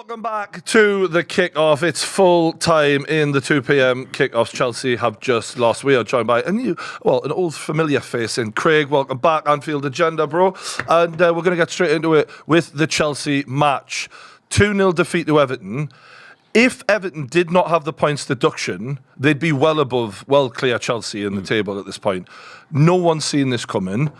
Welcome back to the kickoff. It's full time in the 2 p.m. kickoffs. Chelsea have just lost. We are joined by an old familiar face in Craig. Welcome back, Anfield Agenda, bro. And we're going to get straight into it with the Chelsea match. 2-0 defeat to Everton. If Everton did not have the points deduction, they'd be well clear Chelsea in the table at this point. No one's seen this coming.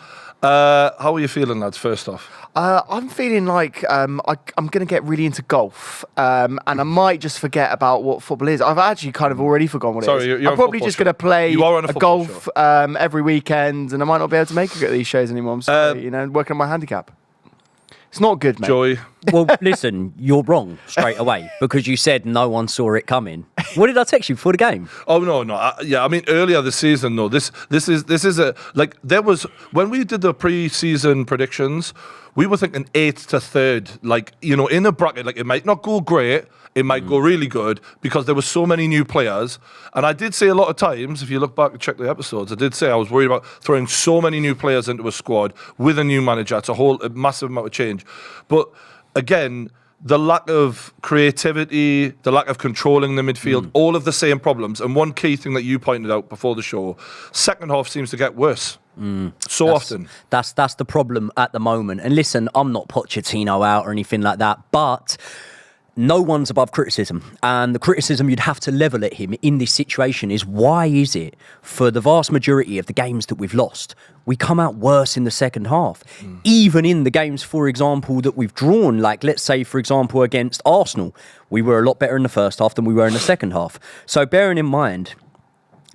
How are you feeling, lads, first off? I'm feeling like I'm going to get really into golf, and I might just forget about what football is. I've actually kind of already forgotten what it is. I'm probably just going to play a golf every weekend, and I might not be able to make these shows anymore. I'm sorry, working on my handicap. It's not good, mate. Joy. Well, listen, you're wrong straight away because you said no one saw it coming. What did I text you before the game? Oh no. I mean earlier this season though. This is a like there was when we did the pre-season predictions, we were thinking 8th to 3rd, like in a bracket. Like it might not go great, it might go really good because there were so many new players. And I did say a lot of times, if you look back and check the episodes, I did say I was worried about throwing so many new players into a squad with a new manager. It's a massive amount of change, but again, the lack of creativity, the lack of controlling the midfield, all of the same problems. And one key thing that you pointed out before the show, second half seems to get worse. Often. That's the problem at the moment. And listen, I'm not Pochettino out or anything like that, but no one's above criticism. And the criticism you'd have to level at him in this situation is why is it for the vast majority of the games that we've lost, we come out worse in the second half? Even in the games, for example, that we've drawn, like let's say, for example, against Arsenal, we were a lot better in the first half than we were in the second half. So bearing in mind,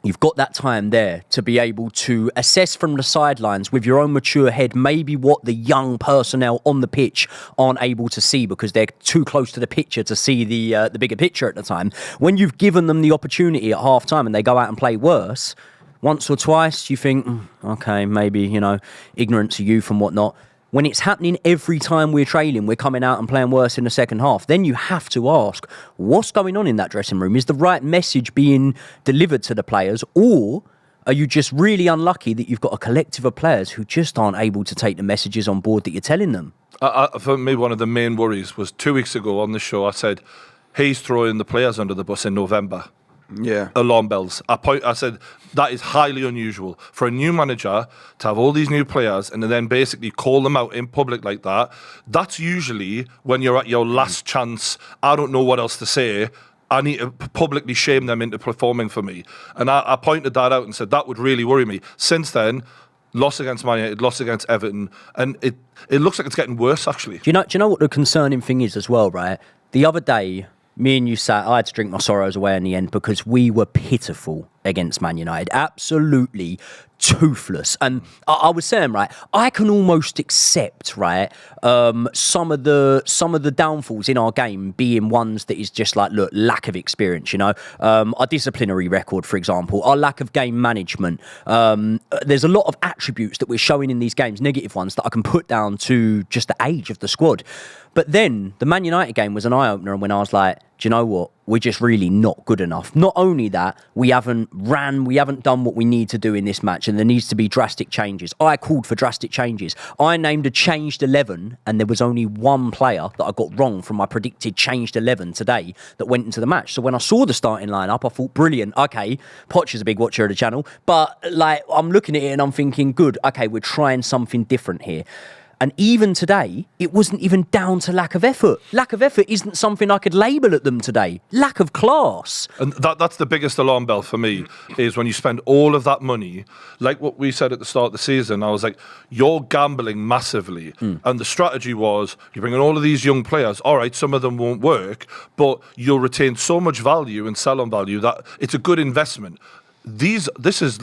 you've got that time there to be able to assess from the sidelines with your own mature head maybe what the young personnel on the pitch aren't able to see because they're too close to the picture to see the bigger picture at the time. When you've given them the opportunity at half-time and they go out and play worse, once or twice you think, okay, maybe, ignorance of youth and whatnot. When it's happening every time we're trailing, we're coming out and playing worse in the second half, then you have to ask, what's going on in that dressing room? Is the right message being delivered to the players, or are you just really unlucky that you've got a collective of players who just aren't able to take the messages on board that you're telling them? For me, one of the main worries was 2 weeks ago on the show, I said, he's throwing the players under the bus in November. Yeah. Alarm bells. I said that is highly unusual for a new manager to have all these new players and then basically call them out in public like that. That's usually when you're at your last chance. I don't know what else to say. I need to publicly shame them into performing for me. And I pointed that out and said that would really worry me. Since then, loss against Man United, loss against Everton, and it looks like it's getting worse actually. Do you know what the concerning thing is as well, right? The other day, me and you I had to drink my sorrows away in the end because we were pitiful against Man United. Absolutely toothless. And I was saying, right, I can almost accept, right, some of the downfalls in our game being ones that is just like, look, lack of experience, our disciplinary record, for example, our lack of game management. There's a lot of attributes that we're showing in these games, negative ones, that I can put down to just the age of the squad. But then the Man United game was an eye-opener, and when I was like, do you know what? We're just really not good enough. Not only that, we haven't done what we need to do in this match, and there needs to be drastic changes. I called for drastic changes. I named a changed 11, and there was only one player that I got wrong from my predicted changed 11 today that went into the match. So when I saw the starting lineup, I thought, brilliant. Okay, Poch is a big watcher of the channel, but like I'm looking at it and I'm thinking, good. Okay, we're trying something different here. And even today, it wasn't even down to lack of effort. Lack of effort isn't something I could label at them today. Lack of class. And that's the biggest alarm bell for me, is when you spend all of that money, like what we said at the start of the season, I was like, you're gambling massively. And the strategy was, you bring in all of these young players, all right, some of them won't work, but you'll retain so much value and sell-on value that it's a good investment. This is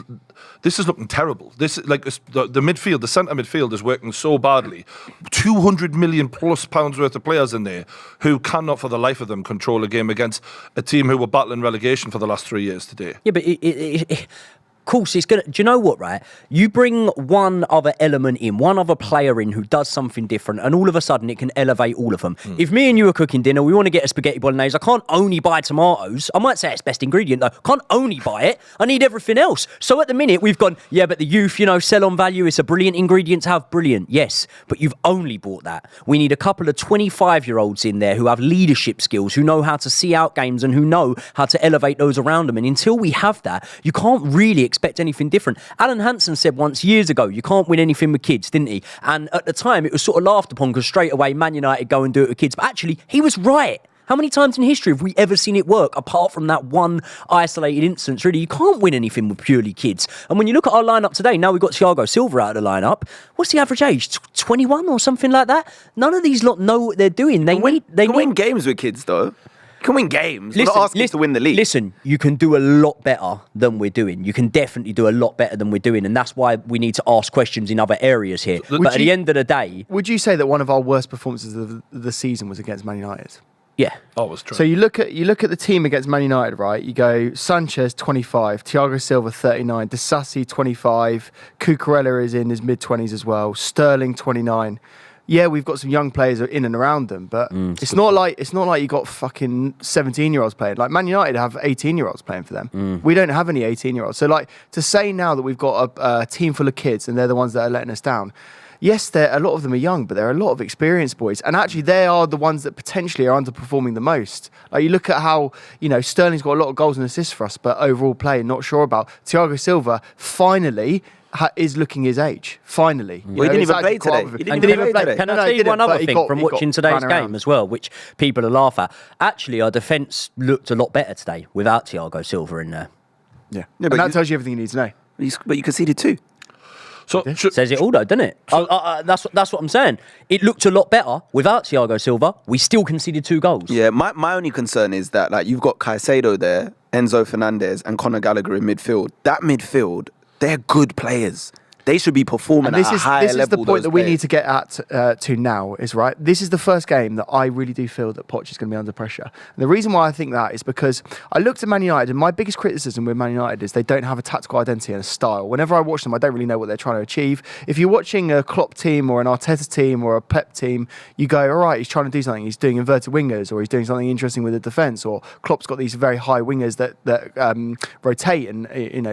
looking terrible. This like the midfield, the centre midfield is working so badly. 200 million plus pounds worth of players in there who cannot for the life of them control a game against a team who were battling relegation for the last 3 years today. Yeah, but course, it's gonna. Do you know what? Right, you bring one other element in, one other player in who does something different, and all of a sudden it can elevate all of them. If me and you are cooking dinner, we want to get a spaghetti bolognese. I can't only buy tomatoes. I might say it's best ingredient though. Can't only buy it. I need everything else. So at the minute we've gone, yeah, but the youth, sell on value. It's a brilliant ingredient to have. Brilliant, yes, but you've only bought that. We need a couple of 25-year-olds in there who have leadership skills, who know how to see out games and who know how to elevate those around them. And until we have that, you can't really expect anything different. Alan Hansen said once years ago, you can't win anything with kids, didn't he? And at the time, it was sort of laughed upon because straight away, Man United go and do it with kids. But actually, he was right. How many times in history have we ever seen it work apart from that one isolated instance? Really, you can't win anything with purely kids. And when you look at our lineup today, now we've got Thiago Silva out of the lineup. What's the average age? 21 or something like that? None of these lot know what they're doing. They can win games with kids, though. You can win games. We're not asking to win the league. Listen, you can do a lot better than we're doing. You can definitely do a lot better than we're doing. And that's why we need to ask questions in other areas here. But at the end of the day... Would you say that one of our worst performances of the season was against Man United? Yeah. Always true. So you look at the team against Man United, right? You go Sanchez 25, Thiago Silva 39, Disasi 25, Cucurella is in his mid-20s as well, Sterling 29. Yeah, we've got some young players in and around them, but it's not like you got fucking 17-year-olds playing. Like Man United have 18-year-olds playing for them. We don't have any 18-year-olds. So like to say now that we've got a team full of kids and they're the ones that are letting us down. Yes, a lot of them are young, but there are a lot of experienced boys. And actually, they are the ones that potentially are underperforming the most. Like, you look at how, Sterling's got a lot of goals and assists for us, but overall play, not sure about. Thiago Silva, finally, is looking his age. Finally. Well, he didn't even play today. He didn't even play today. Can I tell you one other thing from watching today's game as well, which people will laugh at? Actually, our defence looked a lot better today without Thiago Silva in there. Yeah. And that tells you everything you need to know. But you conceded 2. So says it all, though, doesn't it? That's what I'm saying. It looked a lot better without Thiago Silva. We still conceded 2 goals. Yeah, my only concern is that you've got Caicedo there, Enzo Fernandez, and Conor Gallagher in midfield. That midfield, they're good players. They should be performing at a higher level. This is the point that we need to get at to now, is right. This is the first game that I really do feel that Poch is going to be under pressure. And the reason why I think that is because I looked at Man United, and my biggest criticism with Man United is they don't have a tactical identity and a style. Whenever I watch them, I don't really know what they're trying to achieve. If you're watching a Klopp team or an Arteta team or a Pep team, you go, all right, he's trying to do something. He's doing inverted wingers, or he's doing something interesting with the defence, or Klopp's got these very high wingers that rotate and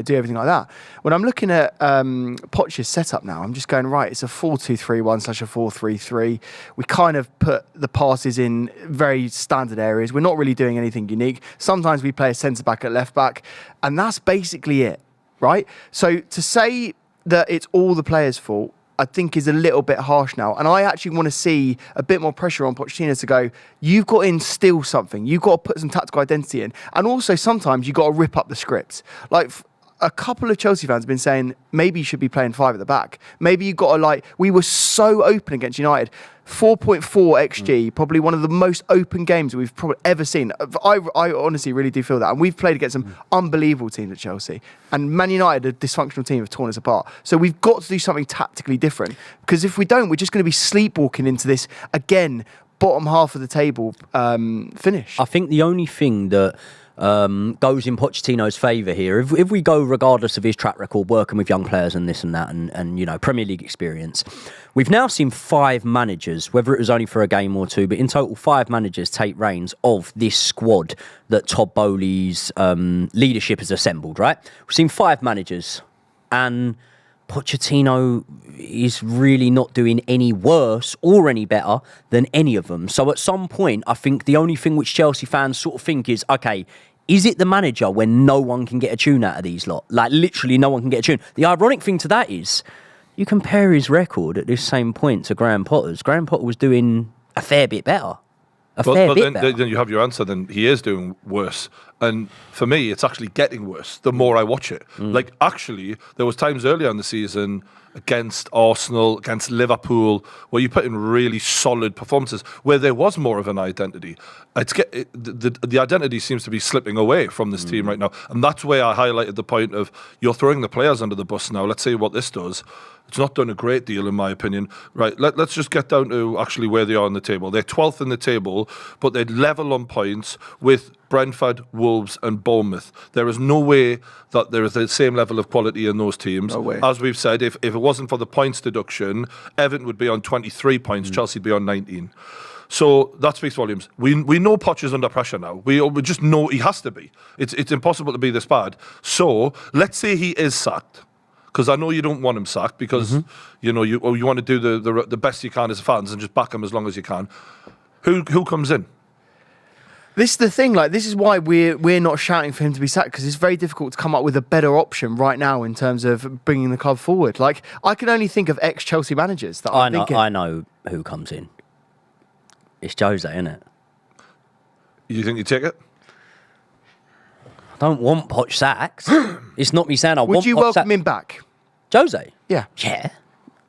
do everything like that. When I'm looking at Poch's setup now, I'm just going, right, it's a 4-2-3-1 / a 4-3-3. We kind of put the passes in very standard areas. We're not really doing anything unique. Sometimes we play a centre-back at left-back, and that's basically it, right? So to say that it's all the players' fault, I think is a little bit harsh now. And I actually want to see a bit more pressure on Pochettino to go, you've got to instill something. You've got to put some tactical identity in. And also sometimes you've got to rip up the script. Like, a couple of Chelsea fans have been saying maybe you should be playing 5 at the back. Maybe you've got to we were so open against United. 4.4 XG, probably one of the most open games we've probably ever seen. I honestly really do feel that. And we've played against some unbelievable teams at Chelsea. And Man United, a dysfunctional team, have torn us apart. So we've got to do something tactically different. Because if we don't, we're just going to be sleepwalking into this, again, bottom half of the table finish. I think the only thing that goes in Pochettino's favour here, if we go regardless of his track record working with young players and this and that and Premier League experience, we've now seen 5 managers, whether it was only for a game or 2, but in total 5 managers take reins of this squad that Todd Bowley's leadership has assembled, right? We've seen 5 managers, and Pochettino is really not doing any worse or any better than any of them. So at some point, I think the only thing which Chelsea fans sort of think is, okay, is it the manager when no one can get a tune out of these lot? Like, literally no one can get a tune. The ironic thing to that is, you compare his record at this same point to Graham Potter's. Graham Potter was doing a fair bit better. Then you have your answer. Then he is doing worse, and for me, it's actually getting worse the more I watch it. Like, actually, there was times earlier in the season against Arsenal, against Liverpool, where you put in really solid performances, where there was more of an identity. The identity seems to be slipping away from this team right now, and that's where I highlighted the point of you're throwing the players under the bus now. Let's see what this does. It's not done a great deal, in my opinion. Right, let's just get down to actually where they are on the table. They're 12th in the table, but they're level on points with Brentford, Wolves and Bournemouth. There is no way that there is the same level of quality in those teams. No way. As we've said, if it wasn't for the points deduction, Everton would be on 23 points, Chelsea would be on 19. So that speaks volumes. We know Poch is under pressure now. We just know he has to be. It's impossible to be this bad. So let's say he is sacked. Because I know you don't want him sacked because you want to do the best you can as fans and just back him as long as you can. Who comes in? This is the thing. Like, this is why we're not shouting for him to be sacked, because it's very difficult to come up with a better option right now in terms of bringing the club forward. Like, I can only think of ex-Chelsea managers that I'm thinking. I know who comes in. It's Jose, isn't it? You think you take it? I don't want Poch sacked. It's not me saying I want Poch Would you welcome him back? Jose? Yeah. Yeah.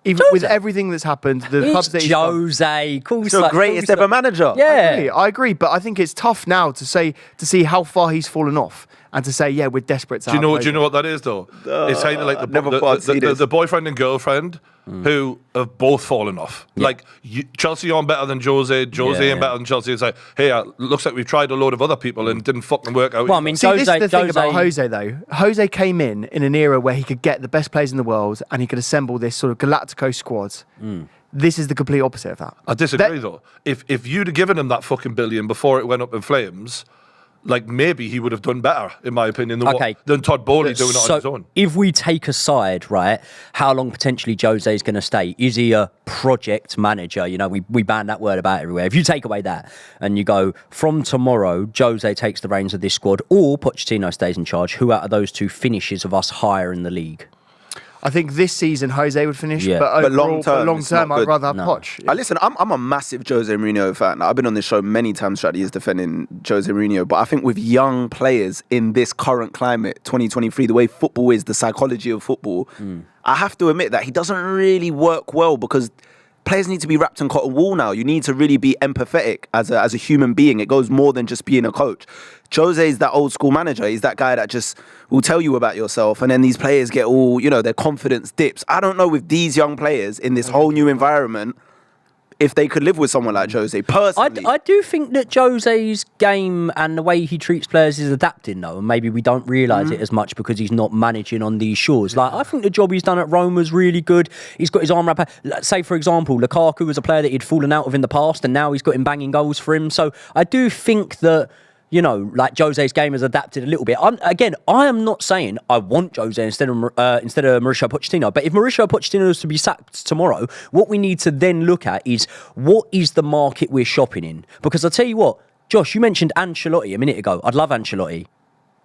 Even with everything that's happened, the clubs that he's Jose. He's the greatest ever manager. Yeah. I agree, but I think it's tough now to see how far he's fallen off and to say, yeah, we're desperate to do you know what that is, though? It's kind of like the boyfriend and girlfriend who have both fallen off. Yeah. Like, Chelsea aren't better than Jose ain't better than Chelsea. It's like, hey, looks like we've tried a load of other people and it didn't fucking work out. Well, I mean, this is the thing about Jose, though. Jose came in an era where he could get the best players in the world and he could assemble this sort of Galactico squad. This is the complete opposite of that. I disagree, though. If you'd have given him that fucking billion before it went up in flames, like, maybe he would have done better, in my opinion, than Todd Bowley doing it on his own. If we take aside, right, how long potentially Jose is going to stay, is he a project manager? You know, we ban that word about everywhere. If you take away that and you go, from tomorrow, Jose takes the reins of this squad or Pochettino stays in charge, who out of those two finishes of us higher in the league? I think this season Jose would finish, but overall, long term, I'd rather have Poch. Listen, I'm a massive Jose Mourinho fan. I've been on this show many times throughout the years defending Jose Mourinho, but I think with young players in this current climate, 2023, the way football is, the psychology of football, I have to admit that he doesn't really work well because players need to be wrapped in cotton wool now. You need to really be empathetic as a human being. It goes more than just being a coach. Jose is that old school manager. He's that guy that just will tell you about yourself, and then these players get all, their confidence dips. I don't know with these young players in this whole new environment if they could live with someone like Jose, personally. I do think that Jose's game and the way he treats players is adapting, though, and maybe we don't realise it as much because he's not managing on these shores. Like, I think the job he's done at Rome was really good. He's got his arm wrapper. Say, for example, Lukaku was a player that he'd fallen out of in the past, and now he's got him banging goals for him. So I do think that, like Jose's game has adapted a little bit. I am not saying I want Jose instead of Mauricio Pochettino. But if Mauricio Pochettino is to be sacked tomorrow, what we need to then look at is what is the market we're shopping in. Because I'll tell you what, Josh, you mentioned Ancelotti a minute ago. I'd love Ancelotti.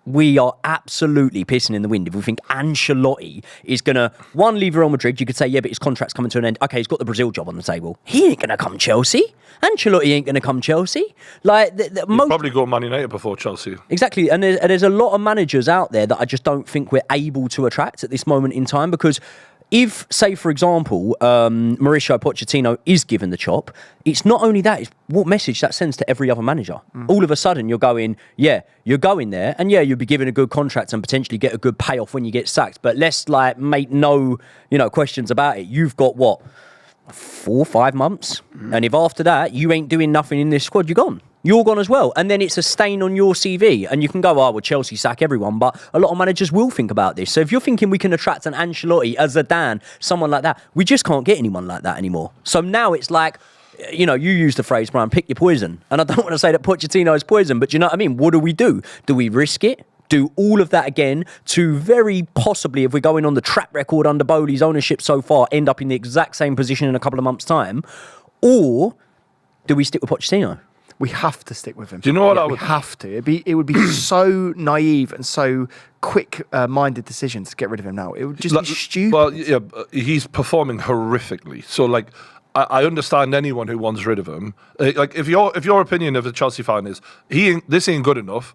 We are absolutely pissing in the wind if we think Ancelotti is going to, leave Real Madrid. You could say, yeah, but his contract's coming to an end. Okay, he's got the Brazil job on the table. He ain't going to come Chelsea. Ancelotti ain't going to come Chelsea. Like, he'd probably go Man United before Chelsea. Exactly. And there's a lot of managers out there that I just don't think we're able to attract at this moment in time, because if, say, for example, Mauricio Pochettino is given the chop, it's not only that, it's what message that sends to every other manager. All of a sudden, you're going there, and you'll be given a good contract and potentially get a good payoff when you get sacked. But let's, make no, questions about it. You've got, 4 or 5 months? And if after that, you ain't doing nothing in this squad, you're gone. You're gone as well. And then it's a stain on your CV. And you can go, Chelsea sack everyone. But a lot of managers will think about this. So if you're thinking we can attract an Ancelotti, a Zidane, someone like that, we just can't get anyone like that anymore. So now it's like, you use the phrase, Brian, pick your poison. And I don't want to say that Pochettino is poison, but you know what I mean? What do? Do we risk it? Do all of that again to very possibly, if we're going on the track record under Bowley's ownership so far, end up in the exact same position in a couple of months' time? Or do we stick with Pochettino? We have to stick with him. Do you know what we have to? It would be so naive and so quick-minded decision to get rid of him now. It would just be stupid. Well, yeah, he's performing horrifically. So, I understand anyone who wants rid of him. If your opinion of a Chelsea fan is this ain't good enough,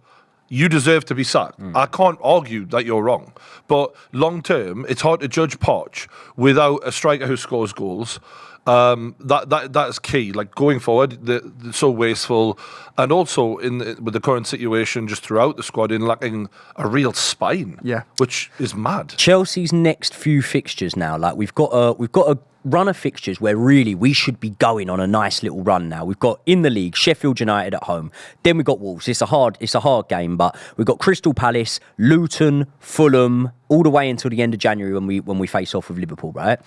you deserve to be sacked. I can't argue that you're wrong. But long term, it's hard to judge Poch without a striker who scores goals. That is key. Like going forward, they're so wasteful, and also with the current situation just throughout the squad, in lacking a real spine. Yeah, which is mad. Chelsea's next few fixtures now, like we've got a run of fixtures where really we should be going on a nice little run now. We've got in the league Sheffield United at home, then we've got Wolves. It's a hard game, but we've got Crystal Palace, Luton, Fulham, all the way until the end of January when we face off with Liverpool, right?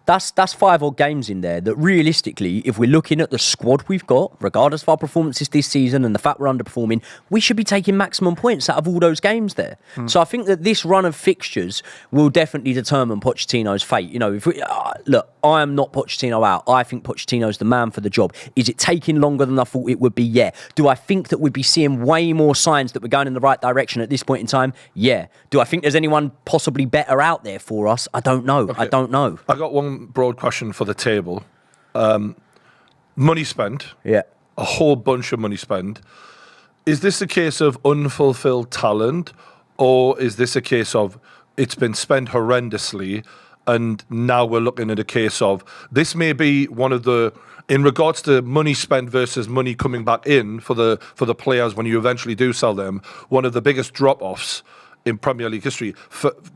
That's 5 odd games in there that realistically, if we're looking at the squad we've got, regardless of our performances this season and the fact we're underperforming, we should be taking maximum points out of all those games there. So I think that this run of fixtures will definitely determine Pochettino's fate. You know, if we look, I am not Pochettino out. I think Pochettino's the man for the job. Is it taking longer than I thought it would be? Yeah. Do I think that we'd be seeing way more signs that we're going in the right direction at this point in time? Yeah. Do I think there's anyone possibly better out there for us? I don't know. Okay. I don't know. I got one broad question for the table. Money spent. Yeah. A whole bunch of money spent. Is this a case of unfulfilled talent, or is this a case of it's been spent horrendously and now we're looking at a case of this may be one of the, in regards to money spent versus money coming back in for the players when you eventually do sell them, one of the biggest drop-offs in Premier League history.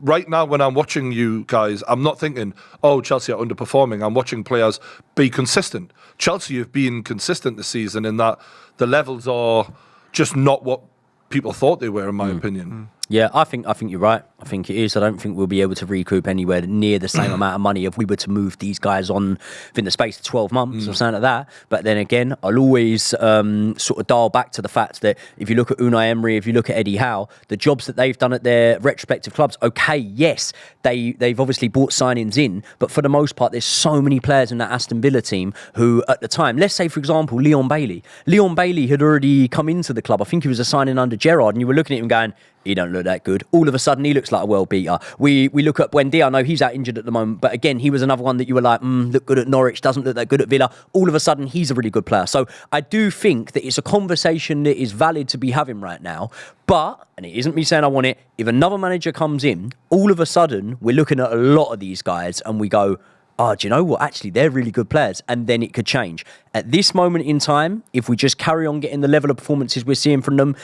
Right now, when I'm watching you guys, I'm not thinking, oh, Chelsea are underperforming. I'm watching players be consistent. Chelsea have been consistent this season in that the levels are just not what people thought they were, in my opinion. Yeah, I think you're right. I think it is. I don't think we'll be able to recoup anywhere near the same amount of money if we were to move these guys on within the space of 12 months or something like that. But then again, I'll always sort of dial back to the fact that if you look at Unai Emery, if you look at Eddie Howe, the jobs that they've done at their respective clubs, okay, yes, they've obviously brought signings in, but for the most part, there's so many players in that Aston Villa team who, at the time, let's say, for example, Leon Bailey. Leon Bailey had already come into the club. I think he was a signing under Gerrard, and you were looking at him going, he don't look that good. All of a sudden, he looks like a world beater. We look at Buendia. I know he's out injured at the moment, but again, he was another one that you were like, look good at Norwich, doesn't look that good at Villa. All of a sudden, he's a really good player. So I do think that it's a conversation that is valid to be having right now. But, and it isn't me saying I want it, if another manager comes in, all of a sudden, we're looking at a lot of these guys and we go, oh, do you know what? Actually, they're really good players. And then it could change. At this moment in time, if we just carry on getting the level of performances we're seeing from them,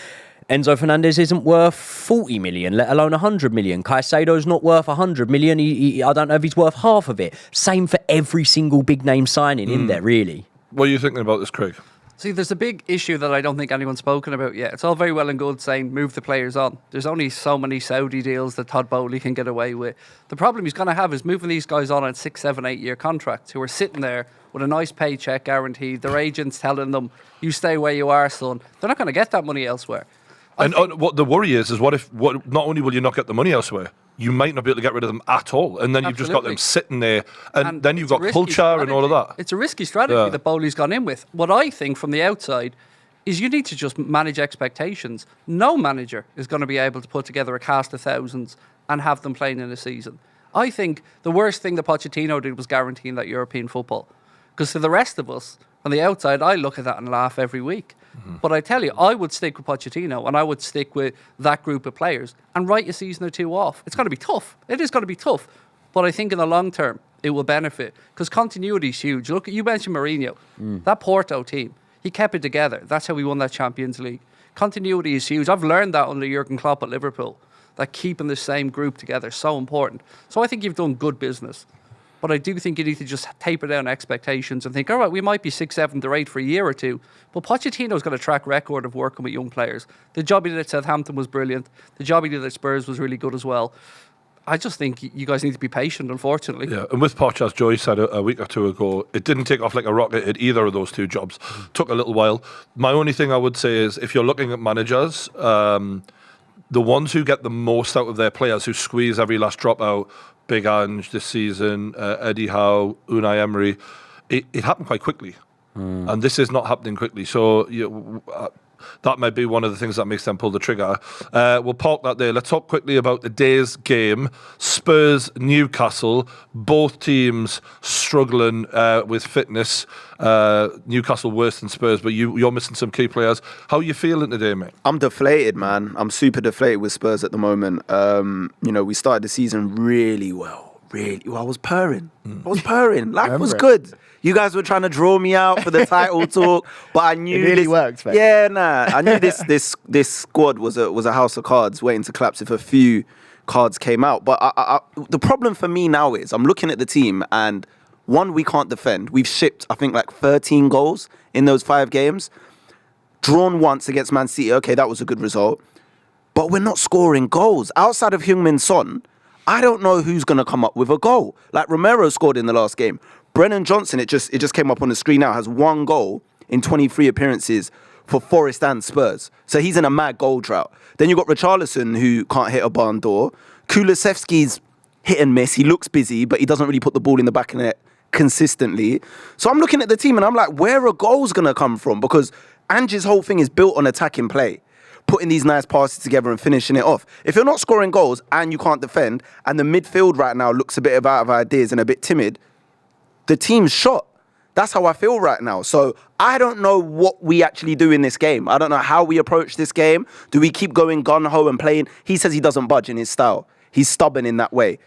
Enzo Fernandez isn't worth 40 million, let alone 100 million. Caicedo's not worth 100 million. I don't know if he's worth half of it. Same for every single big name signing in there, really. What are you thinking about this, Craig? See, there's a big issue that I don't think anyone's spoken about yet. It's all very well and good saying move the players on. There's only so many Saudi deals that Todd Bowley can get away with. The problem he's going to have is moving these guys on 6, 7, 8 year contracts who are sitting there with a nice paycheck guaranteed. Their agents telling them, you stay where you are, son. They're not going to get that money elsewhere. And what the worry is what if not only will you not get the money elsewhere, you might not be able to get rid of them at all, and then you've just got them sitting there, and then you've got culture and all of that. It's a risky strategy that Bowley's gone in with. What I think from the outside is you need to just manage expectations. No manager is going to be able to put together a cast of thousands and have them playing in a season. I think the worst thing that Pochettino did was guaranteeing that European football. Because to the rest of us, on the outside, I look at that and laugh every week. But I tell you, I would stick with Pochettino and I would stick with that group of players and write a season or two off. It's going to be tough. It is going to be tough. But I think in the long term, it will benefit because continuity is huge. Look, you mentioned Mourinho. That Porto team, he kept it together. That's how we won that Champions League. Continuity is huge. I've learned that under Jurgen Klopp at Liverpool, that keeping the same group together is so important. So I think you've done good business. But I do think you need to just taper down expectations and think, all right, we might be 6th, 7th or 8th for a year or two. But Pochettino's got a track record of working with young players. The job he did at Southampton was brilliant. The job he did at Spurs was really good as well. I just think you guys need to be patient, unfortunately. Yeah, and with Poch, as Joy said a week or two ago, it didn't take off like a rocket at either of those two jobs. Took a little while. My only thing I would say is if you're looking at managers, the ones who get the most out of their players, who squeeze every last drop out, Big Ange this season, Eddie Howe, Unai Emery, it happened quite quickly. And this is not happening quickly. So that might be one of the things that makes them pull the trigger. We'll park that there. Let's talk quickly about the day's game. Spurs, Newcastle, both teams struggling with fitness. Newcastle worse than Spurs, but you're missing some key players. How are you feeling today, mate? I'm deflated, man. I'm super deflated with Spurs at the moment. We started the season really well. really, well, I was purring. Life was good. You guys were trying to draw me out for the title talk, but I knew it really worked. Mate. Yeah, I knew this squad was a house of cards waiting to collapse if a few cards came out. But the problem for me now is I'm looking at the team and one, we can't defend. We've shipped, I think, like 13 goals in those 5 games. Drawn once against Man City. Okay, that was a good result. But we're not scoring goals. Outside of Heung-min Son, I don't know who's going to come up with a goal. Like Romero scored in the last game. Brennan Johnson, it just came up on the screen now, has 1 goal in 23 appearances for Forest and Spurs. So he's in a mad goal drought. Then you've got Richarlison, who can't hit a barn door. Kulusevski's hit and miss. He looks busy, but he doesn't really put the ball in the back of the net consistently. So I'm looking at the team and I'm like, where are goals going to come from? Because Ange's whole thing is built on attacking play, putting these nice passes together and finishing it off. If you're not scoring goals and you can't defend, and the midfield right now looks a bit out of ideas and a bit timid, the team's shot. That's how I feel right now. So I don't know what we actually do in this game. I don't know how we approach this game. Do we keep going gun-ho and playing? He says he doesn't budge in his style. He's stubborn in that way.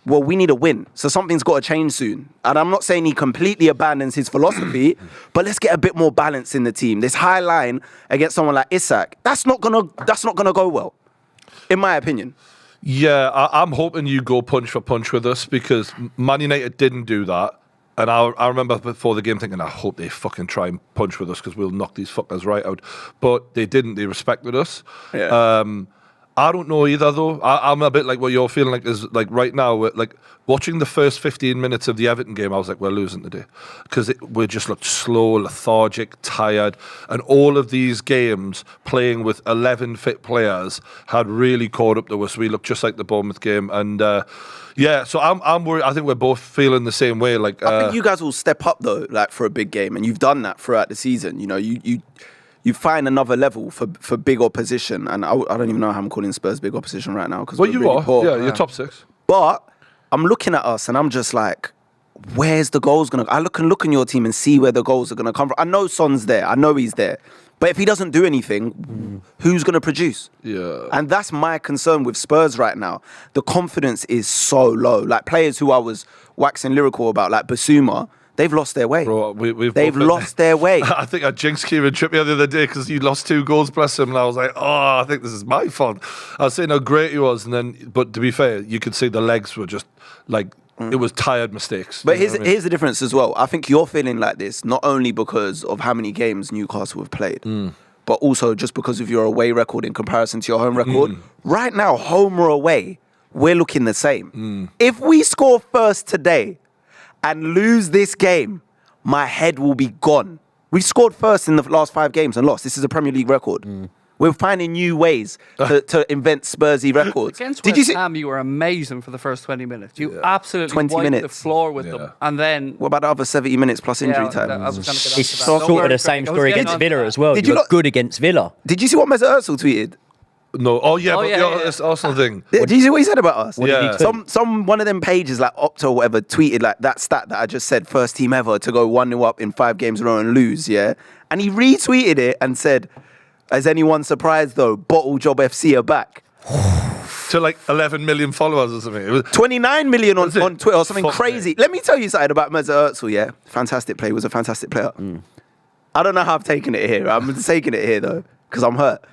Well, we need a win. So something's got to change soon. And I'm not saying he completely abandons his philosophy, but let's get a bit more balance in the team. This high line against someone like Isak, that's not gonna go well, in my opinion. Yeah, I'm hoping you go punch for punch with us, because Man United didn't do that. And I remember before the game thinking, I hope they fucking try and punch with us because we'll knock these fuckers right out. But they didn't. They respected us. Yeah. I don't know either, though. I'm a bit like what you're feeling like is like right now. Like watching the first 15 minutes of the Everton game, I was like, we're losing today, because we just looked slow, lethargic, tired, and all of these games playing with 11 fit players had really caught up to us. We looked just like the Bournemouth game, and yeah. So I'm worried. I think we're both feeling the same way. Like I think you guys will step up though, like for a big game, and you've done that throughout the season. You know, you find another level for big opposition, and I don't even know how I'm calling Spurs big opposition right now, because well, you really are, poor. Yeah, you're top 6. But I'm looking at us, and I'm just like, where's the goals gonna? I can look in your team and see where the goals are gonna come from. I know Son's there, I know he's there, but if he doesn't do anything, who's gonna produce? Yeah, and that's my concern with Spurs right now. The confidence is so low. Like players who I was waxing lyrical about, like Basuma. They've lost their way. Bro, they've lost their way. I think I jinxed Kieran Trippier the other day because he lost 2 goals, bless him. And I was like, oh, I think this is my fault. I was saying how great he was. And then, but to be fair, you could see the legs were just like, it was tired mistakes. But here's the difference as well. I think you're feeling like this, not only because of how many games Newcastle have played, but also just because of your away record in comparison to your home record. Right now, home or away, we're looking the same. If we score first today, and lose this game, my head will be gone. We've scored first in the last 5 games and lost. This is a Premier League record. We're finding new ways to invent Spursy records. Against West Ham, you were amazing for the first 20 minutes. You absolutely wiped the floor with them. And then... What about the other 70 minutes plus injury time? It's sort of the same story against Villa as well. You look good against Villa. Did you see what Mesut Ozil tweeted? No. Oh yeah, it's Arsenal thing. Did you see what he said about us? Yeah. Some one of them pages like Opta or whatever tweeted like that stat that I just said, first team ever to go 1-0 up in 5 games in a row and lose, yeah? And he retweeted it and said, is anyone surprised though? Bottle Job FC are back. To like 11 million followers or something. It was 29 million on Twitter or something crazy. Let me tell you something about Mesut Ozil, yeah? Fantastic player. He was a fantastic player. I don't know how I've taken it here. I'm taking it here though, because I'm hurt.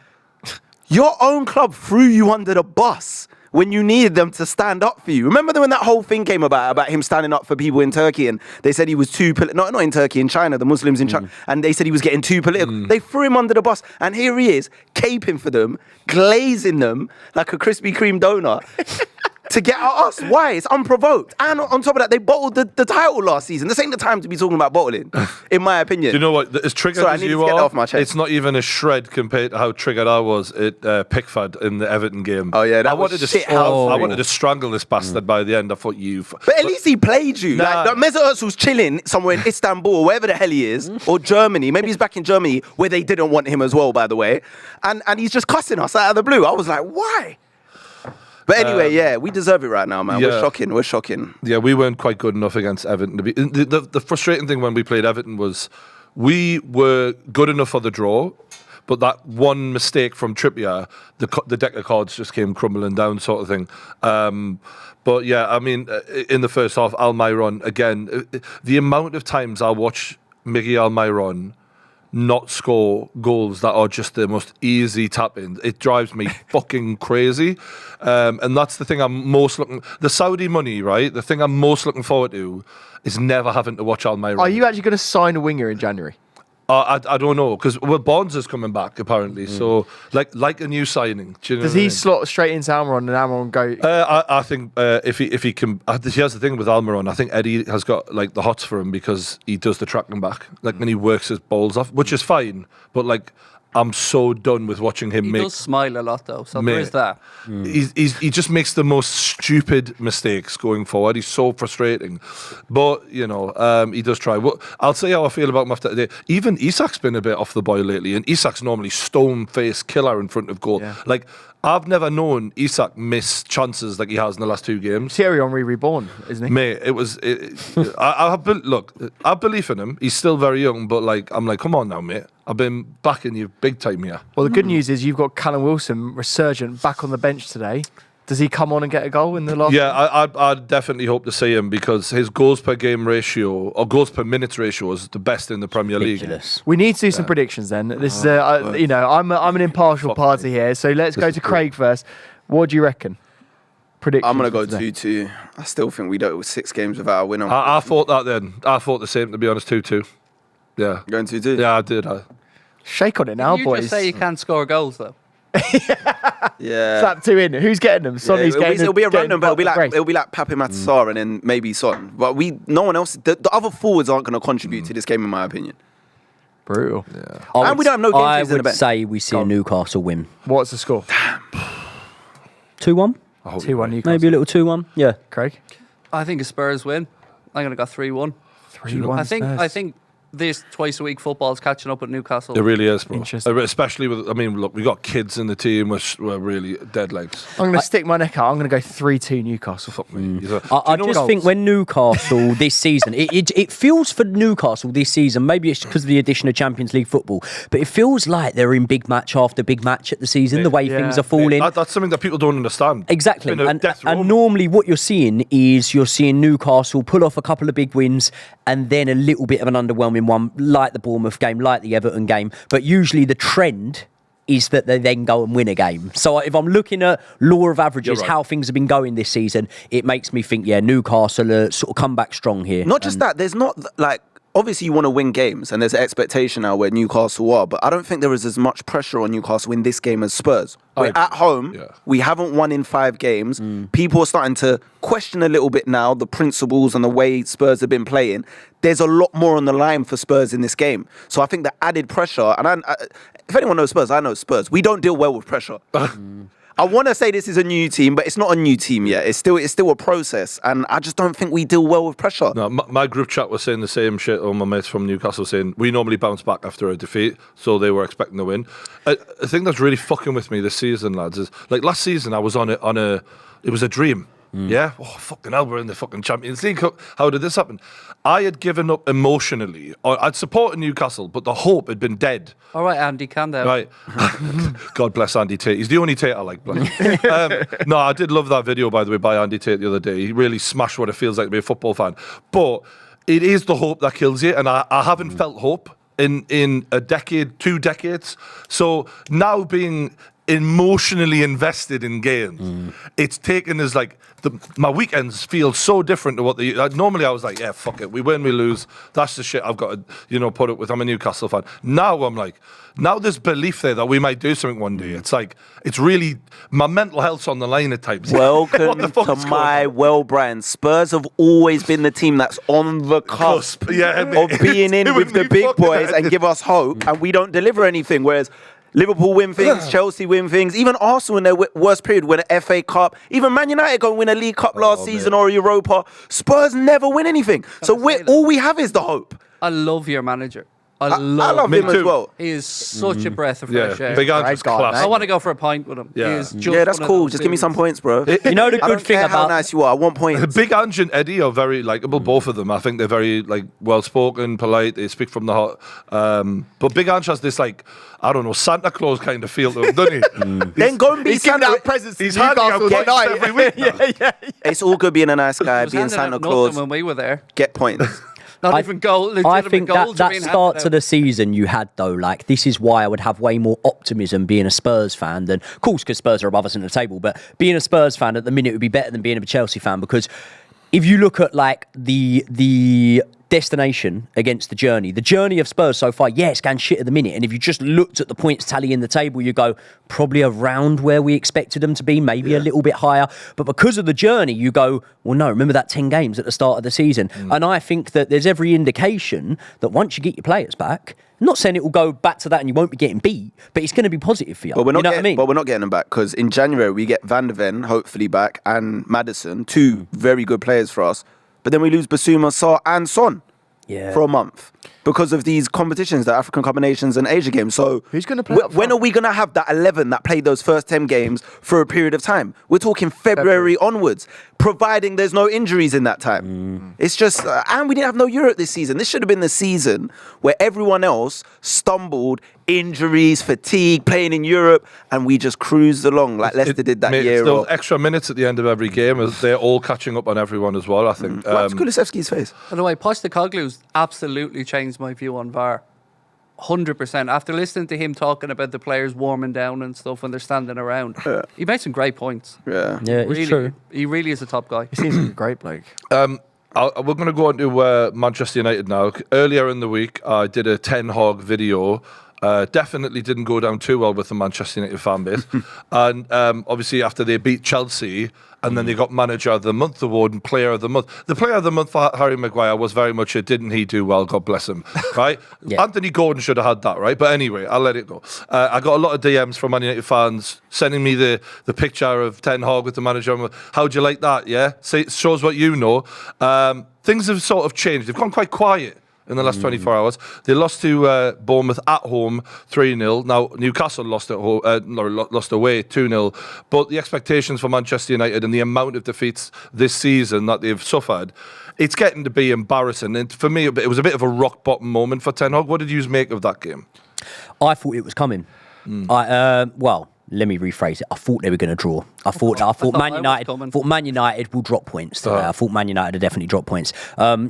Your own club threw you under the bus when you needed them to stand up for you. Remember when that whole thing came about him standing up for people in Turkey, and they said he was too not in Turkey, in China, the Muslims in China, and they said he was getting too political. They threw him under the bus, and here he is, caping for them, glazing them like a Krispy Kreme donut. To get at us. Why? It's unprovoked. And on top of that, they bottled the title last season. This ain't the time to be talking about bottling, in my opinion. Do you know what? As triggered as you are, off my chest. It's not even a shred compared to how triggered I was at Pickford in the Everton game. Oh yeah, I wanted to strangle this bastard by the end. I thought But at least he played you. Nah. Like Mesut Ozil's chilling somewhere in Istanbul, or wherever the hell he is, or Germany. Maybe he's back in Germany, where they didn't want him as well, by the way. And he's just cussing us out of the blue. I was like, why? But anyway, yeah, we deserve it right now, man. Yeah. We're shocking. Yeah, we weren't quite good enough against Everton. The frustrating thing when we played Everton was we were good enough for the draw, but that one mistake from Trippier, the deck of cards just came crumbling down, sort of thing. But yeah, I mean, in the first half, Almiron again. The amount of times I watch Miggy Almiron not score goals that are just the most easy tap-ins, it drives me fucking crazy. And that's the thing the Saudi money, right? The thing I'm most looking forward to is never having to watch Almiron. Are you actually going to sign a winger in January? I don't know, because Bonds is coming back apparently, so like a new signing. Do you know Does he slot straight into Almiron and Almiron go? I think if he can, here's the thing with Almiron. I think Eddie has got like the hots for him because he does the tracking back, and he works his balls off, which is fine. But like, I'm so done with watching him He does smile a lot though, so there is that. He just makes the most stupid mistakes going forward. He's so frustrating. But, you know, he does try. Well, I'll say how I feel about him after today. Even Isak's been a bit off the boil lately, and Isak's normally stone-faced killer in front of goal. Yeah. Like, I've never known Isak miss chances like he has in the last 2 games. Thierry Henry reborn, isn't he? Mate, I believe in him. He's still very young, but like, I'm like, come on now, mate. I've been backing you big time here. Well, the good news is you've got Callum Wilson, resurgent, back on the bench today. Does he come on and get a goal in the last? Yeah, I'd definitely hope to see him because his goals per game ratio or goals per minutes ratio is the best in the Premier League. We need to do some predictions then. This is, I'm an impartial party here, so let's go to Craig first. What do you reckon? Predictions. I'm going to go 2-2. I still think we don't 6 games without a win. I thought that then. I thought the same, to be honest, 2-2. Yeah. Going 2-2? Yeah, I did. Shake on it now, you boys. Just say you can't score goals though. Yeah. Slap 2 in. Who's getting them? Sonny's getting them. It'll be a random, but it'll be like Pape Matar and then maybe Son. But no one else. The other forwards aren't going to contribute to this game, in my opinion. Brutal. Yeah. And we don't have no game I in the would bench. say we see a Newcastle win. What's the score? 2-1? 2-1 Newcastle. Maybe a little 2-1. Yeah. Craig? I think a Spurs win. I'm going to go 3-1. 3-1 I think this twice a week football is catching up at Newcastle. It really is, bro. Interesting. Especially with, I mean, look, we got kids in the team which were really dead legs. I'm going to stick my neck out. I'm going to go 3-2 Newcastle. Fuck me. I just think when Newcastle this season, it feels for Newcastle this season, maybe it's because of the addition of Champions League football, but it feels like they're in big match after big match at the season, the way things are falling. That's something that people don't understand. Exactly. And normally what you're seeing is Newcastle pull off a couple of big wins and then a little bit of an underwhelming one, like the Bournemouth game, like the Everton game. But usually the trend is that they then go and win a game. So if I'm looking at law of averages, how things have been going this season, it makes me think, Newcastle are sort of come back strong here. Not just that, there's not like, obviously you want to win games and there's an expectation now where Newcastle are, but I don't think there is as much pressure on Newcastle in this game as Spurs. We're at home, we haven't won in 5 games. People are starting to question a little bit now the principles and the way Spurs have been playing. There's a lot more on the line for Spurs in this game. So I think the added pressure, and if anyone knows Spurs, I know Spurs. We don't deal well with pressure. I want to say this is a new team, but it's not a new team yet. It's still a process, and I just don't think we deal well with pressure. No, my group chat was saying the same shit. All my mates from Newcastle saying we normally bounce back after a defeat, so they were expecting to win. I think that's really fucking with me this season, lads. Is like last season I was on it was a dream. Yeah, fucking hell, we're in the fucking Champions League. How did this happen? I had given up emotionally. I'd supported Newcastle, but the hope had been dead. All right, Andy, calm down. Right. God bless Andy Tate. He's the only Tate I like. No, I did love that video, by the way, by Andy Tate the other day. He really smashed what it feels like to be a football fan. But it is the hope that kills you, and I haven't felt hope in a decade, 2 decades. So now being emotionally invested in games, it's taken as like my weekends feel so different to what normally I was like, yeah, fuck it, we win, we lose, that's the shit I've got to put up with. I'm a Newcastle fan. Now I'm like, there's belief there that we might do something one day. It's like, it's really, my mental health's on the line at times. Welcome to my brand. Spurs have always been the team that's on the cusp of being in with the big boys and give us hope, and we don't deliver anything, whereas Liverpool win things, Chelsea win things, even Arsenal in their worst period win an FA Cup, even Man United go and win a League Cup last season or a Europa. Spurs never win anything. So all we have is the hope. I love your manager. I love him as well. He is such a breath of fresh air. Big Ange's class. I want to go for a pint with him. Yeah, he is just that's cool. Just give me some points, bro. You know the good thing about how about nice you are. I want points. Big Ange and Eddie are very likable, both of them. I think they're very well spoken, polite. They speak from the heart. But Big Ange has this I don't know, Santa Claus kind of feel to him, doesn't he? Then go and be He's giving out presents to Newcastle tonight every week. It's all good being a nice guy, being Santa Claus. When we were there, get points. Not even goal. I think that start to the season you had though, this is why I would have way more optimism being a Spurs fan than, of course, because Spurs are above us in the table, but being a Spurs fan at the minute would be better than being a Chelsea fan, because if you look at the destination against the journey of Spurs so far, it's going shit at the minute. And if you just looked at the points tally in the table, you go probably around where we expected them to be, maybe a little bit higher. But because of the journey, you go, well, no, remember that 10 games at the start of the season. And I think that there's every indication that once you get your players back, I'm not saying it will go back to that and you won't be getting beat, but it's going to be positive for you. But we're not getting them back, because in January we get Van de Ven hopefully back and Maddison, two very good players for us. But then we lose Basuma, Sarr and Son for a month because of these competitions, the African Cup of Nations and Asia games. So who's going to play? When are we going to have that 11 that played those first 10 games for a period of time? We're talking February onwards, providing there's no injuries in that time. It's just, and we didn't have no Europe this season. This should have been the season where everyone else stumbled, injuries, fatigue, playing in Europe, and we just cruised along like Leicester did that year. Those extra minutes at the end of every game, as they're all catching up on everyone as well, I think. What's Kulusevski's face? By the way, Postecoglou's absolutely changed my view on VAR. 100%. After listening to him talking about the players warming down and stuff when they're standing around, he made some great points. Yeah, it's true. He really is a top guy. He seems like a great bloke. We're going to go on to Manchester United now. Earlier in the week, I did a Ten Hag video. Definitely didn't go down too well with the Manchester United fan base. And obviously after they beat Chelsea and then they got Manager of the Month award and Player of the Month. The Player of the Month for Harry Maguire was very much a didn't he do well, God bless him, right? Anthony Gordon should have had that, right? But anyway, I'll let it go. I got a lot of DMs from Man United fans sending me the picture of Ten Hag with the Manager. How'd you like that, yeah? It shows what you know. Things have sort of changed. They've gone quite quiet in the last 24 hours. They lost to Bournemouth at home 3-0. Now, Newcastle lost at home, lost away 2-0. But the expectations for Manchester United and the amount of defeats this season that they've suffered, it's getting to be embarrassing. And for me, it was a bit of a rock bottom moment for Ten Hag. What did you make of that game? I thought it was coming. Let me rephrase it. I thought they were going to draw. I thought Man United will drop points today. I thought Man United would definitely drop points.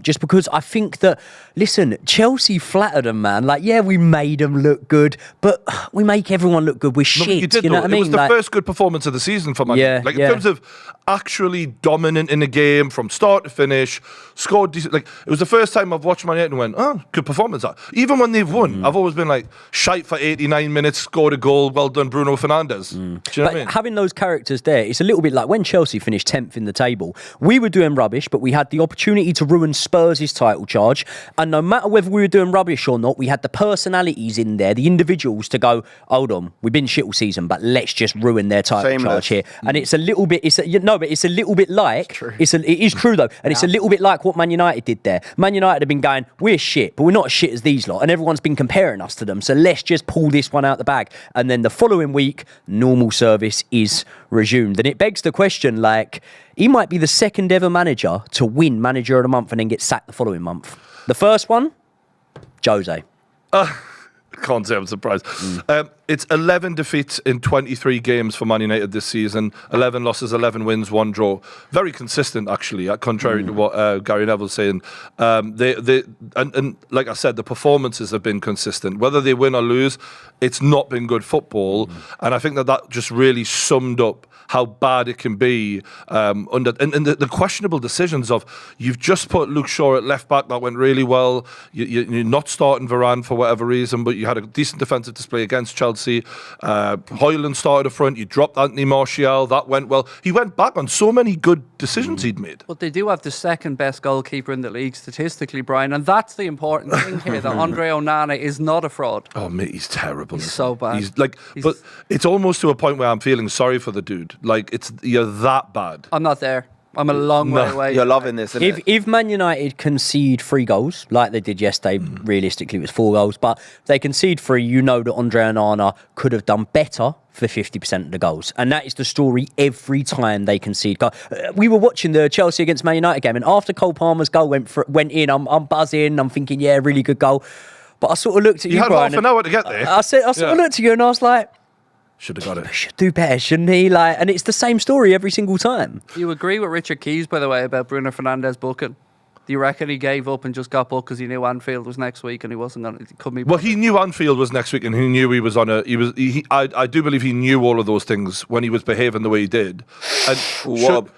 Just because I think that, listen, Chelsea flattered them, man. We made them look good, but we make everyone look good. We're shit. You know what I mean? It was the first good performance of the season for Man United. In terms of actually dominant in the game from start to finish, scored decent. It was the first time I've watched Man United and went, oh, good performance. Even when they've won, I've always been shite for 89 minutes, scored a goal, well done, Bruno Fernandes. Do you know what I mean? Having those characters there, it's a little bit like when Chelsea finished 10th in the table. We were doing rubbish, but we had the opportunity to ruin Spurs' title charge. And no matter whether we were doing rubbish or not, we had the personalities in there, the individuals to go, hold on, we've been shit all season, but let's just ruin their title charge here. And it's a little bit, it's a little bit like, it is true though, and it's a little bit like what Man United did there. Man United have been going, we're shit, but we're not as shit as these lot. And everyone's been comparing us to them. So let's just pull this one out the bag. And then the following week, normal service is resumed. And it begs the question, he might be the second ever manager to win Manager of the Month and then get sacked the following month. The first one, Jose. Can't say I'm surprised. It's 11 defeats in 23 games for Man United this season. 11 losses, 11 wins, 1 draw. Very consistent, actually, contrary to what Gary Neville's saying. And like I said, the performances have been consistent. Whether they win or lose, it's not been good football. And I think that just really summed up how bad it can be under the questionable decisions of you've just put Luke Shaw at left back that went really well. You're not starting Varane for whatever reason, but you had a decent defensive display against Chelsea. Højlund started up front. You dropped Anthony Martial. That went well. He went back on so many good decisions he'd made. But they do have the second best goalkeeper in the league statistically, Brian, and that's the important thing here, that Andre Onana is not a fraud. Oh, mate, he's terrible. He's so bad. But it's almost to a point where I'm feeling sorry for the dude. You're that bad. I'm not there. I'm a long way away. You're loving this, isn't it? If Man United concede 3 goals, like they did yesterday, realistically it was 4 goals, but if they concede 3, you know that Andre Onana could have done better for 50% of the goals. And that is the story every time they concede. We were watching the Chelsea against Man United game, and after Cole Palmer's goal went in, I'm buzzing, I'm thinking, yeah, really good goal. But I sort of looked at you, had Brian, half an hour to get there. I sort of looked at you and I was like, should have got it. Should do better, shouldn't he? And it's the same story every single time. You agree with Richard Keys, by the way, about Bruno Fernandes booking? Do you reckon he gave up and just got booked because he knew Anfield was next week and he wasn't going to come? Well, he knew Anfield was next week, and he knew he was on a. I do believe he knew all of those things when he was behaving the way he did. And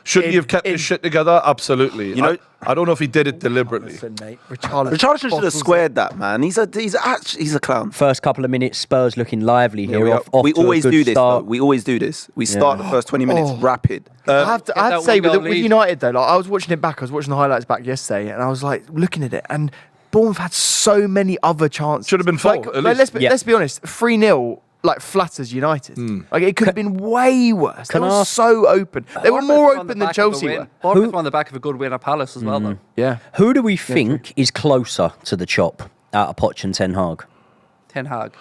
should he have kept his shit together? Absolutely. You know, I don't know if he did it deliberately. Richarlison should have squared that, man. He's a clown. First couple of minutes, Spurs looking lively here. We always do this, though. We always do this. We start the first 20 minutes rapid. I have to say, with United, though, like, I was watching it back. I was watching the highlights back yesterday, and I was like looking at it, and Bournemouth had so many other chances. Should have been 4. Let's be honest. 3-0. Like flatters United. Like it could have been way worse. They were so open. They were more open than Chelsea were. Bournemouth were on the back of a good win at Palace as well, though. Yeah. Who do we think is closer to the chop out of Poch and Ten Hag? Ten Hag.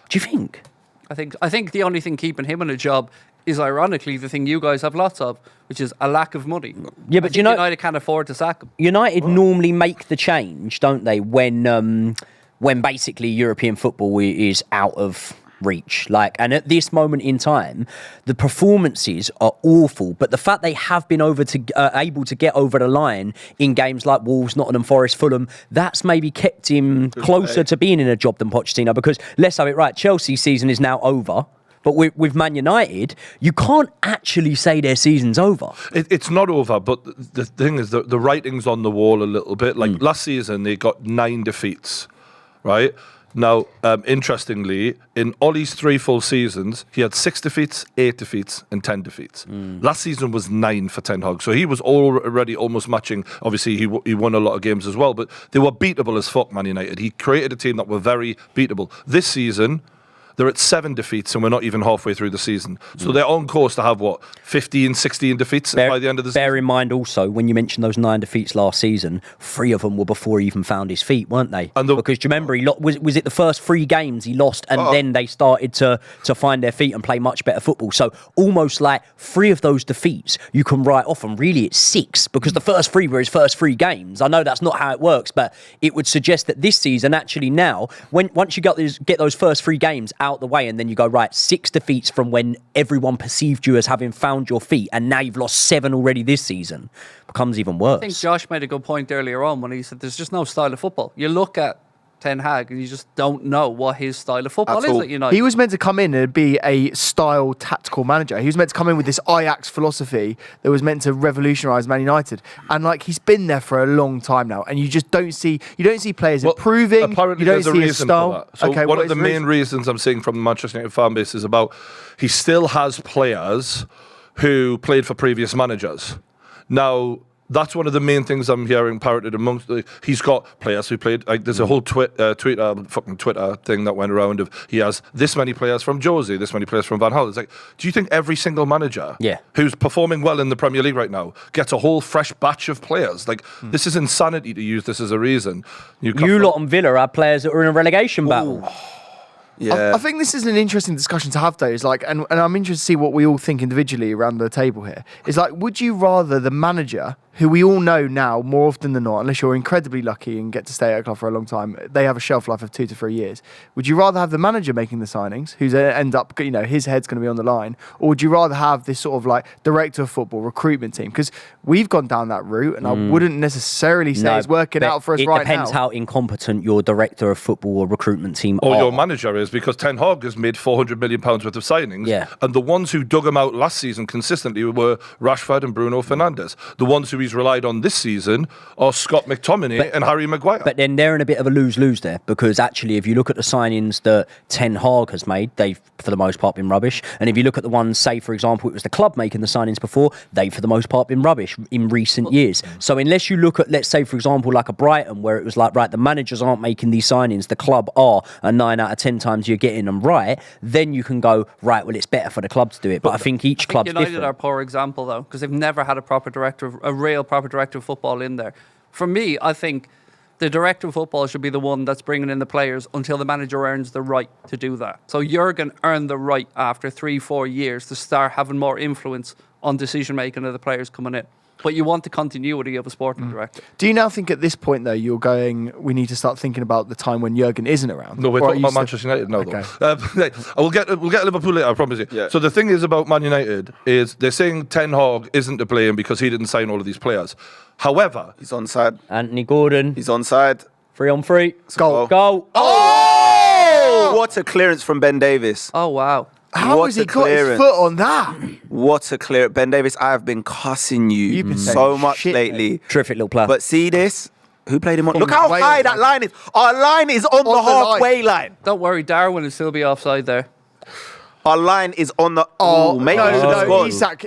Do you think? I think the only thing keeping him in a job is ironically the thing you guys have lots of, which is a lack of money. Yeah, but United can't afford to sack him. United normally make the change, don't they? When basically European football is out of reach. And at this moment in time, the performances are awful, but the fact they have been able to get over the line in games like Wolves, Nottingham Forest, Fulham, that's maybe kept him closer to being in a job than Pochettino, because let's have it right, Chelsea's season is now over. But with Man United, you can't actually say their season's over. It's not over, but the thing is, the writing's on the wall a little bit. Last season, they got 9 defeats, right? Now, interestingly, in Ollie's 3 full seasons, he had 6 defeats, 8 defeats, and 10 defeats. Last season was 9 for Ten Hag, so he was already almost matching. Obviously, he won a lot of games as well, but they were beatable as fuck, Man United. He created a team that were very beatable. This season, they're at 7 defeats, and we're not even halfway through the season. So they're on course to have, 15, 16 defeats by the end of the season? Bear in mind also, when you mentioned those 9 defeats last season, 3 of them were before he even found his feet, weren't they? Because do you remember, was it the first 3 games he lost, and then they started to find their feet and play much better football? So almost like 3 of those defeats you can write off, and really it's 6, because the first 3 were his first 3 games. I know that's not how it works, but it would suggest that this season, actually now, once you get those first 3 games out the way, and then you go, right, 6 defeats from when everyone perceived you as having found your feet, and now you've lost 7 already this season, becomes even worse. I think Josh made a good point earlier on when he said there's just no style of football. You look at Ten Hag and you just don't know what his style of football is at United. He was meant to come in and be a style tactical manager. He was meant to come in with this Ajax philosophy that was meant to revolutionise Man United, and he's been there for a long time now, and you just don't see players improving. Apparently, you don't there's see a his reason style. for that. So one of the main reasons I'm seeing from the Manchester United fan base is about he still has players who played for previous managers. Now, that's one of the main things I'm hearing parroted amongst. He's got players who played. There's a whole Twitter thing that went around of he has this many players from Josie, this many players from Van Gaal. It's like, do you think every single manager who's performing well in the Premier League right now gets a whole fresh batch of players? This is insanity to use this as a reason. You lot on Villa have players that are in a relegation battle. Yeah. I think this is an interesting discussion to have, though. And I'm interested to see what we all think individually around the table here. It's would you rather the manager, who we all know now more often than not, unless you're incredibly lucky and get to stay at a club for a long time, they have a shelf life of 2 to 3 years. Would you rather have the manager making the signings, who's end up, his head's going to be on the line, or would you rather have this sort of director of football recruitment team? Because we've gone down that route, and I wouldn't necessarily say it's working out for us right now. It depends how incompetent your director of football or recruitment team or your manager is, because Ten Hag has made £400 million worth of signings, and the ones who dug him out last season consistently were Rashford and Bruno Fernandes. The ones who he's he's relied on this season are Scott McTominay and Harry Maguire. But then they're in a bit of a lose-lose there, because actually if you look at the signings that Ten Hag has made, they've for the most part been rubbish. And if you look at the ones, say for example, it was the club making the signings before, they've for the most part been rubbish in recent years. So unless you look at, let's say for example, like a Brighton, where it was like, right, the managers aren't making these signings, the club are, and 9 out of 10 times you're getting them right, then you can go, right, well, it's better for the club to do it. But I think each club's United different. are a poor example, though, because they've never had a real proper director of football in there. For me, I think the director of football should be the one that's bringing in the players until the manager earns the right to do that. So Jurgen earned the right after 3-4 years to start having more influence on decision-making of the players coming in. But you want the continuity of a sporting director. Do you now think at this point, though, you're going, we need to start thinking about the time when Jurgen isn't around? No, we're talking about Manchester United now, though. We'll get Liverpool later, I promise you. Yeah. So the thing is about Man United is they're saying Ten Hag isn't to blame because he didn't sign all of these players. However... He's onside. Anthony Gordon. He's onside. 3-on-3. Goal. Oh! What a clearance from Ben Davis. Oh, wow. How has he got his foot on that? What a clear... Ben Davis, I have been cussing you so much lately. Mate. Terrific little player. But see this? Who played him on? Look how high that line is. Our line is on the halfway line. Don't worry, Darwin will still be offside there. Our line is on the... Oh, maybe Isak's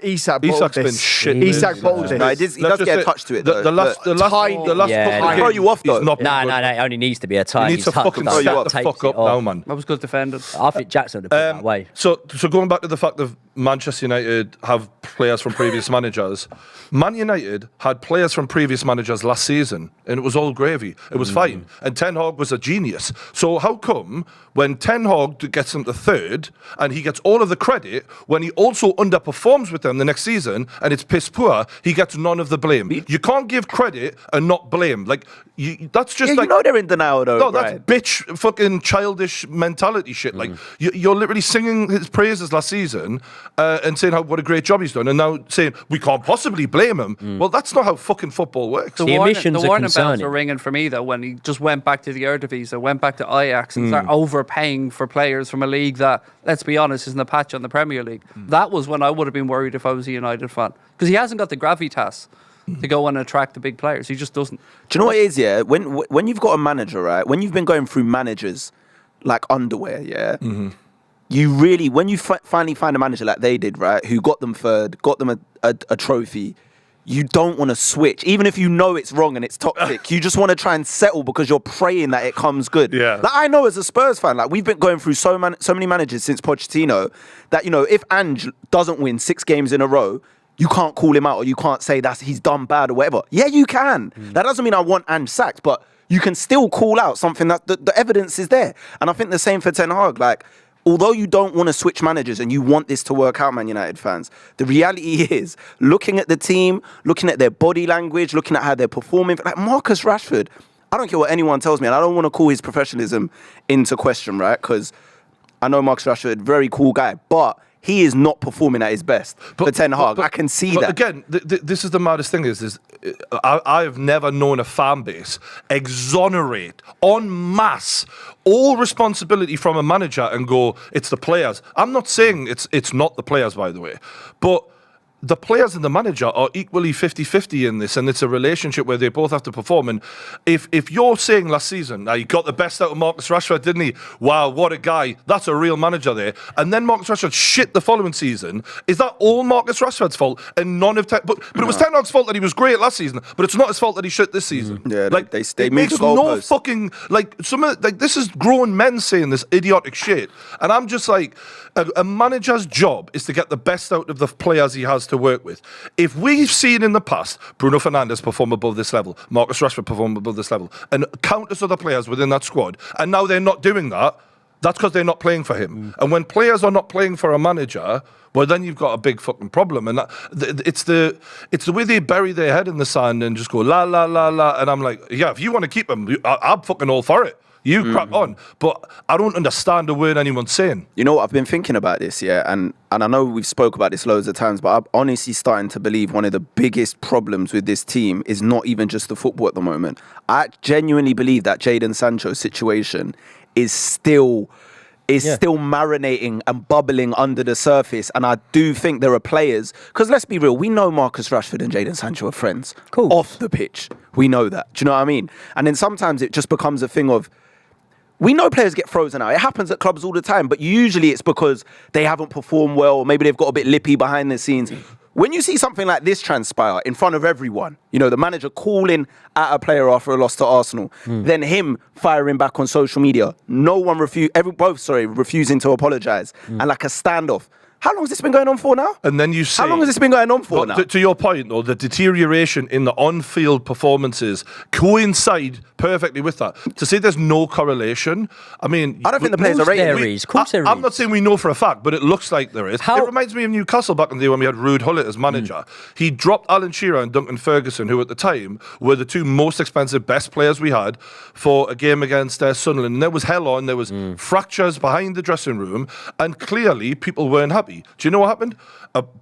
been shit. Isak bottled this. No, he does get a touch to it, though. The last He'll throw you off, though. No, it only needs to be a tie. He needs to fucking set the fuck up now, man. That was good defending. I think Jackson would have put that way. So going back to the fact that Manchester United have players from previous managers, Man United had players from previous managers last season, and it was all gravy. It was fine. And Ten Hag was a genius. So how come when Ten Hag gets them to third, and he gets all of the credit, when he also underperforms with them the next season, and it's piss poor, he gets none of the blame? You can't give credit and not blame. Like, that's just like... You know they're in denial, though, No, that's bitch, fucking childish mentality shit. Like, you're literally singing his praises last season and saying what a great job he's done, and now saying we can't possibly blame him. Well, that's not how fucking football works. The emissions the are warning bells concerning. were ringing for me, though, when he just went back to the Eredivisie, went back to Ajax, and started overpaying for players from a league that, let's be honest, isn't a patch on the Premier League. That was when I would have been worried if I was a United fan. Because he hasn't got the gravitas to go and attract the big players. He just doesn't. Do you know what it is, yeah? When you've got a manager, right? When you've been going through managers like underwear, yeah? You really, when you finally find a manager like they did, right? Who got them third, got them a trophy, you don't want to switch. Even if you know it's wrong and it's toxic, you just want to try and settle because you're praying that it comes good. Yeah. Like, I know as a Spurs fan, like we've been going through so many managers since Pochettino that, you know, if Ange doesn't win 6 games in a row, you can't call him out or you can't say he's done bad or whatever. Yeah, you can. That doesn't mean I want Ange sacked, but you can still call out something that the evidence is there. And I think the same for Ten Hag. Like, although you don't want to switch managers and you want this to work out, Man United fans, the reality is, looking at the team, looking at their body language, looking at how they're performing, like Marcus Rashford, I don't care what anyone tells me, and I don't want to call his professionalism into question, right? Because I know Marcus Rashford, very cool guy, but he is not performing at his best for Ten Hag. I can see that. Again, this is the maddest thing is I've never known a fan base exonerate en masse all responsibility from a manager and go, it's the players. I'm not saying it's not the players, by the way, but the players and the manager are equally 50-50 in this, and it's a relationship where they both have to perform. And if you're saying last season, he got the best out of Marcus Rashford, didn't he? Wow, what a guy. That's a real manager there. And then Marcus Rashford shit the following season. Is that all Marcus Rashford's fault and none of but it was Ten Hag's fault that he was great last season, but it's not his fault that he shit this season. Yeah, like, they it makes no fucking, like, this is grown men saying this idiotic shit. And I'm just like, a manager's job is to get the best out of the players he has to work with. If we've seen in the past Bruno Fernandes perform above this level, Marcus Rashford perform above this level, and countless other players within that squad, and now they're not doing that, that's because they're not playing for him. And when players are not playing for a manager, well, then you've got a big fucking problem. And it's the way they bury their head in the sand and just go la la la la. And I'm like, yeah, if you want to keep him, I'm fucking all for it. You crack on, but I don't understand a word anyone's saying. You know what, I've been thinking about this, yeah, and I know we've spoke about this loads of times, but I'm honestly starting to believe one of the biggest problems with this team is not even just the football at the moment. I genuinely believe that Jadon Sancho's situation is still is still marinating and bubbling under the surface. And I do think there are players, because let's be real, we know Marcus Rashford and Jadon Sancho are friends off the pitch. We know that. Do you know what I mean? And then sometimes it just becomes a thing of, we know players get frozen out. It happens at clubs all the time, but usually it's because they haven't performed well, or maybe they've got a bit lippy behind the scenes. When you see something like this transpire in front of everyone, you know, the manager calling at a player after a loss to Arsenal, then him firing back on social media, refusing to apologise, and like a standoff. How long has this been going on for now? And then you say... How long has this been going on for now? To your point, though, the deterioration in the on-field performances coincide perfectly with that. To say there's no correlation, I mean... I don't think the players are rated. There is. Of course there is. I'm not saying we know for a fact, but it looks like there is. It reminds me of Newcastle back in the day when we had Ruud Gullit as manager. He dropped Alan Shearer and Duncan Ferguson, who at the time were the two most expensive, best players we had, for a game against Sunderland. And there was hell on, there was fractures behind the dressing room, and clearly people weren't happy. Do you know what happened?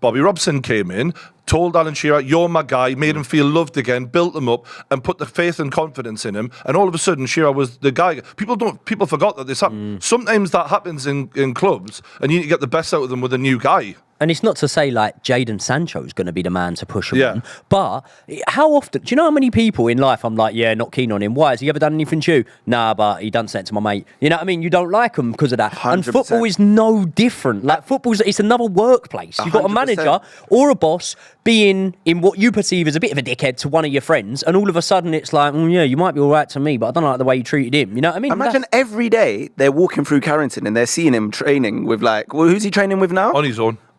Bobby Robson came in, told Alan Shearer, you're my guy, made him feel loved again, built him up, and put the faith and confidence in him. And all of a sudden, Shearer was the guy. People forgot that this happened. Sometimes that happens in clubs, and you need to get the best out of them with a new guy. And it's not to say like Jadon Sancho is going to be the man to push him on, but how often, do you know how many people in life I'm like, yeah, not keen on him. Why? Has he ever done anything to you? Nah, but he done something to my mate. You know what I mean? You don't like him because of that. 100%. And football is no different. Like it's another workplace. You've got a manager or a boss being in what you perceive as a bit of a dickhead to one of your friends, and all of a sudden it's like, yeah, you might be all right to me, but I don't like the way you treated him. You know what I mean? Imagine every day they're walking through Carrington and they're seeing him training with who's he training with now?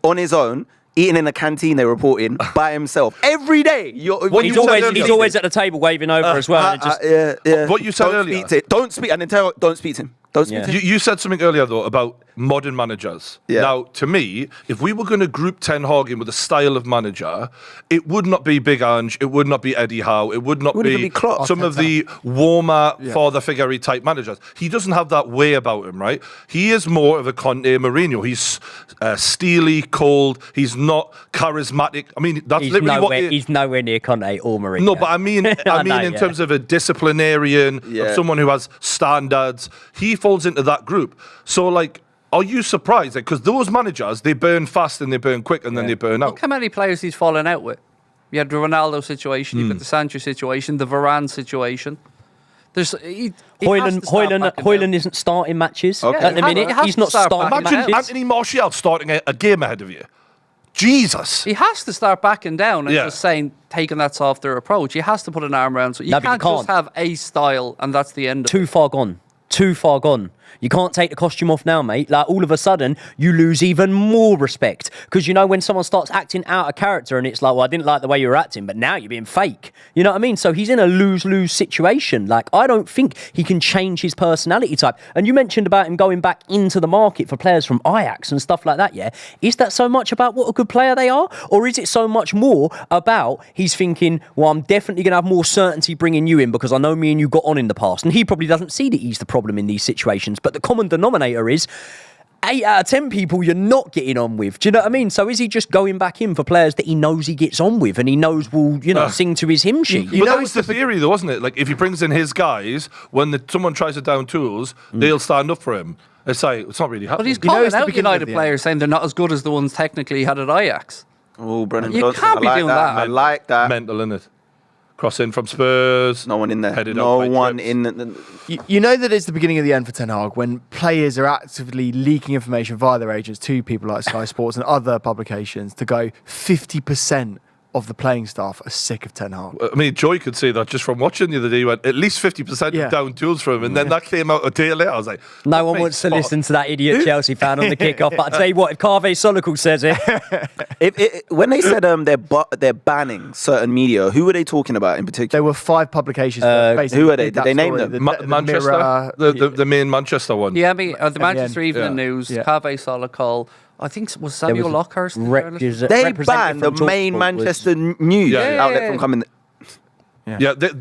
On his own, eating in a canteen, they report in, by himself. Every day. He's always at the table waving over as well. What you said earlier. Don't speak to him. You said something earlier, though, about modern managers. Yeah. Now, to me, if we were going to group Ten Hag in with a style of manager, it would not be Big Ange, it would not be Eddie Howe, it would not be some of the warmer, father figure type managers. He doesn't have that way about him, right? He is more of a Conte Mourinho. He's steely, cold, he's not charismatic. I mean, that's he's nowhere near Conte or Mourinho. No, but I mean in terms of a disciplinarian, of someone who has standards, he falls into that group. So, like, are you surprised? Because those managers, they burn fast and they burn quick and then they burn out. Look how many players he's fallen out with. You had the Ronaldo situation, you've got the Sancho situation, the Varane situation. Højlund isn't starting matches at the minute. He's not starting matches. Imagine Anthony Martial starting a game ahead of you. Jesus. He has to start backing down and just taking that softer approach. He has to put an arm around. So you can't just have a style and that's the end of it. Too far gone. You can't take the costume off now, mate. Like, all of a sudden, you lose even more respect. Because, you know, when someone starts acting out of character and it's like, well, I didn't like the way you were acting, but now you're being fake. You know what I mean? So he's in a lose-lose situation. Like, I don't think he can change his personality type. And you mentioned about him going back into the market for players from Ajax and stuff like that, yeah? Is that so much about what a good player they are? Or is it so much more about he's thinking, well, I'm definitely going to have more certainty bringing you in because I know me and you got on in the past. And he probably doesn't see that he's the problem in these situations. But the common denominator is 8 out of 10 people you're not getting on with. Do you know what I mean? So is he just going back in for players that he knows he gets on with and he knows will, sing to his hymn sheet? But that was the theory, though, wasn't it? Like, if he brings in his guys, when someone tries to down tools, they'll stand up for him. It's like, it's not really happening. But he's calling out United players saying they're not as good as the ones technically he had at Ajax. Oh, Brennan You can't be doing that. I like that. Mental, innit? Cross in from Spurs. No one in there. No one in. You know that it's the beginning of the end for Ten Hag when players are actively leaking information via their agents to people like Sky Sports and other publications to go 50% of the playing staff are sick of Ten Hag. I mean, Joy could say that just from watching the other day. He went, at least 50% of down tools from him. And then that came out a day later. I was like, no one wants to listen to that idiot Chelsea fan on the kickoff. But I tell you what, if Carve Solical says it. When they said they're banning certain media, who were they talking about in particular? There were 5 publications. Who are they? Did they name them? Manchester? The main Manchester one. Yeah, the Manchester Evening News, Carve Solical. I think was Samuel Lockhurst. They banned the main Manchester news outlet from coming.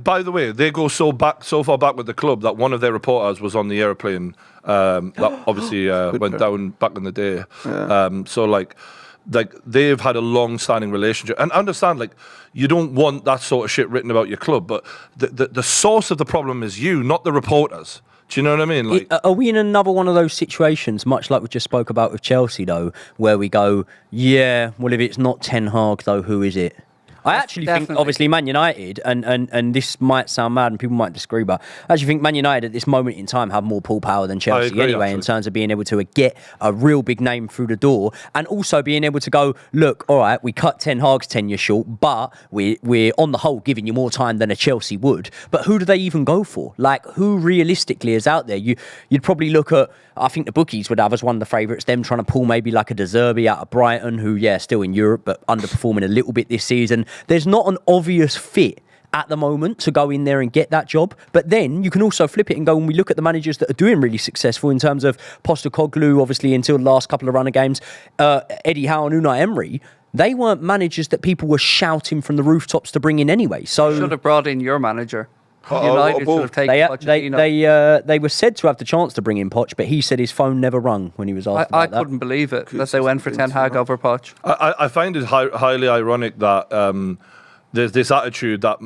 By the way, they go so far back with the club that one of their reporters was on the aeroplane that obviously went down back in the day. So like they've had a long-standing relationship, and understand, like, you don't want that sort of shit written about your club, but the source of the problem is you, not the reporters. Do you know what I mean? Like, are we in another one of those situations, much like we just spoke about with Chelsea, though, where we go, yeah, well, if it's not Ten Hag, though, who is it? I actually think, obviously, Man United, and this might sound mad and people might disagree, but I actually think Man United at this moment in time have more pull power than Chelsea in terms of being able to get a real big name through the door and also being able to go, look, all right, we cut Ten Hag's tenure short, but we're on the whole giving you more time than a Chelsea would. But who do they even go for? Like, who realistically is out there? You'd probably look at, I think the bookies would have as one of the favourites, them trying to pull maybe like a De Zerbi out of Brighton, who, yeah, still in Europe, but underperforming a little bit this season. There's not an obvious fit at the moment to go in there and get that job. But then you can also flip it and go, when we look at the managers that are doing really successful in terms of Postecoglou, obviously, until the last couple of runner games, Eddie Howe and Unai Emery, they weren't managers that people were shouting from the rooftops to bring in anyway. So should have brought in your manager. United should have taken Pochettino. They were said to have the chance to bring in Poch, but he said his phone never rung when he was asked about that. I couldn't believe it that they went for Ten Hag over Poch. I find it highly ironic that there's this attitude that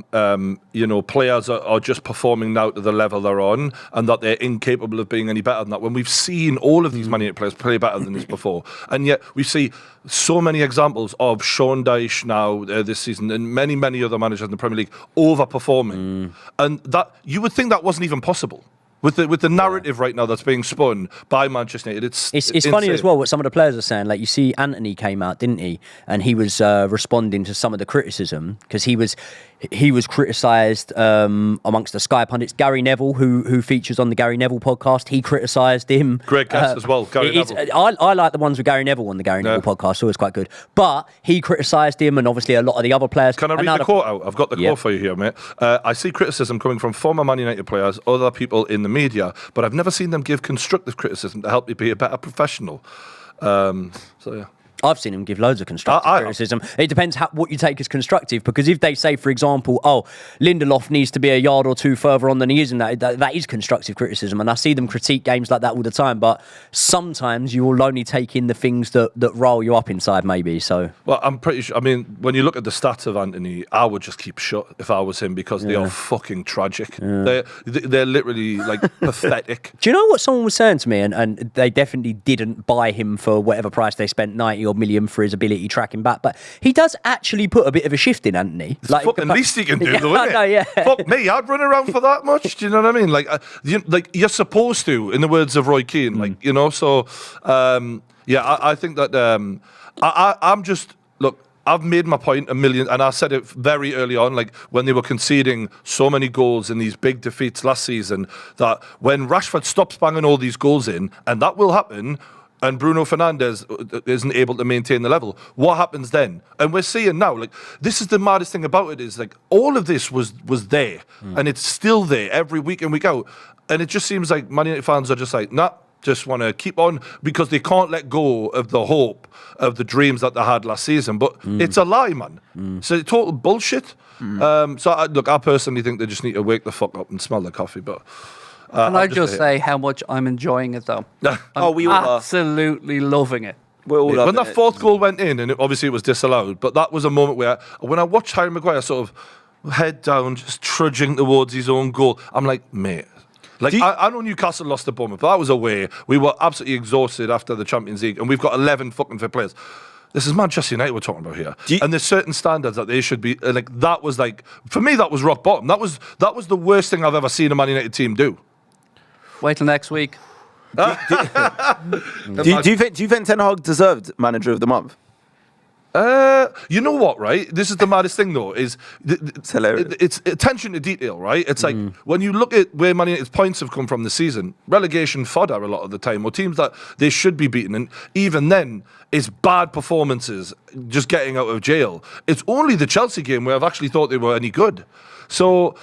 players are just performing now to the level they're on, and that they're incapable of being any better than that. When we've seen all of these Man United players play better than this before, and yet we see so many examples of Sean Dyche now this season, and many other managers in the Premier League overperforming, and that you would think that wasn't even possible. With the narrative right now that's being spun by Manchester United, it's funny as well what some of the players are saying. Like, you see, Anthony came out, didn't he? And he was responding to some of the criticism because he was criticised amongst the Sky pundits. Gary Neville, who features on the Gary Neville podcast, he criticised him. Great guest as well, Gary Neville. I like the ones with Gary Neville on the Gary Neville podcast, so it's quite good. But he criticised him, and obviously a lot of the other players. Can I read the quote out? I've got the quote for you here, mate. I see criticism coming from former Man United players, other people in the media, but I've never seen them give constructive criticism to help me be a better professional. So yeah. I've seen him give loads of constructive criticism. It depends what you take as constructive, because if they say, for example, Lindelof needs to be a yard or two further on than he is, and that is constructive criticism, and I see them critique games like that all the time, but sometimes you will only take in the things that roll you up inside, maybe. So, well, I'm pretty sure, I mean, when you look at the stats of Anthony, I would just keep shut if I was him, because they are fucking tragic. Yeah. They're literally like pathetic. Do you know what someone was saying to me, and they definitely didn't buy him for whatever price they spent, 90 or million for his ability tracking back, but he does actually put a bit of a shift in, Anthony. It's like, fucking least he can do, though, isn't it? Yeah. Fuck me, I'd run around for that much. Do you know what I mean? Like, you're supposed to, in the words of Roy Keane. So I think that I'm just, look, I've made my point a million, and I said it very early on, like when they were conceding so many goals in these big defeats last season, that when Rashford stops banging all these goals in, and that will happen, and Bruno Fernandes isn't able to maintain the level, what happens then? And we're seeing now, like, this is the maddest thing about it, is like all of this was there, and it's still there every week and week out, and it just seems like Man United fans are just like, nah, just want to keep on, because they can't let go of the hope of the dreams that they had last season. But it's a lie, man. So total bullshit. I personally think they just need to wake the fuck up and smell the coffee, but... Can I just say how much I'm enjoying it, though? We all are. Absolutely loving it. We're all when that fourth goal went in, and obviously it was disallowed, but that was a moment where, when I watched Harry Maguire sort of head down, just trudging towards his own goal, I'm like, mate. Like, I know Newcastle lost to Bournemouth, but that was away. We were absolutely exhausted after the Champions League, and we've got 11 fucking fit players. This is Manchester United we're talking about here. And there's certain standards that they should be, like, that was like, for me, that was rock bottom. That was the worst thing I've ever seen a Man United team do. Wait till next week. Do you think Ten Hag deserved Manager of the Month? You know what, right? This is the maddest thing, though, is it's hilarious. It's attention to detail, right? It's like when you look at where Man United's points have come from this season, relegation fodder a lot of the time, or teams that they should be beaten, and even then, it's bad performances, just getting out of jail. It's only the Chelsea game where I've actually thought they were any good. So,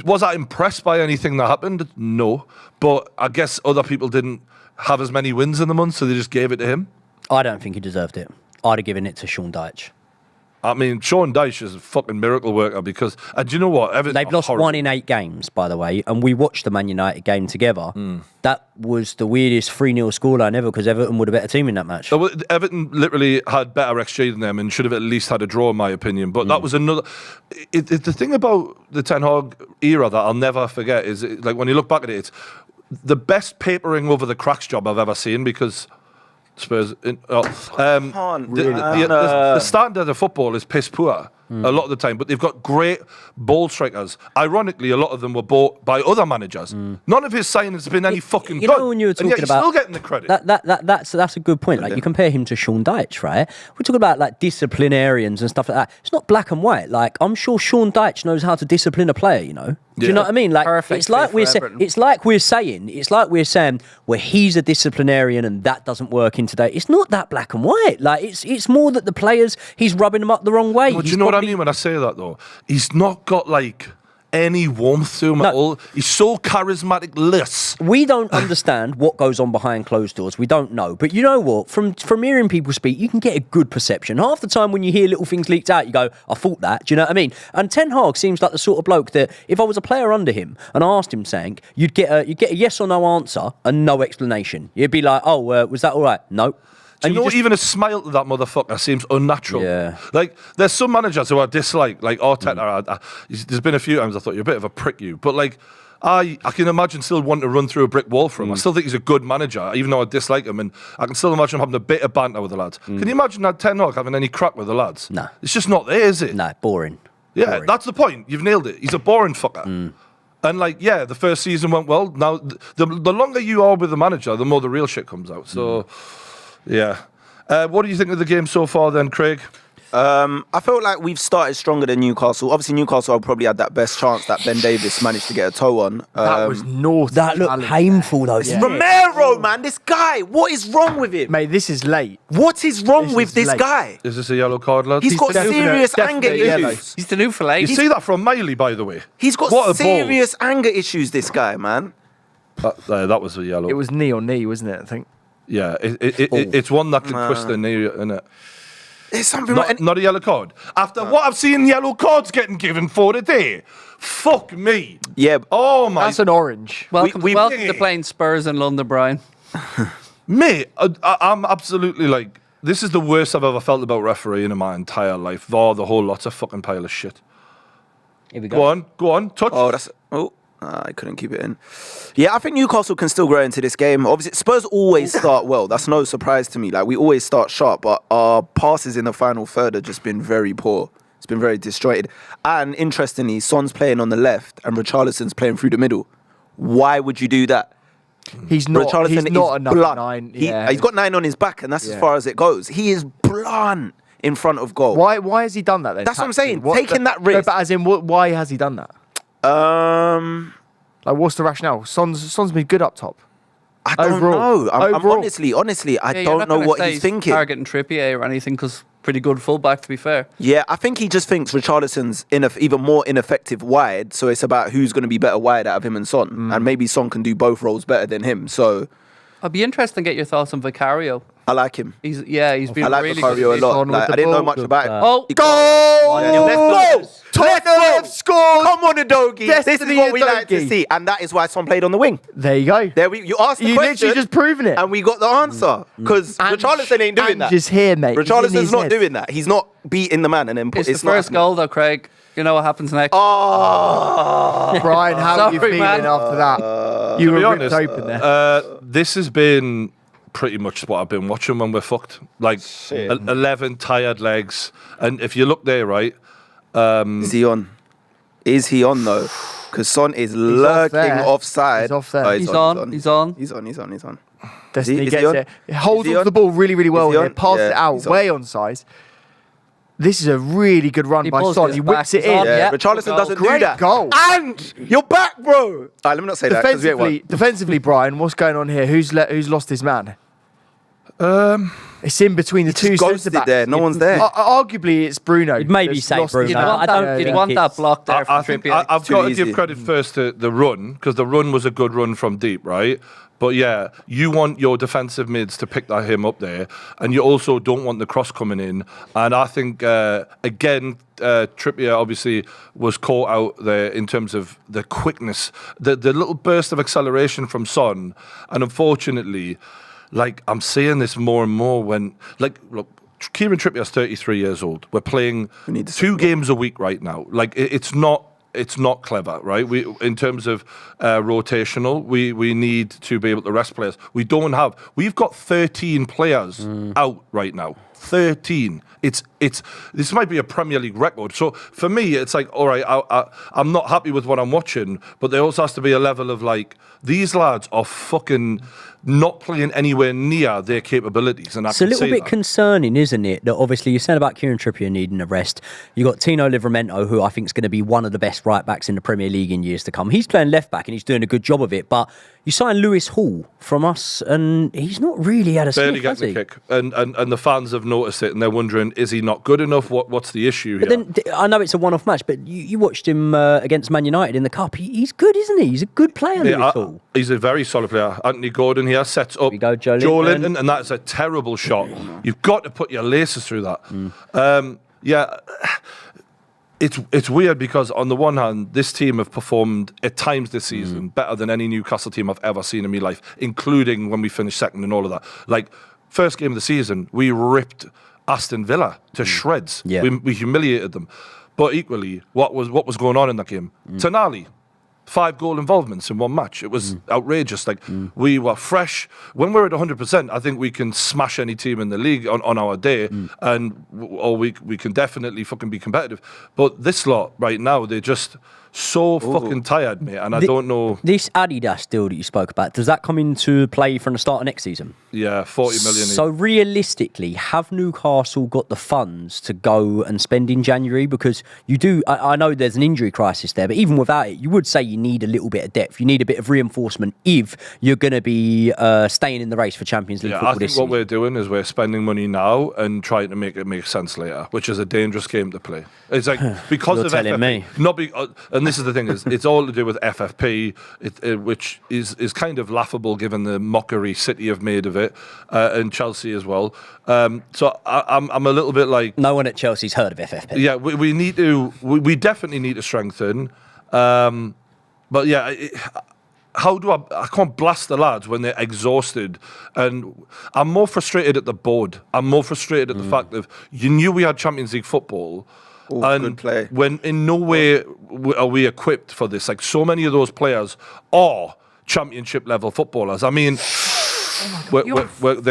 was I impressed by anything that happened? No. But I guess other people didn't have as many wins in the month, so they just gave it to him. I don't think he deserved it. I'd have given it to Sean Dyche. I mean, Sean Dyche is a fucking miracle worker because, and do you know what? They've lost 1 in 8 games, by the way, and we watched the Man United game together. That was the weirdest 3-0 scoreline ever because Everton were the better team in that match. Everton literally had better XG than them and should have at least had a draw, in my opinion. But that was another. The thing about the Ten Hag era that I'll never forget is, like, when you look back at it, it's the best papering over the cracks job I've ever seen because Spurs. The standard of football is piss poor a lot of the time, but they've got great ball strikers. Ironically, a lot of them were bought by other managers. None of his signings have been any fucking good. When you were talking and yet about still getting the credit. That's a good point. Like, you compare him to Sean Dyche, right? We're talking about like disciplinarians and stuff like that. It's not black and white. Like, I'm sure Sean Dyche knows how to discipline a player. You know. Do you know what I mean? Like, Perfect it's like we're saying, well, he's a disciplinarian and that doesn't work in today. It's not that black and white. Like, it's more that the players, he's rubbing them up the wrong way. But do you know what I mean when I say that, though? He's not got, like, any warmth to him at all. He's so charismatic-less. We don't understand what goes on behind closed doors. We don't know. But you know what? From hearing people speak, you can get a good perception. Half the time when you hear little things leaked out, you go, I thought that. Do you know what I mean? And Ten Hag seems like the sort of bloke that if I was a player under him and I asked him something, you'd get a yes or no answer and no explanation. You'd be like, was that all right? No. Do you know, even a smile to that motherfucker seems unnatural. Yeah. Like, there's some managers who I dislike, like Arteta. There's been a few times I thought, you're a bit of a prick, you. But, like, I can imagine still wanting to run through a brick wall for him. I still think he's a good manager, even though I dislike him. And I can still imagine him having a bit of banter with the lads. Can you imagine that Ten Hag having any crack with the lads? No. It's just not there, is it? No, boring. Yeah, boring. That's the point. You've nailed it. He's a boring fucker. And, like, yeah, the first season went well. Now, the longer you are with the manager, the more the real shit comes out. So, yeah. What do you think of the game so far then, Craig? I felt like we've started stronger than Newcastle. Obviously, Newcastle probably had that best chance that Ben Davies managed to get a toe on. That was naughty. That looked painful, though. Yeah. Romero, man, this guy. What is wrong with him? Mate, this is late. What is wrong with this guy? Is this a yellow card, lads? He's got serious anger issues. He's the new Fellaini. You see that from Miley, by the way. He's got serious anger issues, this guy, man. That was a yellow. It was knee on knee, wasn't it, I think? Yeah, it's one that can twist the knee, isn't it? There's something not a yellow card. After what I've seen yellow cards getting given for today, fuck me. Yeah. Oh my. That's an orange. Welcome to playing Spurs in London, Brian. Mate, I'm absolutely like, this is the worst I've ever felt about refereeing in my entire life. VAR, the whole lot's a fucking pile of shit. Here we go. Go on, touch. I couldn't keep it in. Yeah, I think Newcastle can still grow into this game. Obviously, Spurs always start well. That's no surprise to me. Like, we always start sharp, but our passes in the final third have just been very poor. It's been very disjointed. And interestingly, Son's playing on the left and Richarlison's playing through the middle. Why would you do that? He's not a number 9. Yeah. He's got 9 on his back, and that's as far as it goes. He is blunt in front of goal. Why has he done that then? That's what I'm saying. Taking that risk. No, but as in, why has he done that? Like, what's the rationale? Son's been good up top. I don't know. I'm honestly, I don't know what he's thinking. Targeting Trippier or anything, because pretty good fullback, to be fair. Yeah, I think he just thinks Richarlison's even more ineffective wide, so it's about who's going to be better wide out of him and Son. And maybe Son can do both roles better than him. So I'd be interested to get your thoughts on Vicario. I like him. He's been I like really Vicario a lot. Like, I didn't know much about him. Oh, Goal! Tottenham scored! Come on, Udogie. This is what we like to Udogie. see. And that is why Son played on the wing. There you go. You asked the You question. literally just proven it. And we got the answer. Because Richarlison ain't doing that. Just here, mate. Richarlison's not doing that. He's not beating the man and then it's the first goal, though, Craig. You know what happens next. Oh, Brian, how are you Sorry, feeling man. after that? You were ripped open there. This has been pretty much what I've been watching when we're fucked. Like, 11 tired legs. And if you look there, right... is he on? Is he on, though? Because Son is lurking offside. He's off there. Oh, He's on. He's on. Destiny Is he gets on? it. He holds Is he on to on? the ball really, really well Is he here. on? Passes Yeah, it out, he's on. way on size. This is a really good run He by pulls Son. his He whips back. it He's in. on. Yeah, Yeah. Richarlison Goal. doesn't do Great that. goal. And you're back, bro. All right, let me not say that. 'Cause we ain't won. Defensively, Brian, what's going on here? Who's lost his man? It's in between the two ghosted there. No one's there. Arguably, it's Bruno. You'd maybe say Bruno. You'd want that block there from Trippier. I've got to give credit first to the run, because the run was a good run from deep, right? But yeah, you want your defensive mids to pick him up there, and you also don't want the cross coming in. And I think, again, Trippier obviously was caught out there in terms of the quickness, the little burst of acceleration from Son. And unfortunately, like, I'm seeing this more and more when, like, look, Kieran Trippier's 33 years old. We're playing 2 games a week right now. Like, it's not clever, right? In terms of rotational, we need to be able to rest players. We've got 13 players out right now. 13. This might be a Premier League record. So for me, it's like, all right, I'm not happy with what I'm watching, but there also has to be a level of like, these lads are fucking not playing anywhere near their capabilities. And it's a little bit concerning, isn't it? That obviously you're saying about Kieran Trippier needing a rest. You got Tino Livramento, who I think is going to be one of the best right backs in the Premier League in years to come. He's playing left back and he's doing a good job of it. But you signed Lewis Hall from us, and he's not really had a barely sniff, getting a kick. And the fans have noticed it, and they're wondering, is he not good enough? What's the issue here? But then I know it's a one-off match, but you watched him against Man United in the Cup. He's good, isn't he? He's a good player. Lewis Hall. He's a very solid player. Anthony Gordon here sets up Joe Linton, and that's a terrible shot. You've got to put your laces through that. It's weird because on the one hand, this team have performed at times this season better than any Newcastle team I've ever seen in my life, including when we finished second and all of that. Like, first game of the season, we ripped Aston Villa to shreds. Yeah. We humiliated them. But equally, what was going on in that game? Tonali, 5 goal involvements in one match. It was outrageous. Like, we were fresh. When we're at 100%, I think we can smash any team in the league on our day, or we can definitely fucking be competitive. But this lot right now, they're just so fucking tired, mate, and I don't know. This Adidas deal that you spoke about, does that come into play from the start of next season? Yeah, 40 million. So realistically, have Newcastle got the funds to go and spend in January? Because you do, I know there's an injury crisis there, but even without it, you would say you need a little bit of depth. You need a bit of reinforcement if you're going to be staying in the race for Champions League football this season. What we're doing is we're spending money now and trying to make it make sense later, which is a dangerous game to play. It's like, because of FFP, and this is the thing, is it's all to do with FFP, which is kind of laughable given the mockery City have made of it, and Chelsea as well. So I'm a little bit like, no one at Chelsea's heard of FFP. Yeah, we definitely need to strengthen. But yeah, how do I can't blast the lads when they're exhausted, and I'm more frustrated at the board. I'm more frustrated at the fact that you knew we had Champions League football. And good play. When in no way are we equipped for this. Like, so many of those players are championship level footballers. I mean, they're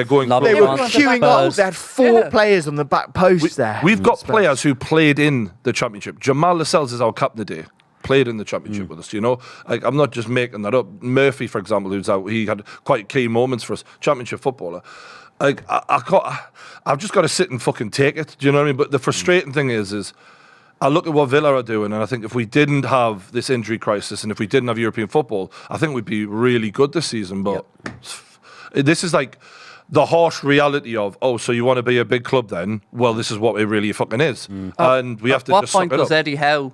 going. They were queuing up. They had 4 players on the back post there. We've got players who played in the championship. Jamal Lascelles is our captain today. Played in the championship with us, you know. Like, I'm not just making that up. Murphy, for example, who's out, he had quite key moments for us. Championship footballer. Like, I've just got to sit and fucking take it. Do you know what I mean? But the frustrating thing is I look at what Villa are doing, and I think if we didn't have this injury crisis and if we didn't have European football, I think we'd be really good this season. But this is like the harsh reality of, so you want to be a big club then? Well, this is what it really fucking is. And we have to just suck it up. At what point does Eddie Howe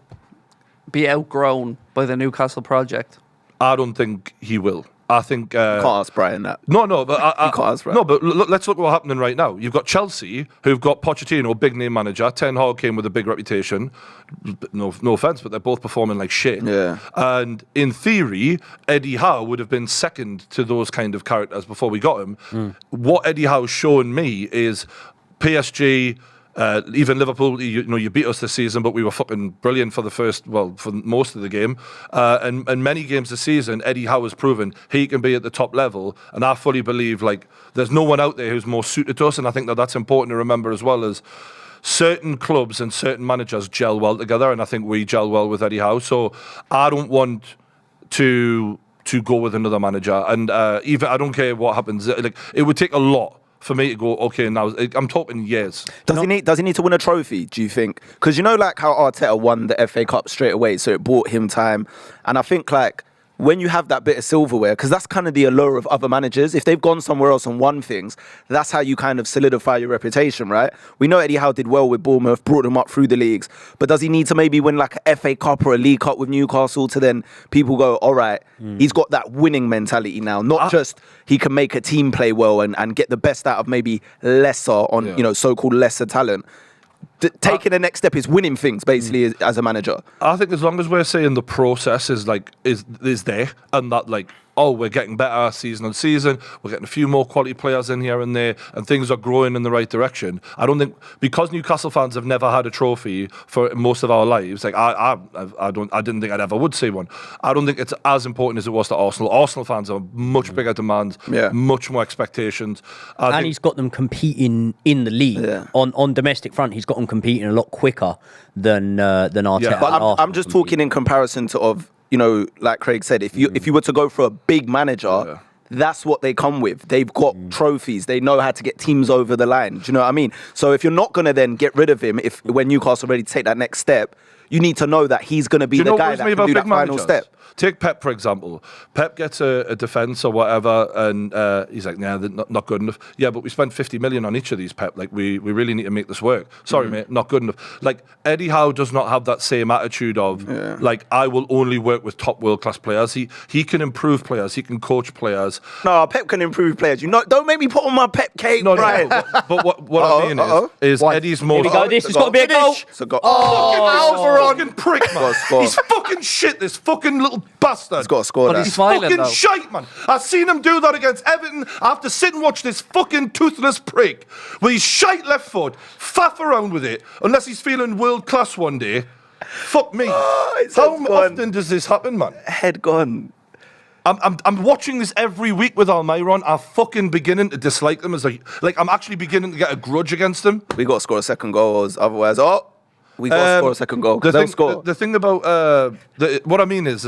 be outgrown by the Newcastle project? I don't think he will. I think can't ask Brian that. No, but you can't ask Brian. No, but let's look at what's happening right now. You've got Chelsea, who've got Pochettino, big name manager. Ten Hag came with a big reputation. No offense, but they're both performing like shit. Yeah. And in theory, Eddie Howe would have been second to those kind of characters before we got him. What Eddie Howe's shown me is PSG. Even Liverpool, you beat us this season, but we were fucking brilliant for for most of the game. And many games this season, Eddie Howe has proven he can be at the top level. And I fully believe, like, there's no one out there who's more suited to us. And I think that's important to remember as well, as certain clubs and certain managers gel well together. And I think we gel well with Eddie Howe. So I don't want to go with another manager. And even I don't care what happens. Like, it would take a lot for me to go, okay, now I'm talking years. Does he need to win a trophy, do you think? Because you know, like how Arteta won the FA Cup straight away, so it bought him time. And I think, like, when you have that bit of silverware, because that's kind of the allure of other managers. If they've gone somewhere else and won things, that's how you kind of solidify your reputation, right? We know Eddie Howe did well with Bournemouth, brought them up through the leagues, but does he need to maybe win like a FA Cup or a League Cup with Newcastle to then people go, all right, he's got that winning mentality now, not just he can make a team play well and get the best out of maybe lesser on, so-called lesser talent. Taking the next step is winning things, basically, as a manager. I think as long as we're saying the process is there, and that we're getting better season on season, we're getting a few more quality players in here and there, and things are growing in the right direction. I don't think, because Newcastle fans have never had a trophy for most of our lives, I didn't think I'd ever would see one. I don't think it's as important as it was to Arsenal. Arsenal fans have much bigger demands, much more expectations. And he's got them competing in the league on domestic front. He's got them competing a lot quicker than Arteta. Yeah. But I'm just talking in comparison to like Craig said, if you were to go for a big manager, that's what they come with. They've got trophies. They know how to get teams over the line. Do you know what I mean? So if you're not going to then get rid of him, when Newcastle ready to take that next step, you need to know that he's going to be the guy that can do that final step. Take Pep, for example. Pep gets a defence or whatever, and he's like, nah, not good enough. Yeah, but we spent 50 million on each of these, Pep. We really need to make this work. Sorry, mate, not good enough. Eddie Howe does not have that same attitude of, I will only work with top world-class players. He can improve players. He can coach players. No, Pep can improve players. Don't make me put on my Pep cape, Brian. But what I mean is Eddie's more... Here we go. This has got to be a goal. Fucking prick, man. He's fucking shit, this fucking little bastard. He's got to score that. He's smiling, fucking shite, man. I've seen him do that against Everton. I have to sit and watch this fucking toothless prick with his shite left foot faff around with it unless he's feeling world class one day. Fuck me. How often does this happen, man? Head gone. I'm watching this every week with Almiron. I'm fucking beginning to dislike them as I'm actually beginning to get a grudge against them. We got to score a second goal, otherwise, we got to score a second goal. The thing about what I mean is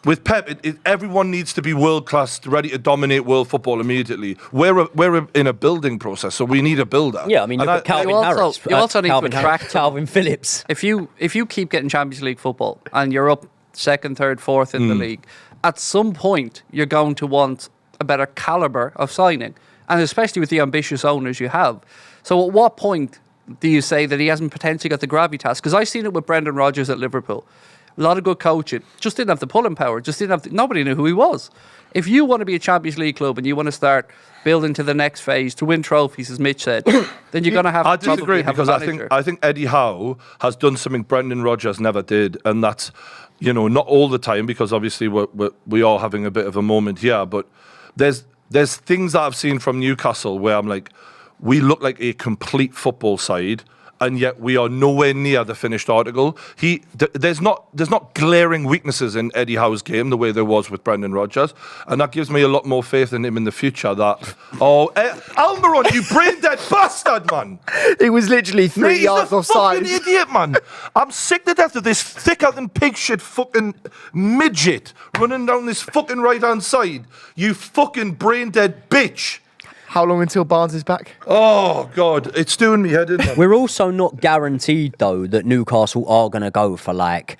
with Pep, everyone needs to be world class, ready to dominate world football immediately. We're in a building process, so we need a builder. Yeah, I mean, look at Calvin Harris. You also need to attract Calvin Phillips. If you keep getting Champions League football and you're up second, third, fourth in the league, at some point you're going to want a better caliber of signing, and especially with the ambitious owners you have. So at what point do you say that he hasn't potentially got the gravitas? Because I've seen it with Brendan Rodgers at Liverpool. A lot of good coaching, just didn't have the pulling power, nobody knew who he was. If you want to be a Champions League club and you want to start building to the next phase to win trophies, as Mitch said, then you're going to have to disagree because I think Eddie Howe has done something Brendan Rodgers never did, and that's not all the time, because obviously we are having a bit of a moment here, but there's things that I've seen from Newcastle where I'm like, we look like a complete football side, and yet we are nowhere near the finished article. There's not glaring weaknesses in Eddie Howe's game the way there was with Brendan Rodgers, and that gives me a lot more faith in him in the future. Almiron, you brain dead bastard, man! He was literally 3 yards offside. He's a fucking idiot, man. I'm sick to death of this thicker than pig shit fucking midget running down this fucking right hand side. You fucking brain dead bitch. How long until Barnes is back? Oh, God. It's doing me head in. We're also not guaranteed, though, that Newcastle are going to go for, the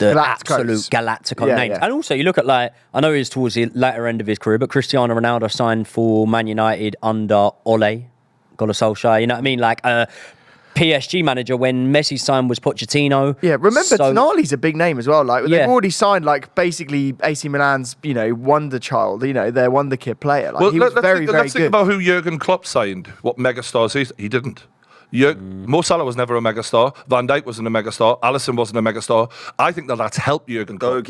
absolute Galactico names. Yeah. And also, you look at, I know he's towards the latter end of his career, but Cristiano Ronaldo signed for Man United under Ole Gunnar Solskjaer. You know what I mean? PSG manager when Messi signed was Pochettino. Yeah, remember Tonali's a big name as well. They've already signed basically AC Milan's wonder child, their wonder kid player. He was very good. Let's think about who Jurgen Klopp signed. What megastars he didn't. Mo Salah was never a megastar. Van Dijk wasn't a megastar. Alisson wasn't a megastar. I think that's helped Jurgen Klopp.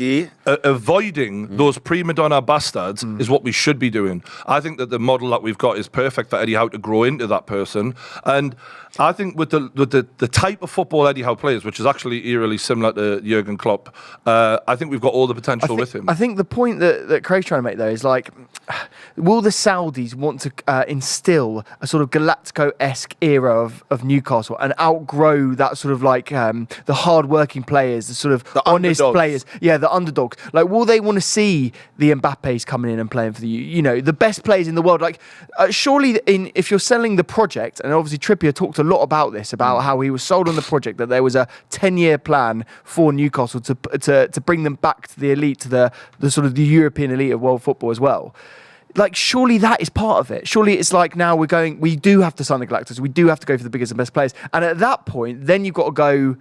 Avoiding those prima donna bastards is what we should be doing. I think that the model that we've got is perfect for Eddie Howe to grow into that person. And I think with the type of football Eddie Howe plays, which is actually eerily similar to Jurgen Klopp, I think we've got all the potential with him. I think the point that Craig's trying to make, though, is will the Saudis want to instill a sort of Galactico-esque era of Newcastle and outgrow that sort of like the hard-working players, the sort of honest players? Yeah, the underdogs. Like, will they want to see the Mbappes coming in and playing for the best players in the world? Like, surely if you're selling the project, and obviously Trippier talked a lot about this, about how he was sold on the project, that there was a 10-year plan for Newcastle to bring them back to the elite, to the sort of the European elite of world football as well. Like, surely that is part of it. Surely it's like, now we do have to sign the Galacticos. We do have to go for the biggest and best players. And at that point, then you've got to go,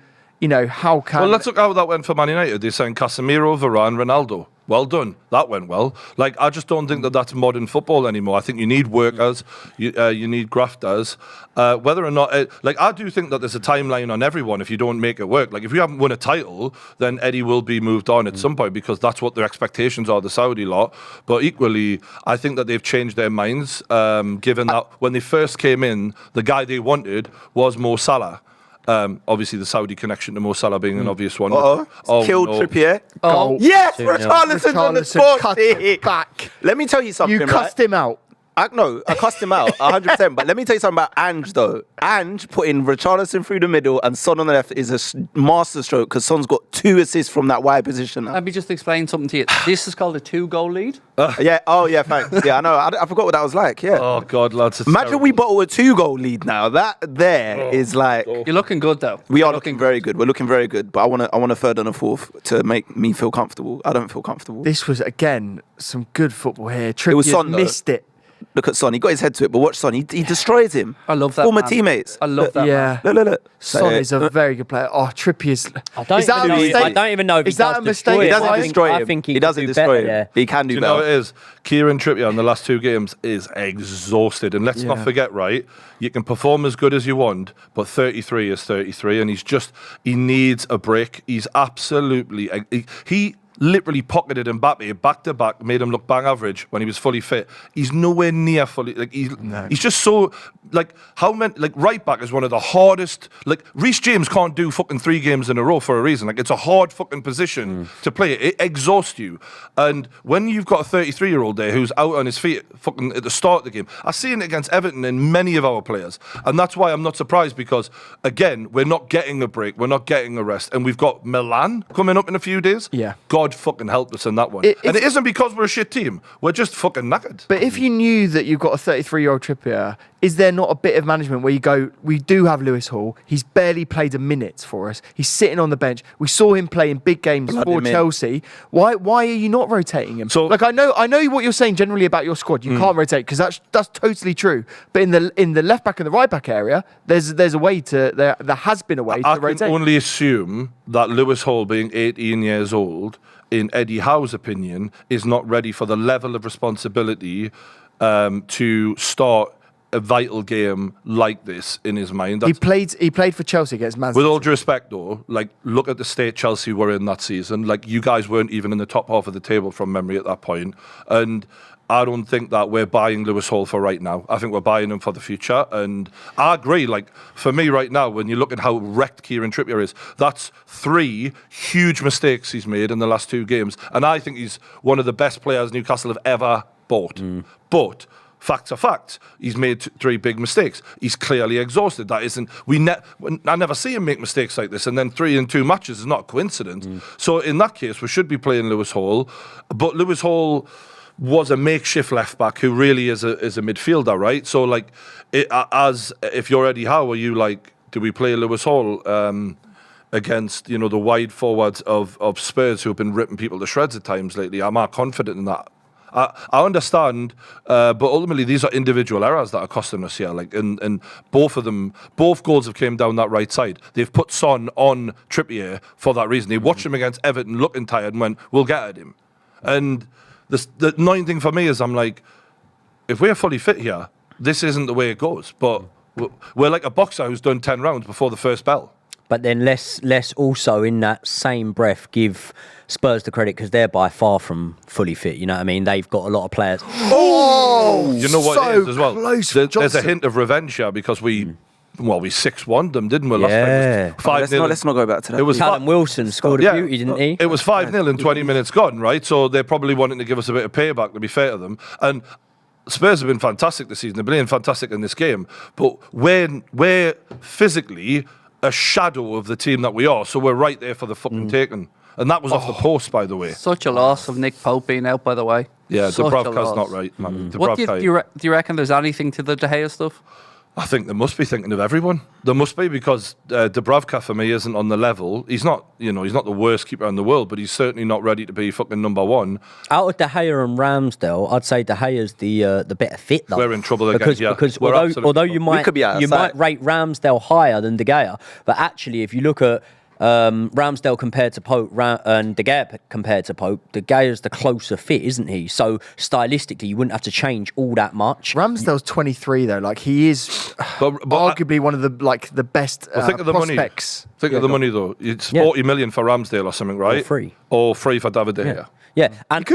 how can... Well, let's look how that went for Man United. They signed Casemiro, Varane, Ronaldo. Well done. That went well. Like, I just don't think that that's modern football anymore. I think you need workers, you need grafters. Whether or not, I do think that there's a timeline on everyone if you don't make it work. Like, if you haven't won a title, then Eddie will be moved on at some point, because that's what their expectations are, the Saudi lot. But equally, I think that they've changed their minds, given that when they first came in, the guy they wanted was Mo Salah. Obviously, the Saudi connection to Mo Salah being an obvious one. Killed Trippier. Goal. Yes, Richarlison's on the spot. Cut it back. Let me tell you something. You cussed him out. I cussed him out 100%. But let me tell you something about Ange, though. Ange putting Richarlison through the middle and Son on the left is a masterstroke, because Son's got 2 assists from that wide position now. Let me just explain something to you. This is called a 2-goal lead. Yeah. Oh, yeah. Thanks. Yeah, I know. I forgot what that was like. Yeah. Oh God, lads! Imagine we bottle a 2-goal lead now. That is like. You're looking good, though. We are looking very good. We're looking very good. But I want a third and a fourth to make me feel comfortable. I don't feel comfortable. This was again some good football here. Trippier missed it. Look at Son. He got his head to it, but watch Son. He destroys him. I love that. Former man. teammates. I love that. Yeah. Man. Look. Son is a very good player. Oh, Trippier's. I don't even know if is that a mistake? He doesn't destroy him. I think he doesn't destroy him. Yeah. He can do you better. know what it is? Kieran Trippier in the last 2 games is exhausted. And let's not forget, right? You can perform as good as you want, but 33 is 33. And he needs a break. He's absolutely... He literally pocketed Mbappe back to back, made him look bang average when he was fully fit. He's nowhere near fully. Like he's just so how many right back is one of the hardest. Like Reece James can't do fucking 3 games in a row for a reason. Like it's a hard fucking position to play. It exhausts you. And when you've got a 33-year-old there who's out on his feet fucking at the start of the game, I've seen it against Everton in many of our players, and that's why I'm not surprised, because again we're not getting a break, we're not getting a rest, and we've got Milan coming up in a few days. Yeah. God fucking help us in that one. And it isn't because we're a shit team. We're just fucking knackered. But if you knew that you've got a 33-year-old Trippier, is there not a bit of management where you go, we do have Lewis Hall, he's barely played a minute for us, he's sitting on the bench, we saw him play in big games for Chelsea, why are you not rotating him? So, I know what you're saying generally about your squad, you can't rotate, because that's totally true, but in the left back and the right back area, there's a way to, there has been a way to rotate. I can only assume that Lewis Hall, being 18 years old, in Eddie Howe's opinion, is not ready for the level of responsibility to start a vital game like this in his mind. He played for Chelsea against Man City. With all due respect, though, look at the state Chelsea were in that season. You guys weren't even in the top half of the table from memory at that point. And I don't think that we're buying Lewis Hall for right now. I think we're buying him for the future. And I agree, for me right now, when you look at how wrecked Kieran Trippier is, that's 3 huge mistakes he's made in the last 2 games. And I think he's one of the best players Newcastle have ever bought. But facts are facts. He's made 3 big mistakes. He's clearly exhausted. That isn't... I never see him make mistakes like this. And then 3 in 2 matches is not a coincidence. So in that case, we should be playing Lewis Hall. But Lewis Hall was a makeshift left back who really is a midfielder, right? So if you're Eddie Howe, are you do we play Lewis Hall against the wide forwards of Spurs who have been ripping people to shreds at times lately? Am I confident in that? I understand, but ultimately these are individual errors that are costing us here. And both goals have came down that right side. They've put Son on Trippier for that reason. They watched him against Everton looking tired and went, we'll get at him. And the annoying thing for me is I'm like, if we're fully fit here, this isn't the way it goes. But we're like a boxer who's done 10 rounds before the first bell. But then let's also, in that same breath, give Spurs the credit, because they're by far from fully fit. You know what I mean? They've got a lot of players. Oh! You know what so it is as well? Close There's a hint of revenge here, because we we 6-1 them, didn't we? Last time. Let's not go back to that. It was Callum Wilson scored a beauty, didn't he? It was 5-0 in 20 minutes gone, right? So they're probably wanting to give us a bit of payback, to be fair to them. And Spurs have been fantastic this season. They've been fantastic in this game. But we're physically a shadow of the team that we are, so we're right there for the fucking taking. And that was off the post, by the way. Such a loss of Nick Pope being out, by the way. Yeah, Such Dubravka's not right, man. What do you reckon there's anything to the De Gea stuff? I think they must be thinking of everyone. There must be, because Dubravka for me isn't on the level. He's not, he's not the worst keeper in the world, but he's certainly not ready to be fucking number one. Out of De Gea and Ramsdale, I'd say De Gea's the better fit, though. We're in trouble again. Because although you might rate Ramsdale higher than De Gea, but actually, if you look at Ramsdale compared to Pope and De Gea compared to Pope, De Gea's the closer fit, isn't he? So stylistically, you wouldn't have to change all that much. Ramsdale's 23 though, like he is arguably one of the best think of the prospects. Money. Think of the money though. It's 40 million for Ramsdale or something, right? Or free for David De Gea. Yeah, and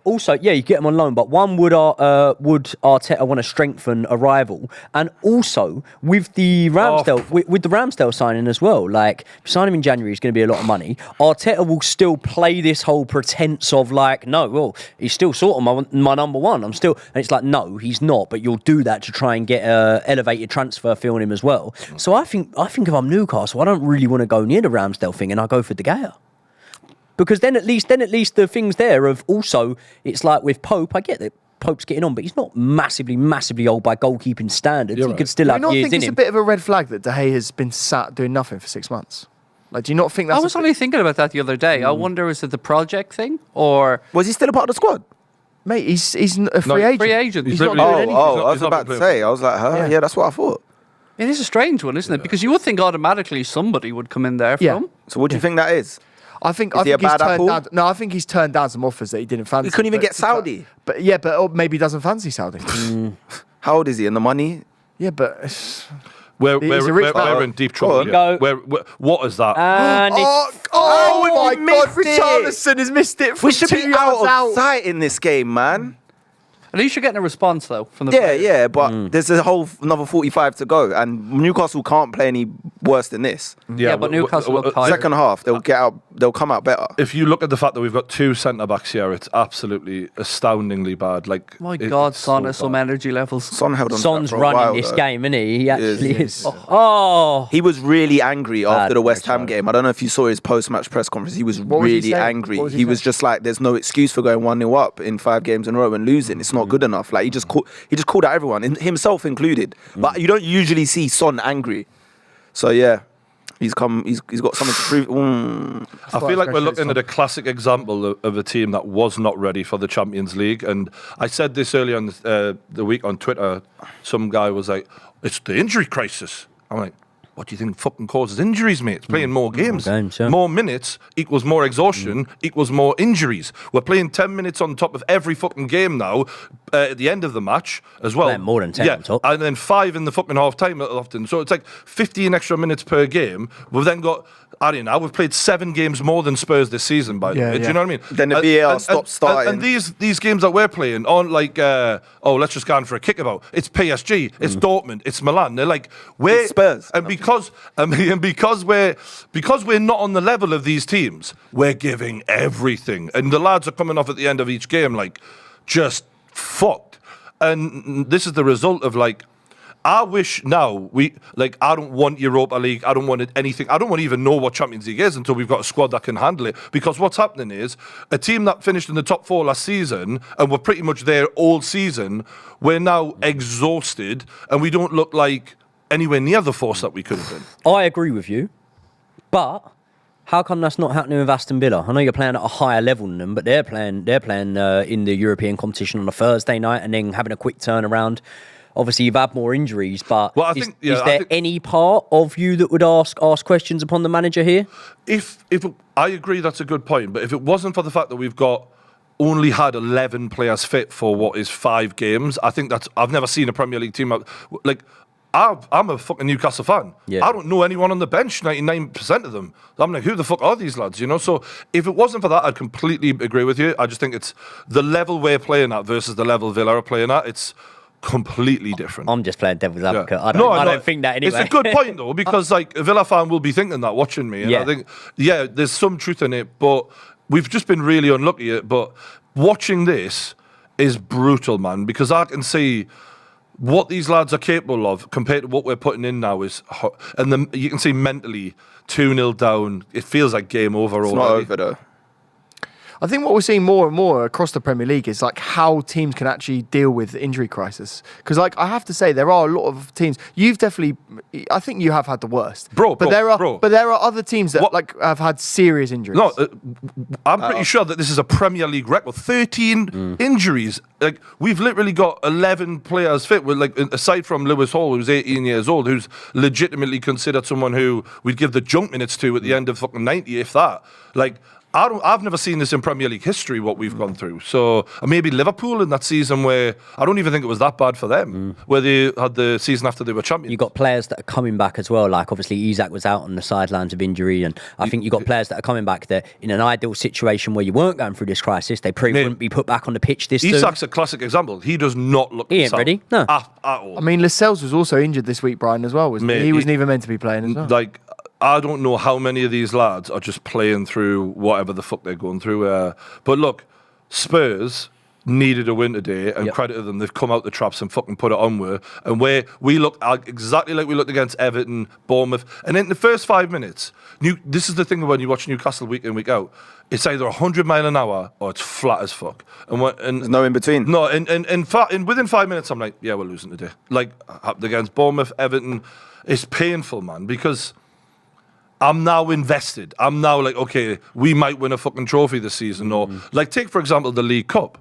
also, you get him on loan. But would Arteta want to strengthen a rival? And also with the Ramsdale, with the Ramsdale signing as well. Like, if you sign him in January, it's going to be a lot of money. Arteta will still play this whole pretense of he's still sort of my number one. And it's like, no, he's not. But you'll do that to try and get a elevated transfer fee on him as well. So I think if I'm Newcastle, I don't really want to go near the Ramsdale thing, and I go for De Gea. Because then at least the things there of also, it's like with Pope, I get that Pope's getting on, but he's not massively old by goalkeeping standards. He could still have years in him. Do you not think it's a bit of a red flag that De Gea has been sat doing nothing for 6 months? Like, do you not think that's... I was only thinking about that the other day. I wonder, is it the project thing, or... Was he still a part of the squad? Mate, he's a free agent. Free agent. He's not doing anything. I was about to say. I was like, yeah, that's what I thought. It is a strange one, isn't it? Because you would think automatically somebody would come in there for him. So what do you think that is? I think he's turned down. No, I think he's turned down some offers that he didn't fancy. He couldn't even get Saudi. But maybe he doesn't fancy Saudi. How old is he? And the money? Yeah, but we're in deep trouble. What is that? Oh my God! Richarlison has missed it. We should be out of sight in this game, man. At least you're getting a response though from the players. Yeah, but there's a whole another 45 to go, and Newcastle can't play any worse than this. Yeah, but Newcastle look tired. Second half, they'll get out. They'll come out better. If you look at the fact that we've got two centre backs here, it's absolutely astoundingly bad. Like, my God, Son has some energy levels. Son held on. Son's to that for running a while, this though. game, isn't he? He actually is. He was really angry after the West Ham game. I don't know if you saw his post-match press conference. He was really angry. He was just like, "There's no excuse for going 1-0 up in 5 games in a row and losing. It's not good enough." Like, he just called out everyone, himself included. But you don't usually see Son angry. So yeah, he's got something to prove. I feel like we're looking at a classic example of a team that was not ready for the Champions League. And I said this earlier on the week on Twitter. Some guy was like, "It's the injury crisis." I'm like, what do you think fucking causes injuries, mate? It's playing more games. More minutes equals more exhaustion equals more injuries. We're playing 10 minutes on top of every fucking game now at the end of the match as well. More than 10 on top. And then 5 in the fucking half time often. So it's like 15 extra minutes per game. We've then got... we've played 7 games more than Spurs this season, by the way. Do you know what I mean? Then the VAR stopped starting. And these games that we're playing aren't like, let's just go on for a kickabout. It's PSG, it's Dortmund, it's Milan. They're like, it's Spurs. And because we're not on the level of these teams, we're giving everything. And the lads are coming off at the end of each game, like, just fucked. And this is the result of, like, I wish now I don't want Europa League. I don't want anything. I don't want to even know what Champions League is until we've got a squad that can handle it. Because what's happening is a team that finished in the top 4 last season and were pretty much there all season, we're now exhausted and we don't look like anywhere near the force that we could have been. I agree with you, but how come that's not happening with Aston Villa? I know you're playing at a higher level than them, but they're playing in the European competition on a Thursday night and then having a quick turnaround. Obviously, you've had more injuries, but is there any part of you that would ask questions upon the manager here? If I agree, that's a good point. But if it wasn't for the fact that we've only had 11 players fit for what is 5 games, I think I've never seen a Premier League team like. I'm a fucking Newcastle fan. Yeah. I don't know anyone on the bench, 99% of them. I'm like, who the fuck are these lads? You know, so if it wasn't for that, I'd completely agree with you. I just think it's the level we're playing at versus the level Villa are playing at. It's completely different. I'm just playing devil's advocate. I don't think that anyway. It's a good point though, because like a Villa fan will be thinking that watching me, and I think there's some truth in it, but we've just been really unlucky. But watching this is brutal, man, because I can see what these lads are capable of compared to what we're putting in now and you can see mentally 2-0 down. It feels like game over already. It's not over though. I think what we're seeing more and more across the Premier League is like how teams can actually deal with injury crisis. Because like I have to say, there are a lot of teams. You've definitely, I think you have had the worst, but there are other teams that like have had serious injuries. No, I'm pretty sure that this is a Premier League record. 13 injuries. Like we've literally got 11 players fit. With like aside from Lewis Hall, who's 18 years old, who's legitimately considered someone who we'd give the jump minutes to at the end of fucking 90, if that. Like. I've never seen this in Premier League history, what we've gone through. So maybe Liverpool in that season where I don't even think it was that bad for them, where they had the season after they were champions. You've got players that are coming back as well. Like obviously Isak was out on the sidelines of injury, and I think you've got players that are coming back that in an ideal situation where you weren't going through this crisis, they probably wouldn't be put back on the pitch this soon. Isak's a classic example. He does not look He ain't ready. No. At all. I mean, Lascelles was also injured this week, Brian, as well, wasn't he? He wasn't even meant to be playing as well. Like, I don't know how many of these lads are just playing through whatever the fuck they're going through. But look, Spurs needed a win today, and credit to them, they've come out the traps and fucking put it on with. And where we look exactly like we looked against Everton, Bournemouth, and in the first 5 minutes, this is the thing when you watch Newcastle week in, week out, it's either 100 mile an hour or it's flat as fuck. And there's no in between. No, and within 5 minutes, I'm like, yeah, we're losing today. Like happened against Bournemouth, Everton. It's painful, man, because I'm now invested. I'm now like, okay, we might win a fucking trophy this season. Or, like, take, for example, the League Cup.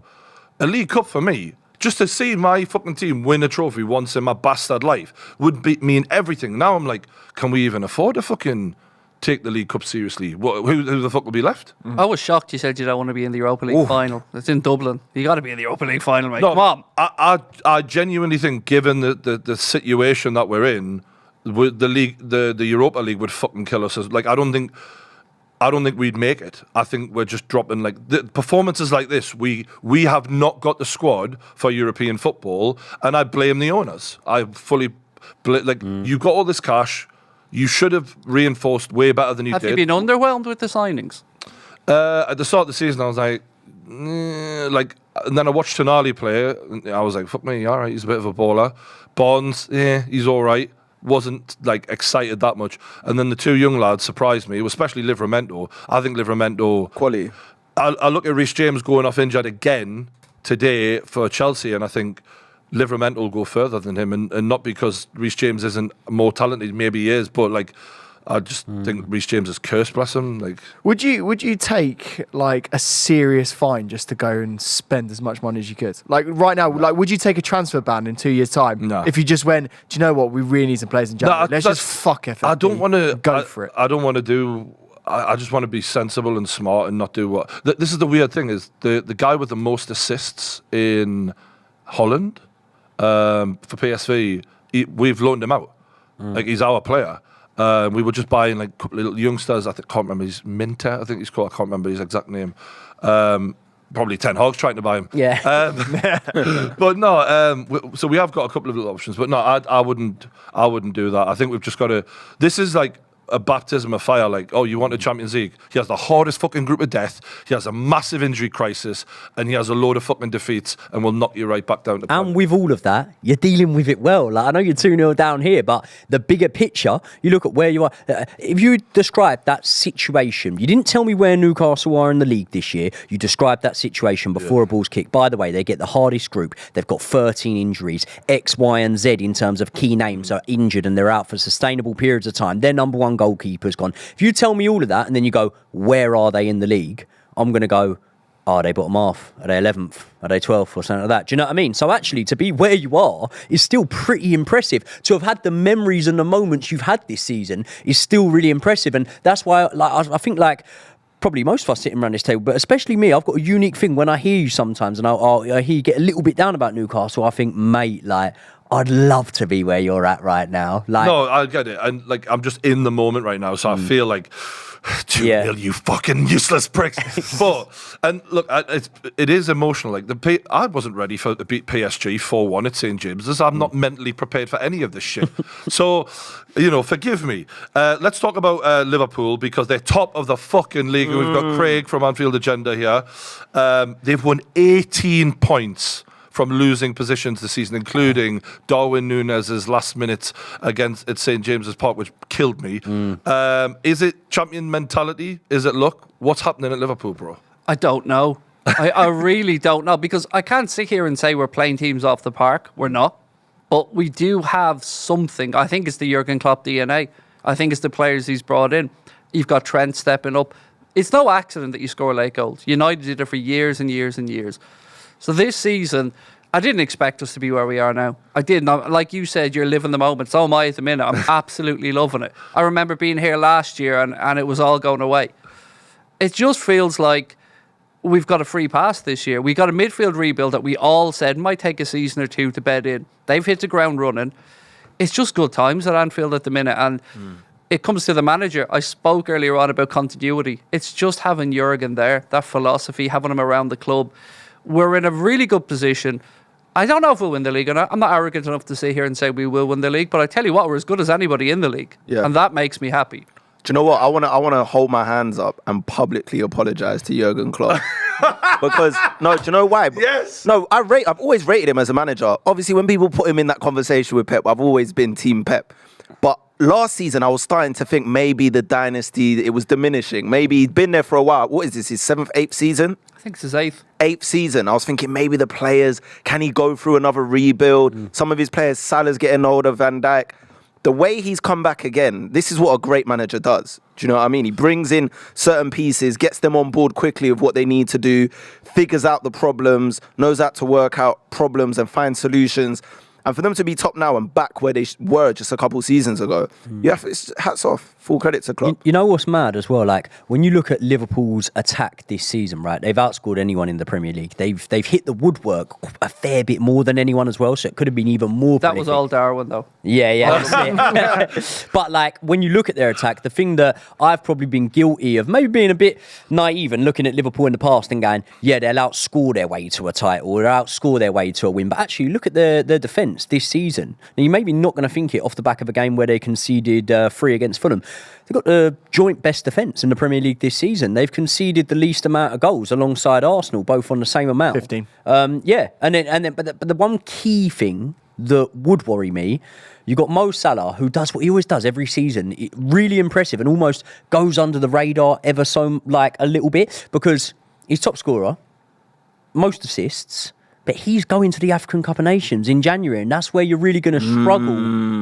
A League Cup for me, just to see my fucking team win a trophy once in my bastard life would mean everything. Now I'm like, can we even afford to fucking take the League Cup seriously? Who the fuck will be left? I was shocked you said you don't want to be in the Europa League final. It's in Dublin. You got to be in the Europa League final, mate. Come on. I genuinely think, given the situation that we're in, the league, the Europa League would fucking kill us. Like I don't think we'd make it. I think we're just dropping like the performances like this. We have not got the squad for European football, and I blame the owners. I fully you got all this cash. You should have reinforced way better than you did. Have you been underwhelmed with the signings? At the start of the season, I was like, and then I watched Tonali play. And I was like, fuck me, all right, he's a bit of a baller. Bonds, he's all right. Wasn't like excited that much, and then the two young lads surprised me, especially Livramento. I think Livramento quality. I look at Reece James going off injured again today for Chelsea, and I think Livramento will go further than him, and not because Reece James isn't more talented, maybe he is, but like I just think Reece James is cursed, bless him. Like, would you take like a serious fine just to go and spend as much money as you could? Like right now, like would you take a transfer ban in 2 years' time? No. If you just went, do you know what? We really need some players in January. Let's just fuck it. I don't want to go for it. I don't want to do. I just want to be sensible and smart and not do what. This is the weird thing: is the guy with the most assists in Holland for PSV. We've loaned him out. Like he's our player. We were just buying like a couple of little youngsters. I can't remember his Minter. I think he's called. I can't remember his exact name. Probably Ten Hag's trying to buy him. Yeah. But no. So we have got a couple of little options. But no, I wouldn't do that. I think we've just got to. This is like a baptism of fire. Like, oh, you want a Champions League? He has the hardest fucking group of death. He has a massive injury crisis, and he has a load of fucking defeats, and will knock you right back down to. And with all of that, you're dealing with it well. Like I know you're 2-0 down here, but the bigger picture, you look at where you are. If you describe that situation, you didn't tell me where Newcastle are in the league this year. You described that situation before a ball's kicked. By the way, they get the hardest group. They've got 13 injuries. X, Y, and Z in terms of key names are injured, and they're out for sustainable periods of time. Their number one goalkeeper's gone. If you tell me all of that and then you go, where are they in the league? I'm going to go, are they bottom half? Are they 11th? Are they 12th or something like that? Do you know what I mean? So actually, to be where you are is still pretty impressive. To have had the memories and the moments you've had this season is still really impressive. And that's why I think like probably most of us sitting around this table, but especially me, I've got a unique thing when I hear you sometimes and I hear you get a little bit down about Newcastle. I think, mate, like, I'd love to be where you're at right now. Like, no, I get it. And like, I'm just in the moment right now, so I feel like 2-0, you fucking useless pricks. But and look, it is emotional. Like I wasn't ready to beat PSG 4-1 at St James's. I'm not mentally prepared for any of this shit. So, forgive me. Let's talk about Liverpool, because they're top of the fucking league. We've got Craig from Anfield Agenda here. They've won 18 points from losing positions this season, including Darwin Núñez's last minute at St James's Park, which killed me. Is it champion mentality? Is it luck? What's happening at Liverpool, bro? I don't know. I really don't know, because I can't sit here and say we're playing teams off the park. We're not. But we do have something. I think it's the Jurgen Klopp DNA. I think it's the players he's brought in. You've got Trent stepping up. It's no accident that you score late goals. United did it for years and years and years. So this season, I didn't expect us to be where we are now. I didn't. Like you said, you're living the moment. So am I at the minute. I'm absolutely loving it. I remember being here last year and it was all going away. It just feels like we've got a free pass this year. We got a midfield rebuild that we all said might take a season or two to bed in. They've hit the ground running. It's just good times at Anfield at the minute. And it comes to the manager. I spoke earlier on about continuity. It's just having Jurgen there, that philosophy, having him around the club. We're in a really good position. I don't know if we'll win the league or not. I'm not arrogant enough to sit here and say we will win the league, but I tell you what, we're as good as anybody in the league. Yeah. And that makes me happy. Do you know what? I want to hold my hands up and publicly apologise to Jurgen Klopp. Because, no, do you know why? Yes. No, I've always rated him as a manager. Obviously, when people put him in that conversation with Pep, I've always been Team Pep. But last season, I was starting to think maybe the dynasty, it was diminishing. Maybe he'd been there for a while. What is this, his 7th, 8th season? I think it's his 8th. 8th season. I was thinking maybe the players, can he go through another rebuild? Some of his players, Salah's getting older, Van Dijk. The way he's come back again, this is what a great manager does. Do you know what I mean? He brings in certain pieces, gets them on board quickly of what they need to do, figures out the problems, knows how to work out problems and find solutions. And for them to be top now and back where they were just a couple seasons ago, it's hats off. Full credit to Klopp. You know what's mad as well? Like, when you look at Liverpool's attack this season, right? They've outscored anyone in the Premier League. They've hit the woodwork a fair bit more than anyone as well, so it could have been even more That prolific. was all Darwin, though. Yeah, that's it. But, like, when you look at their attack, the thing that I've probably been guilty of, maybe being a bit naive and looking at Liverpool in the past and going, yeah, they'll outscore their way to a title or outscore their way to a win. But actually, look at their defence this season. Now, you're maybe not going to think it off the back of a game where they conceded 3 against Fulham. They've got the joint best defence in the Premier League this season. They've conceded the least amount of goals alongside Arsenal, both on the same amount. 15. Yeah, and then, but the one key thing that would worry me, you got Mo Salah, who does what he always does every season, really impressive and almost goes under the radar ever so like a little bit, because he's top scorer, most assists. But he's going to the African Cup of Nations in January, and that's where you're really going to struggle.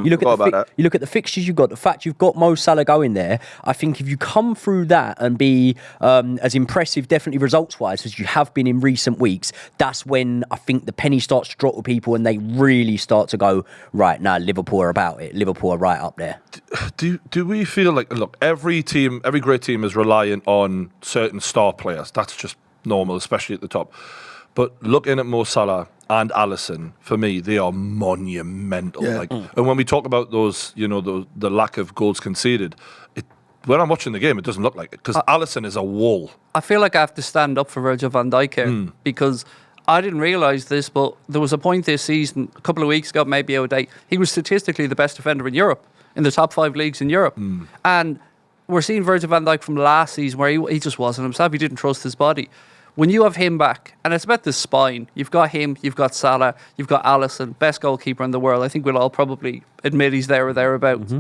You look at the fixtures you've got, the fact you've got Mo Salah going there. I think if you come through that and be as impressive, definitely results-wise, as you have been in recent weeks, that's when I think the penny starts to drop with people, and they really start to go, right, now Liverpool are about it. Liverpool are right up there. Do we feel like, look, every great team is reliant on certain star players. That's just normal, especially at the top. But looking at Mo Salah and Alisson, for me, they are monumental. Yeah. And when we talk about those, the lack of goals conceded, when I'm watching the game, it doesn't look like it, because Alisson is a wall. I feel like I have to stand up for Virgil van Dijk here, because I didn't realise this, but there was a point this season, a couple of weeks ago, maybe a day, he was statistically the best defender in Europe, in the top 5 leagues in Europe. And we're seeing Virgil van Dijk from last season where he just wasn't himself. He didn't trust his body. When you have him back, and it's about the spine, you've got him, you've got Salah, you've got Alisson, best goalkeeper in the world. I think we'll all probably admit he's there or thereabouts.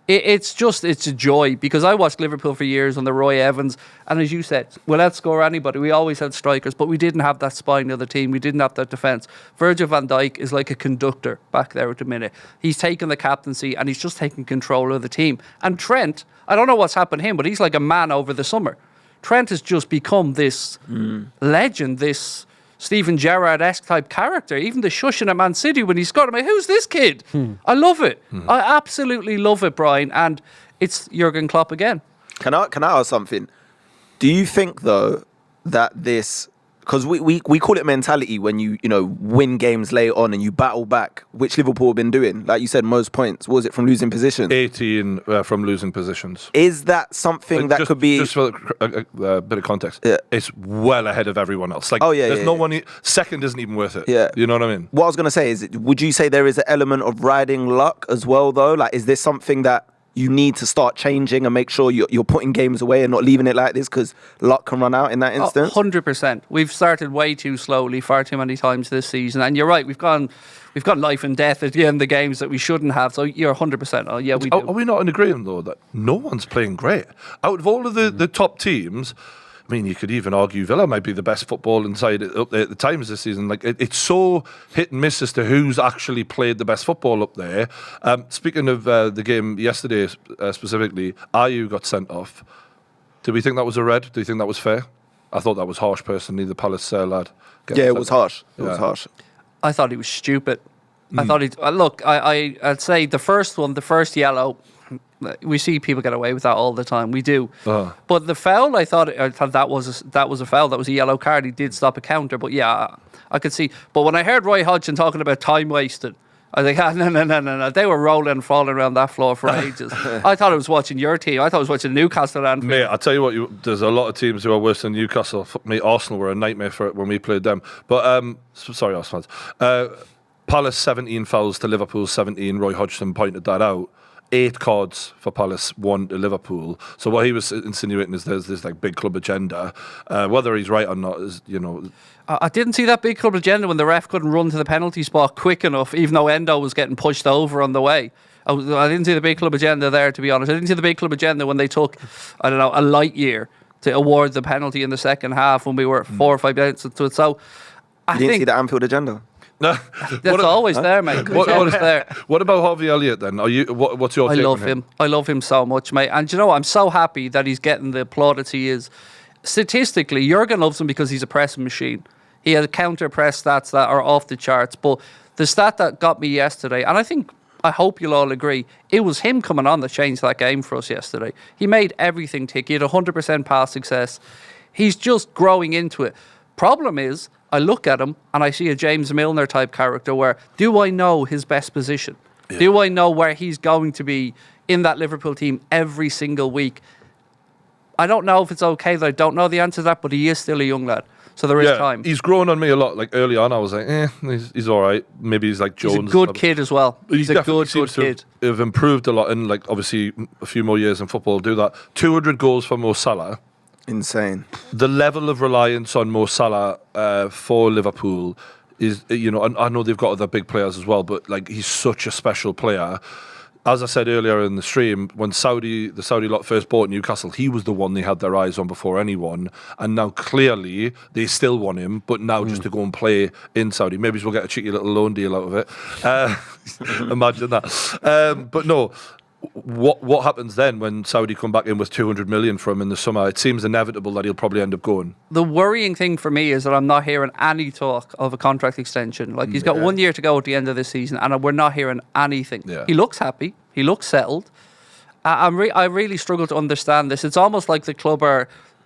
It's a joy, because I watched Liverpool for years under Roy Evans, and as you said, we'll outscore anybody. We always had strikers, but we didn't have that spine of the team. We didn't have that defence. Virgil van Dijk is like a conductor back there at the minute. He's taken the captaincy, and he's just taking control of the team. And Trent, I don't know what's happened to him, but he's like a man over the summer. Trent has just become this legend, this Steven Gerrard-esque type character. Even the shushing at Man City when he scored, I'm like, who's this kid? I love it. I absolutely love it, Brian. And it's Jurgen Klopp again. Can I ask something? Do you think, though, that this Because we call it mentality when you win games late on and you battle back, which Liverpool have been doing. Like you said, most points. What was it from losing position? 18 from losing positions. Is that something that could be... Just for a bit of context, it's well ahead of everyone else. Like, there's no one... Second isn't even worth it. Yeah. You know what I mean? What I was going to say is, would you say there is an element of riding luck as well, though? Like, is this something that you need to start changing and make sure you're putting games away and not leaving it like this because luck can run out in that instance? 100%. We've started way too slowly, far too many times this season. And you're right, we've got life and death at the end of the games that we shouldn't have. So you're 100%. Oh, yeah, we do. Are we not in agreement, though, that no one's playing great? Out of all of the top teams... I mean, you could even argue Villa might be the best football inside up there at the times this season. Like it's so hit and miss as to who's actually played the best football up there. Speaking of the game yesterday specifically, Ayew got sent off. Did we think that was a red? Do you think that was fair? I thought that was harsh, personally. The Palace lad. Yeah, it was harsh. It was harsh. I thought he was stupid. I thought he. Look, I'd say the first yellow. We see people get away with that all the time. We do. But the foul, I thought that was a foul. That was a yellow card. He did stop a counter. But yeah, I could see. But when I heard Roy Hodgson talking about time wasted, I think, no. They were rolling and falling around that floor for ages. I thought I was watching your team. I thought I was watching Newcastle. Mate, I'll tell you what, there's a lot of teams who are worse than Newcastle. Fuck me, Arsenal were a nightmare for it when we played them. But, sorry, Arsenal fans. Palace 17 fouls to Liverpool 17. Roy Hodgson pointed that out. 8 cards for Palace, 1 to Liverpool. So what he was insinuating is there's this like big club agenda. Whether he's right or not is, I didn't see that big club agenda when the ref couldn't run to the penalty spot quick enough, even though Endo was getting pushed over on the way. I didn't see the big club agenda there, to be honest. I didn't see the big club agenda when they took, a light year to award the penalty in the second half when we were 4 or 5 minutes into it. So you didn't see the Anfield agenda? No, that's always there, mate. What about Harvey Elliott then? What's your take on him? I love him so much, mate. And I'm so happy that he's getting the plaudits he is. Statistically, Jurgen loves him because he's a pressing machine. He had counter press stats that are off the charts. But the stat that got me yesterday, and I hope you'll all agree, it was him coming on that changed that game for us yesterday. He made everything tick. He had 100% pass success. He's just growing into it. Problem is, I look at him and I see a James Milner type character where, do I know his best position? Yeah. Do I know where he's going to be in that Liverpool team every single week? I don't know if it's okay that I don't know the answer to that, but he is still a young lad. So there is time. He's grown on me a lot. Like early on, I was like, he's all right. Maybe he's like Jones. He's a good kid as well. He's a good kid. Have improved a lot, and like obviously a few more years in football will do that. 200 goals for Mo Salah. Insane. The level of reliance on Mo Salah for Liverpool is, and I know they've got other big players as well, but like he's such a special player. As I said earlier in the stream, when the Saudi lot first bought Newcastle, he was the one they had their eyes on before anyone. And now clearly they still want him, but now just to go and play in Saudi. Maybe we'll get a cheeky little loan deal out of it. Imagine that. But no, what happens then when Saudi come back in with 200 million for him in the summer? It seems inevitable that he'll probably end up going. The worrying thing for me is that I'm not hearing any talk of a contract extension. Like he's got 1 year to go at the end of this season, and we're not hearing anything. Yeah. He looks happy. He looks settled. I really struggle to understand this. It's almost like the club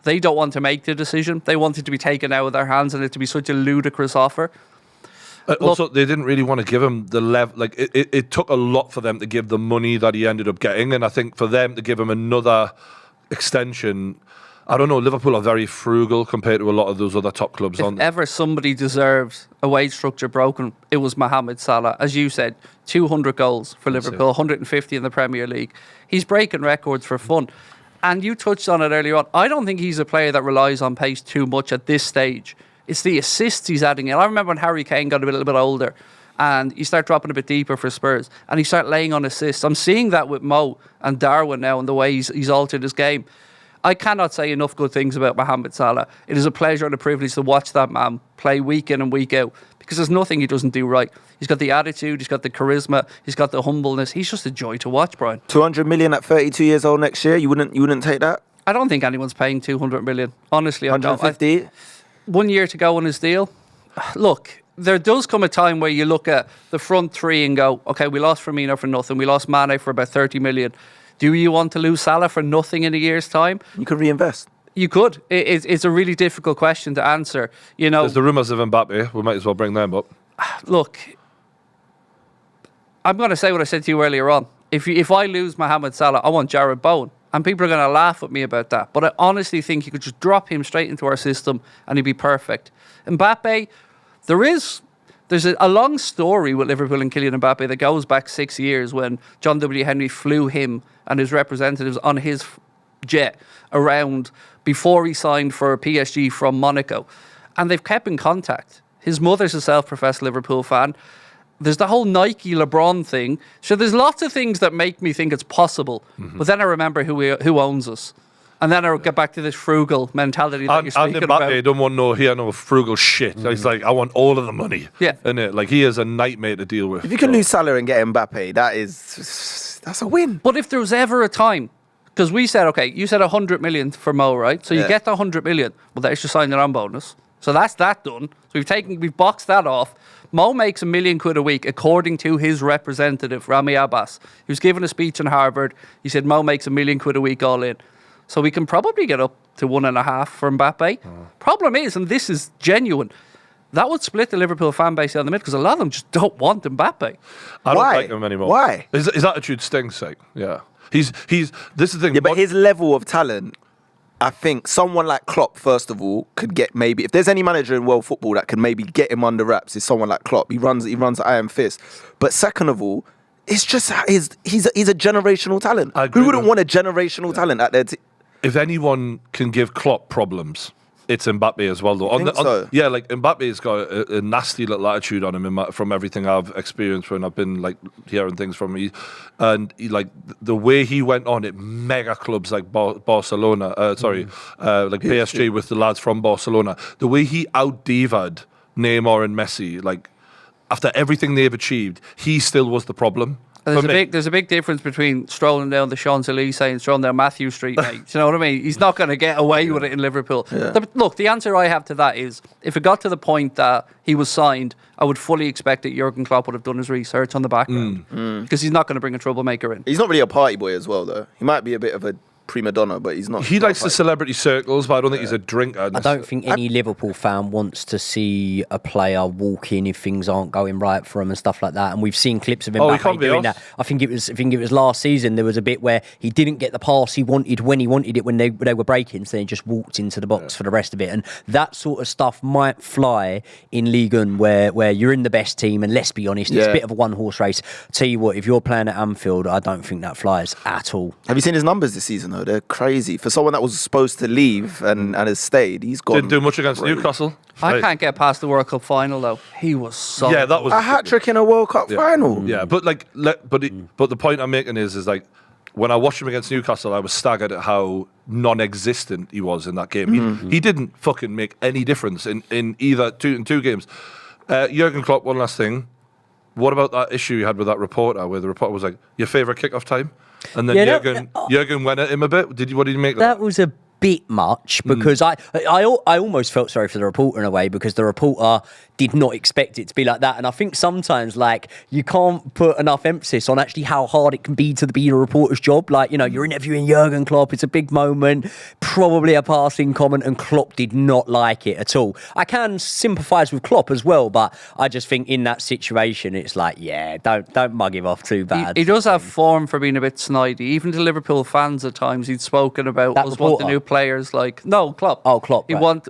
they don't want to make the decision. They want it to be taken out of their hands and it to be such a ludicrous offer. Also, they didn't really want to give him the level. Like it took a lot for them to give the money that he ended up getting, and I think for them to give him another extension, I don't know. Liverpool are very frugal compared to a lot of those other top clubs. If ever somebody deserves a wage structure broken, it was Mohamed Salah. As you said, 200 goals for Liverpool, 150 in the Premier League. He's breaking records for fun. And you touched on it earlier on. I don't think he's a player that relies on pace too much at this stage. It's the assists he's adding in. I remember when Harry Kane got a little bit older and he started dropping a bit deeper for Spurs and he started laying on assists. I'm seeing that with Mo and Darwin now and the way he's altered his game. I cannot say enough good things about Mohamed Salah. It is a pleasure and a privilege to watch that man play week in and week out because there's nothing he doesn't do right. He's got the attitude, he's got the charisma, he's got the humbleness. He's just a joy to watch, Brian. 200 million at 32 years old next year? You wouldn't take that? I don't think anyone's paying 200 million. Honestly, 150? 1 year to go on his deal. Look, there does come a time where you look at the front three and go, okay, we lost Firmino for nothing. We lost Mane for about 30 million. Do you want to lose Salah for nothing in a year's time? You could reinvest. You could. It's a really difficult question to answer. You know, there's the rumours of Mbappe. We might as well bring them up. Look, I'm going to say what I said to you earlier on. If I lose Mohamed Salah, I want Jarrod Bowen. And people are going to laugh at me about that. But I honestly think you could just drop him straight into our system and he'd be perfect. Mbappe, there's a long story with Liverpool and Kylian Mbappe that goes back 6 years when John W. Henry flew him and his representatives on his jet around before he signed for PSG from Monaco. And they've kept in contact. His mother's a self-professed Liverpool fan. There's the whole Nike LeBron thing. So there's lots of things that make me think it's possible. Mm-hmm. But then I remember who owns us. And then I'll get back to this frugal mentality that you're speaking about. I don't want no frugal shit. Mm-hmm. He's like, I want all of the money. Yeah. Innit? Like, he is a nightmare to deal with. If you can lose Salah and get Mbappe, that's a win. But if there was ever a time, because we said, okay, you said 100 million for Mo, right? So you get the 100 million. Well, there's your signing on bonus. So that's that done. So we've boxed that off. Mo makes £1 million a week, according to his representative, Rami Abbas. He was given a speech in Harvard. He said Mo makes £1 million a week all in. So we can probably get up to 1.5 for Mbappe. Problem is, and this is genuine, that would split the Liverpool fan base down the middle because a lot of them just don't want Mbappe. I don't like him anymore. Why? His attitude stinks, like, yeah. This is the thing. Yeah, but his level of talent, I think someone like Klopp, first of all, could get maybe, if there's any manager in world football that can maybe get him under wraps, is someone like Klopp. He runs the iron fist. But second of all, it's just he's a generational talent. Who wouldn't want a generational talent at their team? If anyone can give Klopp problems, it's Mbappe as well, though. Yeah, like Mbappe's got a nasty little attitude on him from everything I've experienced when I've been like hearing things from him. And like the way he went on at mega clubs like Barcelona, like PSG with the lads from Barcelona, the way he out-divaed Neymar and Messi, like after everything they've achieved, he still was the problem. There's a big difference between strolling down the Champs-Élysées and strolling down Matthew Street, mate. Do you know what I mean? He's not going to get away with it in Liverpool. Yeah. Look, the answer I have to that is, if it got to the point that he was signed, I would fully expect that Jurgen Klopp would have done his research on the background. Because he's not going to bring a troublemaker in. He's not really a party boy as well, though. He might be a bit of a prima donna, but he's not. He likes the celebrity circles, but I don't think he's a drinker. I don't think any Liverpool fan wants to see a player walk in if things aren't going right for him and stuff like that. And we've seen clips of him doing that. I think it was last season. There was a bit where he didn't get the pass he wanted when he wanted it when they were breaking, so he just walked into the box for the rest of it. And that sort of stuff might fly in Ligue 1 where you're in the best team. And let's be honest, it's a bit of a one-horse race. Tell you what, if you're playing at Anfield, I don't think that flies at all. Have you seen his numbers this season? They're crazy. For someone that was supposed to leave and has stayed, he's gone. Didn't do much against Newcastle. I can't get past the World Cup final though. He was so that was a hat-trick in a World Cup final. Yeah, but like, but the point I'm making is like, when I watched him against Newcastle, I was staggered at how non-existent he was in that game. He didn't fucking make any difference in either two games. Jurgen Klopp, one last thing. What about that issue you had with that reporter, where the reporter was like, your favourite kick-off time? And then Jurgen went at him a bit. What did you make of that? That was a bit much because I almost felt sorry for the reporter in a way, because the reporter did not expect it to be like that. And I think sometimes, like, you can't put enough emphasis on actually how hard it can be to be a reporter's job. Like, you know, you're interviewing Jurgen Klopp, it's a big moment, probably a passing comment, and Klopp did not like it at all. I can sympathise with Klopp as well, but I just think in that situation, it's like, don't mug him off too bad. He does have form for being a bit snidey. Even to Liverpool fans at times, he'd spoken about us wanting new players like... No, Klopp. Oh, Klopp. He want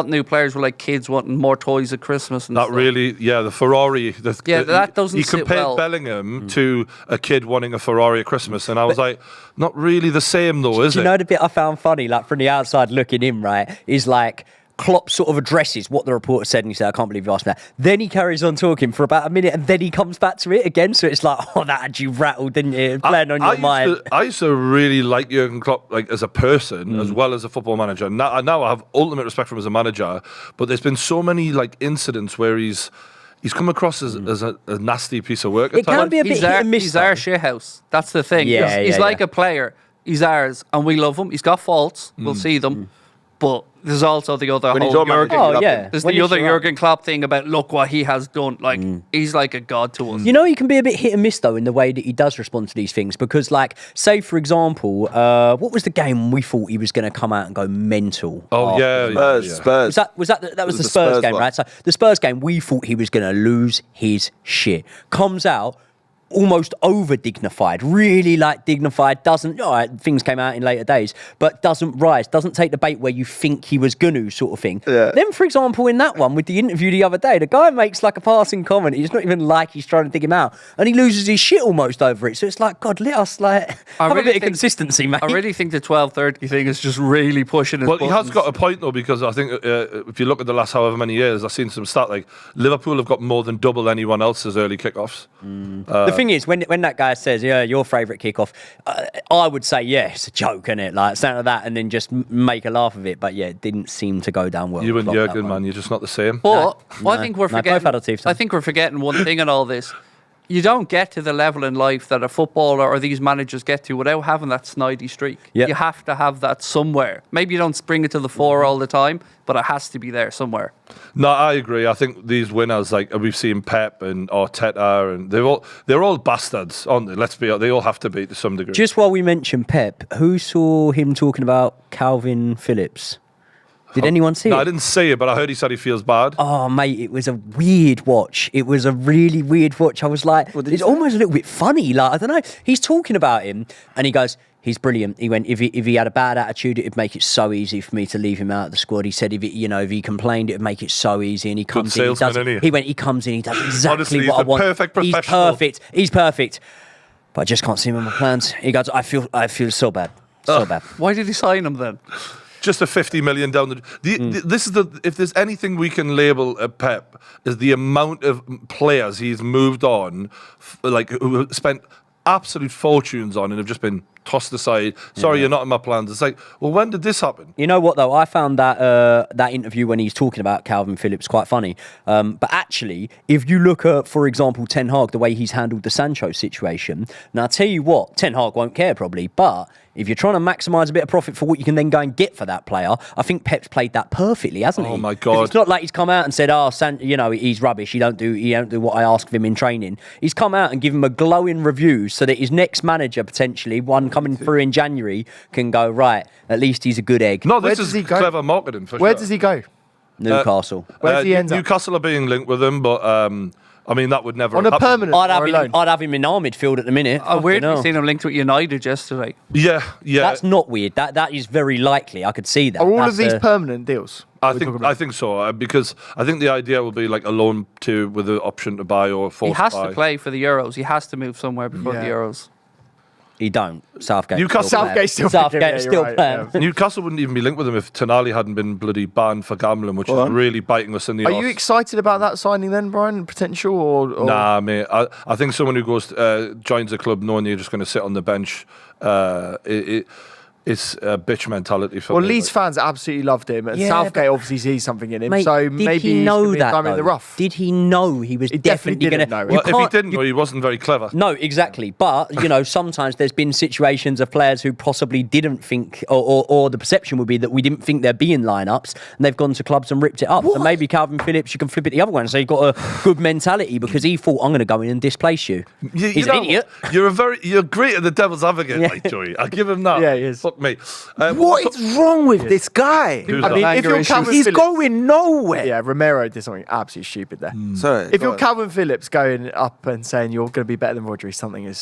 new players were like kids wanting more toys at Christmas. And that stuff. Really, the Ferrari. That doesn't He compared Bellingham to a kid wanting a Ferrari at Christmas, and I was like, not really the same though, is it? You know the bit I found funny, like from the outside looking in, right, is like Klopp sort of addresses what the reporter said, and he said, I can't believe you asked me that. Then he carries on talking for about a minute, and then he comes back to it again. So it's like, that had you rattled, didn't it? Playing on your mind. I used to really like Jurgen Klopp, like as a person as well as a football manager. Now I have ultimate respect for him as a manager, but there's been so many like incidents where he's come across as a nasty piece of work. It can be a bit hit and miss. He's our shithouse. That's the thing. He's like a player. He's ours, and we love him. He's got faults. We'll see them. But there's also the other When he's whole your Jurgen. manager, Oh, yeah. There's When the he's other your- Jurgen Klopp thing about look what he has done. Like he's like a god to us. You know, he can be a bit hit and miss though in the way that he does respond to these things. Because, like, say for example, what was the game we thought he was going to come out and go mental? Oh, yeah. Spurs. Was that the the Spurs game, one. right? So the Spurs game, we thought he was going to lose his shit. Comes out almost over dignified, really like dignified, doesn't, all right, things came out in later days, but doesn't rise, doesn't take the bait where you think he was gonna sort of thing. Yeah. Then, for example, in that one with the interview the other day, the guy makes like a passing comment. It's not even like he's trying to dig him out, and he loses his shit almost over it. So it's like, God, let us like have a bit of consistency, mate. I really think the 12-30 thing is just really pushing his Well, he has buttons. got a point, though, because I think if you look at the last however many years, I've seen some stat like Liverpool have got more than double anyone else's early kickoffs. The thing is, when that guy says, yeah, your favourite kickoff, I would say, yeah, it's a joke, isn't it? Like, something like that, and then just make a laugh of it. But yeah, it didn't seem to go down well. You and Klopp, that Jurgen, one. man, you're just not the same. But No, I think we're no, forgetting. both had a teeth, I think we're forgetting one thing in all this. You don't get to the level in life that a footballer or these managers get to without having that snidey streak. Yep. You have to have that somewhere. Maybe you don't bring it to the fore all the time, but it has to be there somewhere. No, I agree. I think these winners, like we've seen Pep and Arteta, and they're all bastards, aren't they? Let's be honest. They all have to be to some degree. Just while we mention Pep, who saw him talking about Calvin Phillips? Did anyone see No, it? I didn't say it, but I heard he said he feels bad. Oh, mate, it was a weird watch. It was a really weird watch. I was like, it's almost a little bit funny. Like, I don't know. He's talking about him, and he goes, he's brilliant. He went, if he had a bad attitude, it'd make it so easy for me to leave him out of the squad. He said, if he complained, it'd make it so easy. And he comes in, he comes in, he does exactly Honestly, what I want. Perfect professional. He's perfect. But I just can't see him in my plans. He goes, I feel so bad. So bad. Why did he sign him then? Just a 50 million down this is if there's anything we can label a Pep is the amount of players he's moved on, like who spent absolute fortunes on and have just been tossed aside. Sorry, you're not in my plans. It's like, well, when did this happen? You know what though? I found that that interview when he's talking about Calvin Phillips quite funny. But actually, if you look at, for example, Ten Hag, the way he's handled the Sancho situation, now I tell you what, Ten Hag won't care probably, but if you're trying to maximise a bit of profit for what you can then go and get for that player, I think Pep's played that perfectly, hasn't he? Oh my God! It's not like he's come out and said, he's rubbish. He don't do what I ask of him in training. He's come out and given him a glowing review so that his next manager, potentially one coming through in January, can go, right, at least he's a good egg. No, this is clever marketing for sure. Where does he go? Newcastle. Where does he end up? Newcastle are being linked with him, but I mean, that would never On a happen. permanent I'd have him in our midfield at the minute. I weirdly Fucking seen him linked with United yesterday. Yeah. That's not weird. That is very likely. I could see that. Are all That's of these permanent deals? I think so, because I think the idea will be like a loan with the option to buy or forced He has buy. to play for the Euros. He has to move somewhere before the Euros. He don't. Southgate. Southgate's still still playing. Newcastle wouldn't even be linked with him if Tonali hadn't been bloody banned for gambling, which is really biting us in the arse. Are you excited about that signing then, Brian? Potential or? Nah, mate. I think someone who joins a club knowing you're just going to sit on the bench, it's a bitch mentality for Well, me. Leeds fans absolutely loved him, and Yeah, Southgate obviously sees something in him. Mate, so did maybe he know he's that? diamond in the Though? rough. Did he know he was definitely going to? know it. Well, if he didn't know, he wasn't very clever. No, exactly. But, sometimes there's been situations of players who possibly didn't think, or the perception would be that we didn't think there'd be in lineups, and they've gone to clubs and ripped it up. So maybe Calvin Phillips, you can flip it the other way and say you've got a good mentality because he thought, I'm going to go in and displace you. He's an idiot. You're great at the devil's advocate, like Joey. I'll give him that. Yeah, he is. Fuck me. What is wrong with this guy? Who's I that? mean, if Anger you're issues. Calvin He's Phillips, going nowhere. yeah, Romero did something absolutely stupid there. Sorry, If go you're on. Calvin Phillips going up and saying you're going to be better than Rodri, something is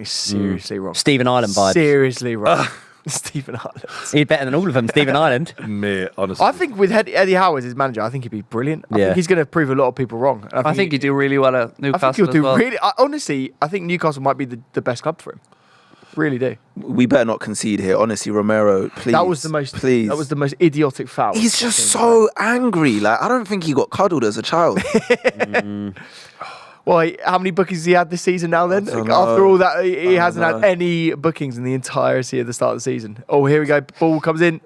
seriously wrong. Stephen Ireland vibes. Seriously wrong. Stephen Ireland. He's better than all of them, Stephen Ireland. Mate, honestly. I think with Eddie Howe as his manager, I think he'd be brilliant. I Yeah. think he's going to prove a lot of people wrong. I think he'd do really well at I Newcastle think he'll as do well. really. Honestly, I think Newcastle might be the best club for him. Really do. We better not concede here. Honestly, Romero, please. That was the most. Please. That was the most idiotic foul. He's just so angry. Like, I don't think he got cuddled as a child. Well, how many bookings has he had this season now then? don't After know. all that, he I hasn't don't had any bookings in the entirety of the start of the season. Oh, here we go. Ball comes in.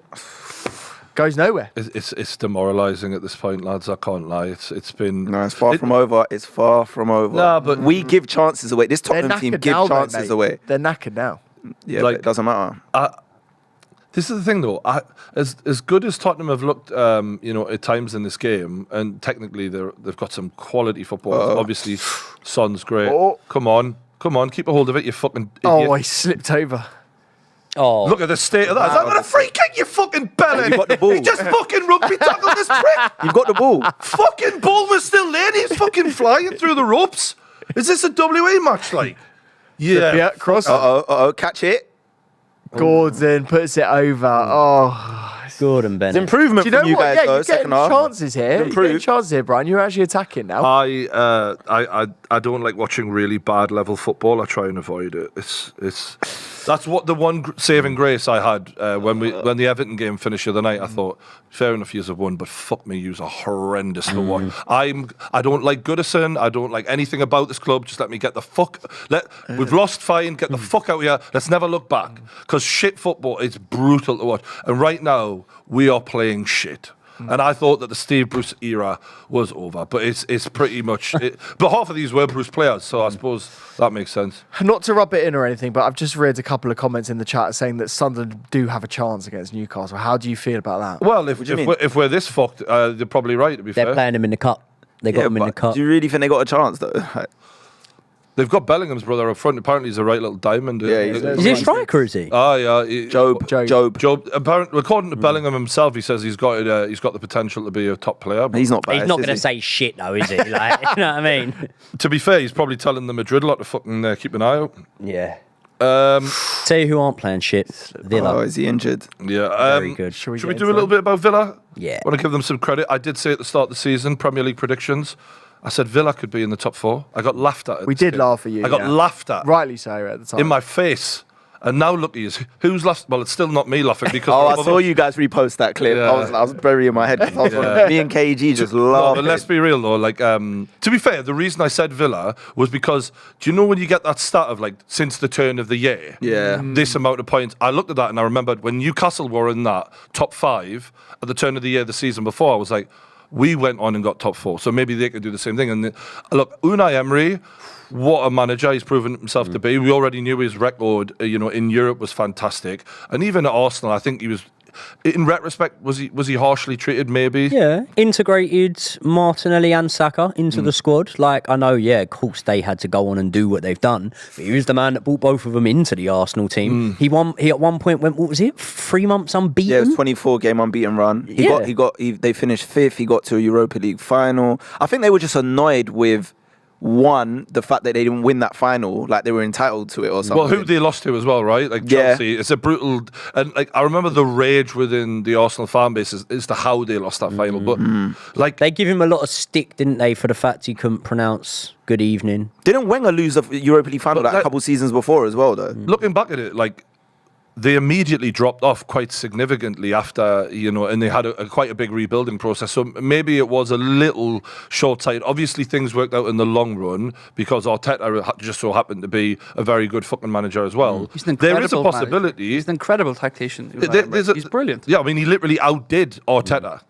Goes nowhere. It's demoralising at this point, lads. I can't lie. It's been. No, it's far from over. It's far from over. Nah, but- we give chances away. This They're Tottenham team knackered give now, though, chances mate. away. They're knackered now. Yeah, Like- but it doesn't matter. This is the thing, though. As good as Tottenham have looked, at times in this game, and technically they've got some quality football. Obviously, Son's great. Come on, keep a hold of it, you fucking idiot. Oh, he slipped over. Oh, Look at the state of that. Is that not a free kick, you fucking bellend? You got the ball. He just fucking rugby tackled this prick. You've got the ball. Fucking ball was still there. He's fucking flying through the ropes. Is this a WA match, like? Yeah, cross. Catch it. Gordon puts it over. Gordon Bennett. It's improvement Do you know from you what? guys, Yeah, though, you're second getting half. chances here. You're Improved. getting chances here, Brian. You're actually attacking now. I don't like watching really bad level football. I try and avoid it. That's what the one saving grace I had when the Everton game finished the other night. I thought, fair enough, yous have won, but fuck me, yous are horrendous to watch. I don't like Goodison. I don't like anything about this club. Just let me get the fuck. We've lost, fine. Get the fuck out of here. Let's never look back, because shit football is brutal to watch. And right now we are playing shit. And I thought that the Steve Bruce era was over, but it's pretty much. But half of these were Bruce players, so I suppose that makes sense. Not to rub it in or anything, but I've just read a couple of comments in the chat saying that Sunderland do have a chance against Newcastle. How do you feel about that? Well, if we're this fucked, they're probably right. To be fair, They're playing him in the cup. They got him in the cup. Do you really think they got a chance, though? They've got Bellingham's brother up front. Apparently, he's a right little diamond. Yeah, Is he a striker? Is he? Job. Apparently, according to Bellingham himself, he says he's got the potential to be a top player. He's not bad. He's not going to say shit, though, is he? Like, you know what I mean? To be fair, he's probably telling the Madrid lot to fucking keep an eye out. Yeah. Tell you who aren't playing shit. Villa. Oh, is he injured? Yeah. Very good. Should we do a little bit about Villa? Yeah. Want to give them some credit. I did say at the start of the season, Premier League predictions, I said Villa could be in the top 4. I got laughed at. We did laugh at you. I got laughed at. Rightly so at the time. In my face. And now look at you. Who's laughed? Well, it's still not me laughing because... I saw you guys repost that clip. Yeah. I was burying my head. Me and KG just No, laughed. but let's be real though. To be fair, the reason I said Villa was because do you know when you get that stat of since the turn of the year, this amount of points? I looked at that and I remembered when Newcastle were in that top 5 at the turn of the year the season before. I was like, we went on and got top 4, so maybe they could do the same thing. And look, Unai Emery, what a manager he's proven himself to be. We already knew his record, in Europe was fantastic, and even at Arsenal, I think he was. In retrospect, was he harshly treated? Maybe. Yeah, integrated Martinelli and Saka into the squad. I know, of course they had to go on and do what they've done, but he was the man that brought both of them into the Arsenal team. He at one point went, what was it, 3 months unbeaten? Yeah, it was 24-game unbeaten run. They finished 5th. He got to a Europa League final. I think they were just annoyed with the fact that they didn't win that final, they were entitled to it or something. Well, who they lost to as well, right? Chelsea. It's a brutal, and I remember the rage within the Arsenal fan base as to how they lost that final. But they give him a lot of stick, didn't they, for the fact he couldn't pronounce good evening. Didn't Wenger lose a Europa League final a couple seasons before as well, though? Looking back at it, they immediately dropped off quite significantly after, and they had quite a big rebuilding process. So maybe it was a little short-sighted. Obviously, things worked out in the long run because Arteta just so happened to be a very good fucking manager as well. He's an incredible there is a possibility. He's an incredible tactician. He's brilliant. Yeah, I mean, he literally outdid Arteta.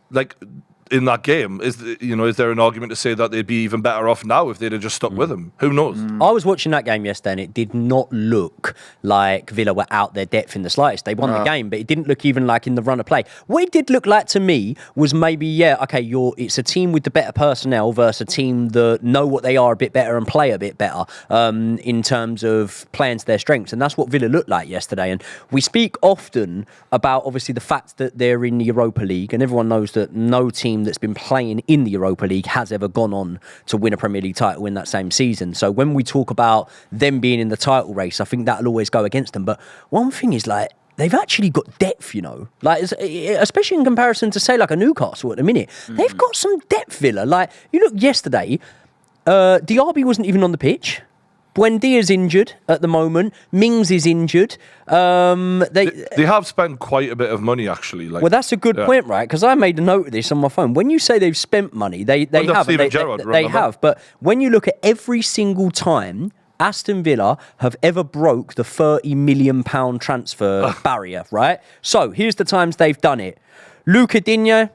In that game, is there an argument to say that they'd be even better off now if they'd have just stuck with him? Who knows? I was watching that game yesterday and it did not look like Villa were out their depth in the slightest. They won the game, but it didn't look even like in the run of play. What it did look like to me was maybe, it's a team with the better personnel versus a team that know what they are a bit better and play a bit better in terms of playing to their strengths. And that's what Villa looked like yesterday. And we speak often about, obviously, the fact that they're in the Europa League, and everyone knows that no team that's been playing in the Europa League has ever gone on to win a Premier League title in that same season. So when we talk about them being in the title race, I think that'll always go against them. But one thing is they've actually got depth, especially in comparison to say a Newcastle at the minute. They've got some depth, Villa. You look yesterday, Diaby wasn't even on the pitch. Buendia's injured at the moment. Mings is injured. They have spent quite a bit of money, actually. Well, that's a good point, right? Because I made a note of this on my phone. When you say they've spent money, they have. They have. But when you look at every single time Aston Villa have ever broke the £30 million transfer barrier, right? So here's the times they've done it. Luca Digne,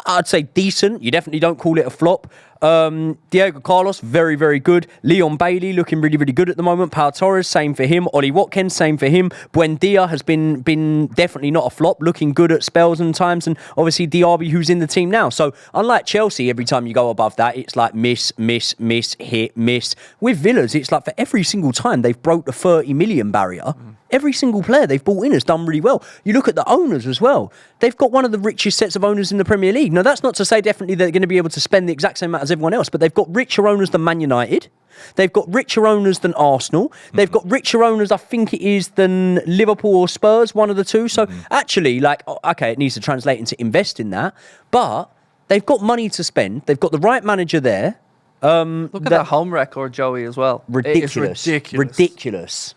I'd say decent. You definitely don't call it a flop. Diego Carlos, very, very good. Leon Bailey looking really, really good at the moment. Pau Torres, same for him. Ollie Watkins, same for him. Buendia has been definitely not a flop, looking good at spells and times. And obviously Diaby, who's in the team now. So unlike Chelsea, every time you go above that, it's like miss, hit, miss. With Villas, it's like for every single time they've broke the 30 million barrier. Every single player they've brought in has done really well. You look at the owners as well. They've got one of the richest sets of owners in the Premier League. Now, that's not to say definitely they're going to be able to spend the exact same amount as everyone else, but they've got richer owners than Man United. They've got richer owners than Arsenal. They've got richer owners, I think it is, than Liverpool or Spurs, one of the two. So actually, like, okay, it needs to translate into invest in that, but they've got money to spend. They've got the right manager there. Look at that home record, Joey, as well. Ridiculous.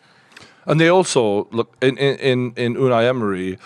And they also look in Unai Emery.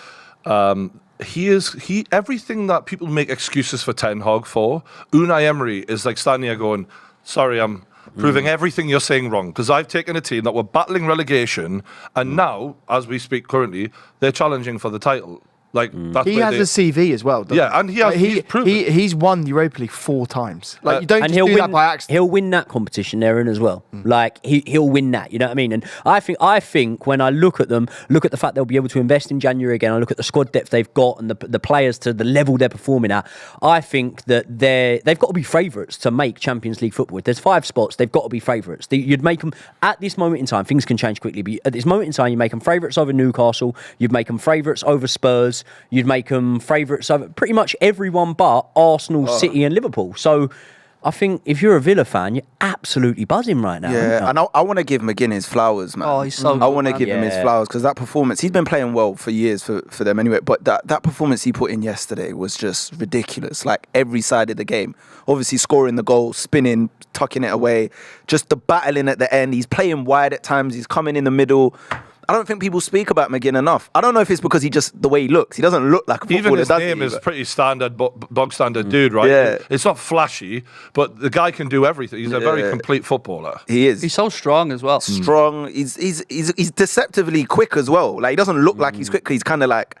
He everything that people make excuses for Ten Hag for. Unai Emery is like standing there going, "Sorry, I'm proving everything you're saying wrong because I've taken a team that were battling relegation, and now, as we speak currently, they're challenging for the title." Like that's he has a CV as well. Yeah, and he's won the Europa League 4 times. Like you don't and just do that by accident. He'll win that competition, Aaron, as well. Like he'll win that. You know what I mean? And I think when I look at them, look at the fact they'll be able to invest in January again. I look at the squad depth they've got and the players to the level they're performing at. I think that they've got to be favourites to make Champions League football. If there's 5 spots, they've got to be favourites. You'd make them at this moment in time. Things can change quickly, but at this moment in time, you make them favourites over Newcastle. You'd make them favourites over Spurs. You'd make them favourites over pretty much everyone but Arsenal, City and Liverpool. So I think if you're a Villa fan, you're absolutely buzzing right now. Yeah, and I want to give McGinn his flowers, man. Oh, he's so good, I want to give him his flowers because that performance, he's been playing well for years for them anyway, but that performance he put in yesterday was just ridiculous. Like every side of the game. Obviously scoring the goal, spinning, tucking it away, just the battling at the end. He's playing wide at times, he's coming in the middle. I don't think people speak about McGinn enough. I don't know if it's because the way he looks. He doesn't look like a footballer. Even his name is pretty standard, bog standard dude, right? Yeah. It's not flashy, but the guy can do everything. He's a very complete footballer. He is. He's so strong as well. Strong. He's deceptively quick as well. Like he doesn't look like he's quick. He's kind of like.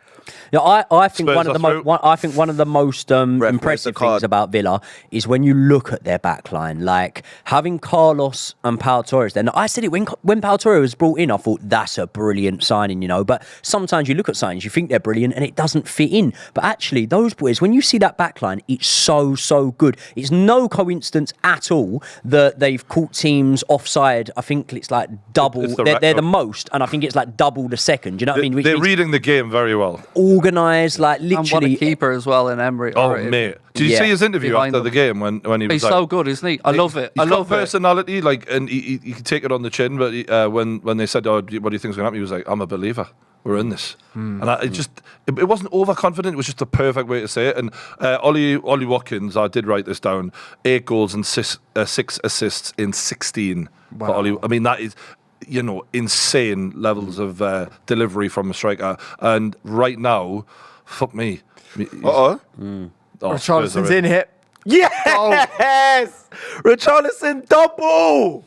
Yeah, I think one of the most impressive things about Villa is when you look at their backline, like having Carlos and Pau Torres. Then I said it when Pau Torres was brought in, I thought that's a brilliant signing, you know. But sometimes you look at signings, you think they're brilliant, and it doesn't fit in. But actually, those boys, when you see that backline, it's so good. It's no coincidence at all that they've caught teams offside. I think it's like double. They're the most, and I think it's like double the second. You know what I mean? They're reading the game very well. Organised, like literally. And what a keeper as well in Emery. Oh, mate. Did you see his interview after the game when he was He's so good, isn't he? I love it. He's got personality, like, and he can take it on the chin, but when they said, what do you think is going to happen? He was like, I'm a believer. We're in this. And it wasn't overconfident, it was just the perfect way to say it. And Ollie Watkins, I did write this down, 8 goals and 6 assists in 16 for Ollie. I mean, that is... insane levels of delivery from a striker. And right now, fuck me. Richarlison's in here. Yes! Richarlison double!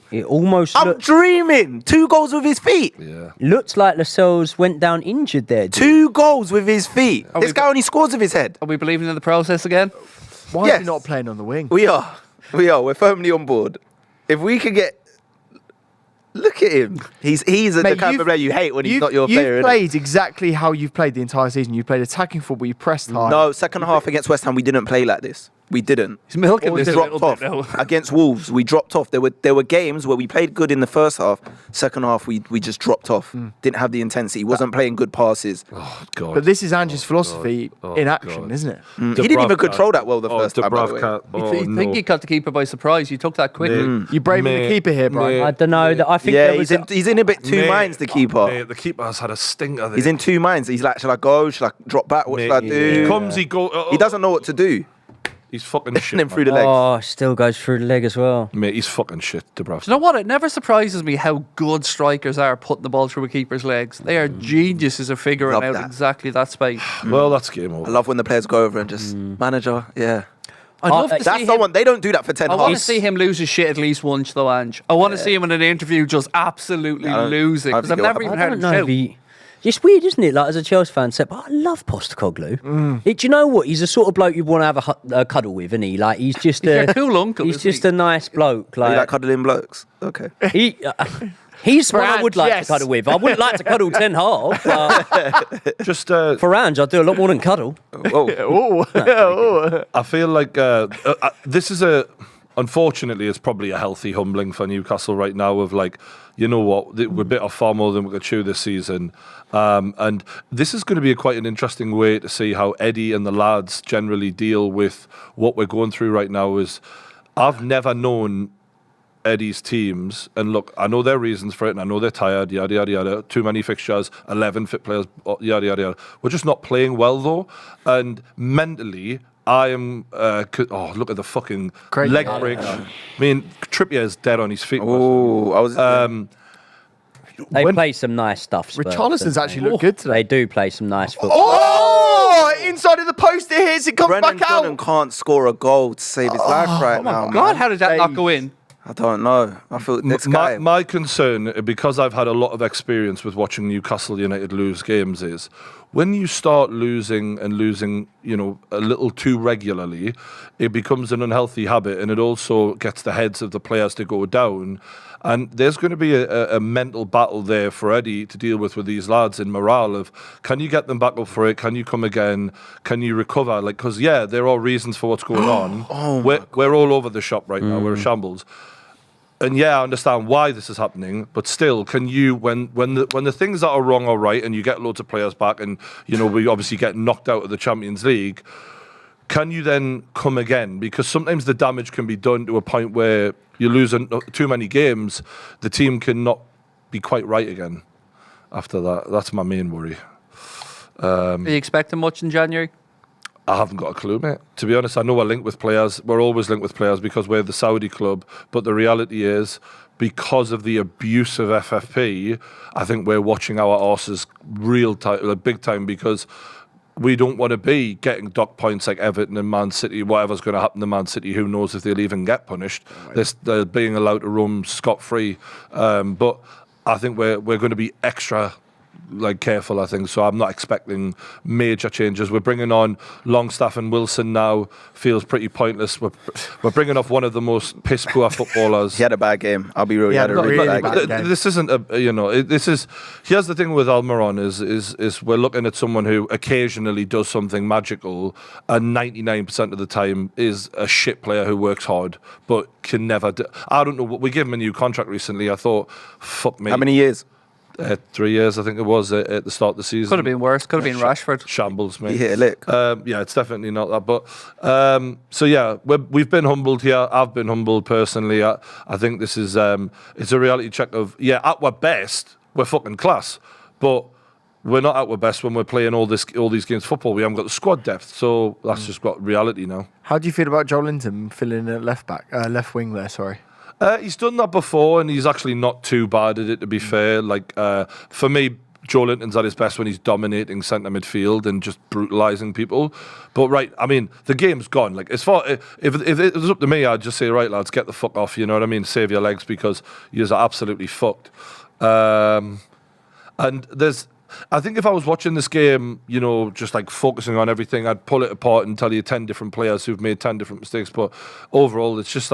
I'm dreaming. 2 goals with his feet. Yeah. Looks like Lascelles went down injured there. 2 goals with his feet. This guy only scores with his head. Are we believing in the process again? Why is he not playing on the wing? We are. We're firmly on board. If we could get... Look at him. He's the kind of player you hate when he's not your player. You've played exactly how you've played the entire season. You've played attacking football. You pressed hard. No, second half against West Ham, we didn't play like this. We didn't. He's milking this. Dropped off against Wolves. We dropped off. There were games where we played good in the first half. Second half, we just dropped off. Didn't have the intensity. Wasn't playing good passes. Oh God! But this is Ange's philosophy in action, isn't it? He didn't even control that well the first time. You think you caught the keeper by surprise? You took that quickly. You braving the keeper here, Brian. I don't know. I think he's in a bit two minds. The keeper. Mate, the keeper has had a stinker. He's in 2 minds. He's like, shall I go? Shall I drop back? What should I do? He comes. He goes. He doesn't know what to do. He's fucking shit. Him through the legs. Oh, still goes through the leg as well. Mate, he's fucking shit, Dubravka. Do you know what? It never surprises me how good strikers are putting the ball through a keeper's legs. They are geniuses of figuring out exactly that space. Well, that's game over. I love when the players go over and just manager, I'd love to see him. They don't do that for 10 I want to halves. see him lose his shit at least once, though, Ange. I want to see him in an interview just absolutely losing. Because I've never even heard him shout. It's weird, isn't it? Like, as a Chelsea fan, but I love Postecoglou. Do you know what? He's the sort of bloke you'd want to have a cuddle with, isn't he? Like, he's just a cool uncle. He's just a nice bloke. You like cuddling blokes? Okay. He's one I would like to cuddle with. I wouldn't like to cuddle Ten Hag, but just for Ange, I'd do a lot more than cuddle. I feel like this is unfortunately, it's probably a healthy humbling for Newcastle right now of like, you know what, we're bit off far more than we could chew this season. And this is going to be quite an interesting way to see how Eddie and the lads generally deal with what we're going through right now. Is I've never known Eddie's teams, and look, I know their reasons for it, and I know they're tired, yada, yada, yada, too many fixtures, 11 fit players, yada, yada, yada. We're just not playing well, though, and mentally, I am, look at the fucking leg break. I mean, Trippier is dead on his feet. They play some nice stuff. Richarlison's actually looked good today. They do play some nice football. Oh! Inside of the post it hits, it comes back out. Brennan can't score a goal to save his life right now. God, how did that not go in? I don't know. I feel this guy. My concern, because I've had a lot of experience with watching Newcastle United lose games, is when you start losing, you know, a little too regularly, it becomes an unhealthy habit, and it also gets the heads of the players to go down. And there's going to be a mental battle there for Eddie to deal with these lads in morale of, can you get them back up for it? Can you come again? Can you recover? Like, because, yeah, there are reasons for what's going on. We're all over the shop right now. We're a shambles. And yeah, I understand why this is happening, but still, can you, when the things that are wrong are right, and you get loads of players back, and you know we obviously get knocked out of the Champions League, can you then come again? Because sometimes the damage can be done to a point where you lose too many games, the team cannot be quite right again. After that, that's my main worry. Are you expecting much in January? I haven't got a clue, mate. To be honest, I know we're linked with players. We're always linked with players because we're the Saudi club. But the reality is, because of the abuse of FFP, I think we're watching our arses big time, because we don't want to be getting dock points like Everton and Man City. Whatever's going to happen to Man City, who knows if they'll even get punished. They're being allowed to roam scot-free. But I think we're going to be extra careful, I think. So I'm not expecting major changes. We're bringing on Longstaff and Wilson now. Feels pretty pointless. We're bringing off one of the most piss poor footballers. He had a bad game. I'll be real. He had a really bad game. This isn't this is. Here's the thing with Almiron is we're looking at someone who occasionally does something magical, and 99% of the time is a shit player who works hard but can never. I don't know. We gave him a new contract recently. I thought, fuck me. How many years? 3 years, I think it was, at the start of the season. Could have been worse. Could have been Rashford. Shambles, mate. He hit a lick. Yeah, it's definitely not that. But so yeah, we've been humbled here. I've been humbled personally. I think this is it's a reality check of, yeah, at our best we're fucking class, but we're not at our best when we're playing all these games of football. We haven't got the squad depth, so that's just got reality now. How do you feel about Joe Linton filling at left wing there? Sorry. He's done that before, and he's actually not too bad at it, to be fair. For me, Joe Linton's at his best when he's dominating centre midfield and just brutalising people. But the game's gone. If it was up to me, I'd just say, right, lads, get the fuck off. You know what I mean? Save your legs, because you're absolutely fucked. And I think if I was watching this game, just focusing on everything, I'd pull it apart and tell you 10 different players who've made 10 different mistakes. But overall, it's just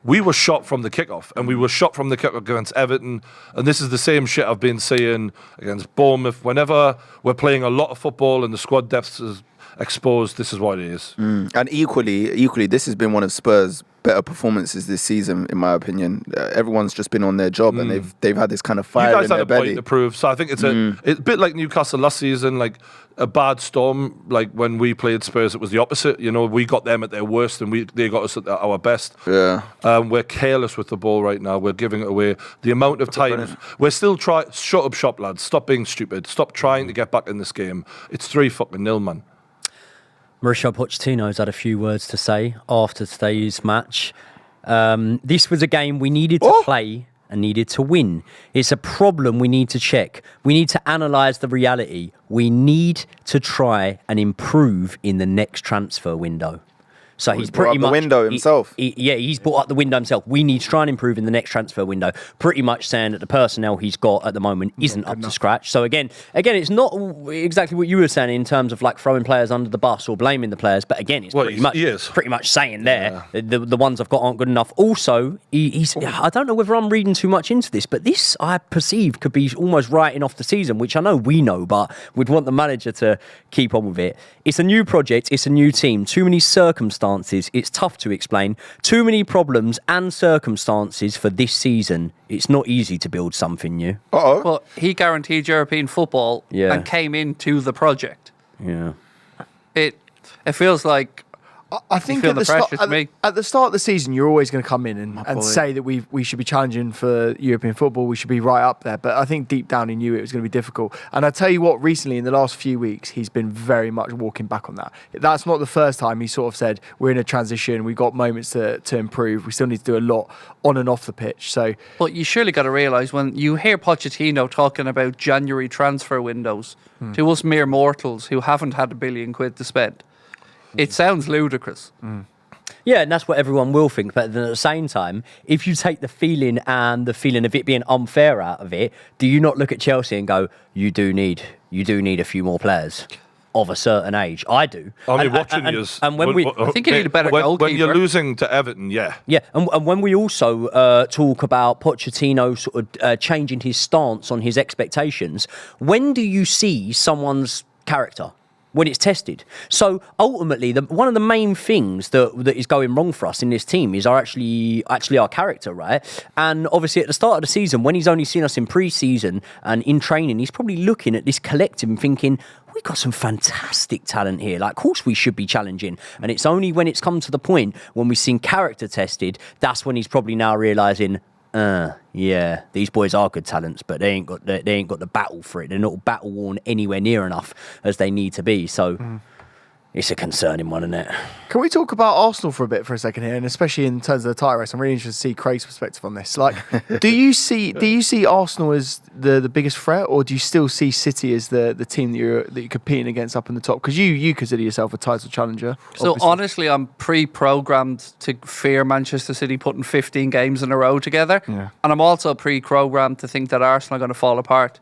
we were shot from the kickoff, and we were shot from the kickoff against Everton. And this is the same shit I've been saying against Bournemouth. Whenever we're playing a lot of football and the squad depth is exposed, this is what it is. And equally, this has been one of Spurs' better performances this season, in my opinion. Everyone's just been on their job, and they've had this kind of fire in their belly. You guys had a point to prove. So I think it's a bit like Newcastle last season, a bad storm. When we played Spurs, it was the opposite. We got them at their worst, and they got us at our best. Yeah. We're careless with the ball right now. We're giving it away. The amount of time we're still trying. Shut up shop, lads. Stop being stupid. Stop trying to get back in this game. It's 3-0, man. Mauricio Pochettino's had a few words to say after today's match. This was a game we needed to play and needed to win. It's a problem we need to check. We need to analyse the reality. We need to try and improve in the next transfer window. So he's pretty much the window himself. He's brought up the window himself. We need to try and improve in the next transfer window. Pretty much saying that the personnel he's got at the moment isn't up to scratch. So again, it's not exactly what you were saying in terms of like throwing players under the bus or blaming the players. But again, it's pretty much saying there the ones I've got aren't good enough. Also, I don't know whether I'm reading too much into this, but this I perceive could be almost writing off the season, which I know we know, but we'd want the manager to keep on with it. It's a new project. It's a new team. Too many circumstances. It's tough to explain. Too many problems and circumstances for this season. It's not easy to build something new. Well, he guaranteed European football and came into the project. Yeah. It feels like I think at the start of the season, you're always going to come in and say that we should be challenging for European football. We should be right up there. But I think deep down he knew it was going to be difficult. And I tell you what, recently in the last few weeks, he's been very much walking back on that. That's not the first time he sort of said we're in a transition. We've got moments to improve. We still need to do a lot on and off the pitch. So, but you surely got to realise when you hear Pochettino talking about January transfer windows to us mere mortals who haven't had £1 billion to spend. It sounds ludicrous. Yeah, and that's what everyone will think. But then at the same time, if you take the feeling of it being unfair out of it, do you not look at Chelsea and go, you do need a few more players of a certain age? I do. I mean, watching you. I think you need a better goalkeeper. When you're losing to Everton, yeah. Yeah, and when we also talk about Pochettino sort of changing his stance on his expectations, when do you see someone's character? When it's tested. So ultimately, one of the main things that is going wrong for us in this team is actually our character, right? And obviously at the start of the season, when he's only seen us in pre-season and in training, he's probably looking at this collective and thinking, we've got some fantastic talent here. Like, of course we should be challenging. And it's only when it's come to the point when we've seen character tested, that's when he's probably now realising, yeah, these boys are good talents, but they ain't got the battle for it. They're not battle worn anywhere near enough as they need to be. So it's a concerning one, isn't it? Can we talk about Arsenal for a second here, and especially in terms of the title race? I'm really interested to see Craig's perspective on this. Like, do you see Arsenal as the biggest threat, or do you still see City as the team that you're competing against up in the top? Because you consider yourself a title challenger. So obviously. Honestly, I'm pre-programmed to fear Manchester City putting 15 games in a row together, and I'm also pre-programmed to think that Arsenal are going to fall apart.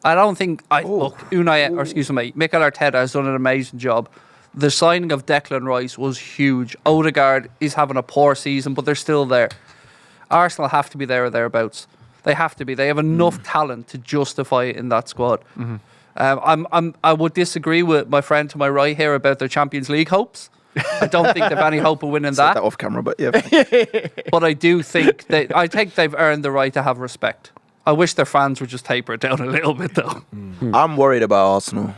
I don't think look, Mikel Arteta has done an amazing job. The signing of Declan Rice was huge. Odegaard is having a poor season, but they're still there. Arsenal have to be there or thereabouts. They have to be. They have enough talent to justify it in that squad. I would disagree with my friend to my right here about their Champions League hopes. I don't think they've any hope of winning that. That off camera, but yeah. But I do think they've earned the right to have respect. I wish their fans would just taper it down a little bit, though. I'm worried about Arsenal.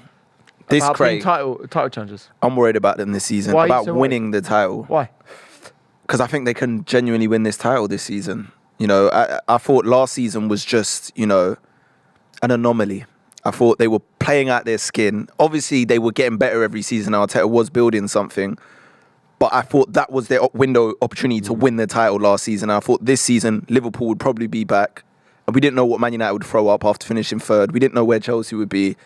About being title challengers. I'm worried about them this season. Why about winning the title. Why? Because I think they can genuinely win this title this season. You know, I thought last season was just, an anomaly. I thought they were playing out their skin. Obviously, they were getting better every season. Arteta was building something. But I thought that was their window opportunity to win the title last season. I thought this season, Liverpool would probably be back. And we didn't know what Man United would throw up after finishing third. We didn't know where Chelsea would be.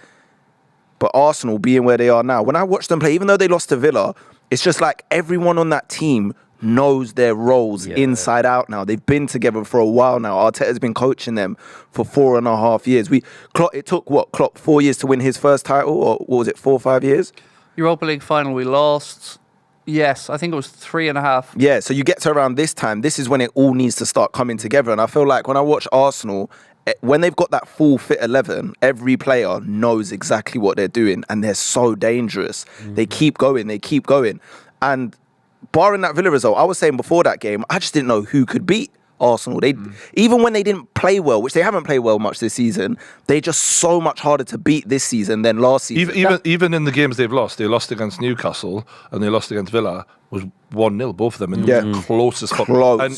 But Arsenal being where they are now, when I watch them play, even though they lost to Villa, it's just like everyone on that team knows their roles inside out now. They've been together for a while now. Arteta's been coaching them for 4.5 years. It took, Klopp 4 years to win his first title, or what was it, 4 or 5 years? Europa League final, we lost. Yes, I think it was 3.5. Yeah, so you get to around this time, this is when it all needs to start coming together. And I feel like when I watch Arsenal, when they've got that full fit 11, every player knows exactly what they're doing, and they're so dangerous. They keep going. And barring that Villa result, I was saying before that game, I just didn't know who could beat Arsenal. Even when they didn't play well, which they haven't played well much this season, they're just so much harder to beat this season than last season. Even in the games they've lost, they lost against Newcastle and they lost against Villa, was 1-0, both of them, in the closest.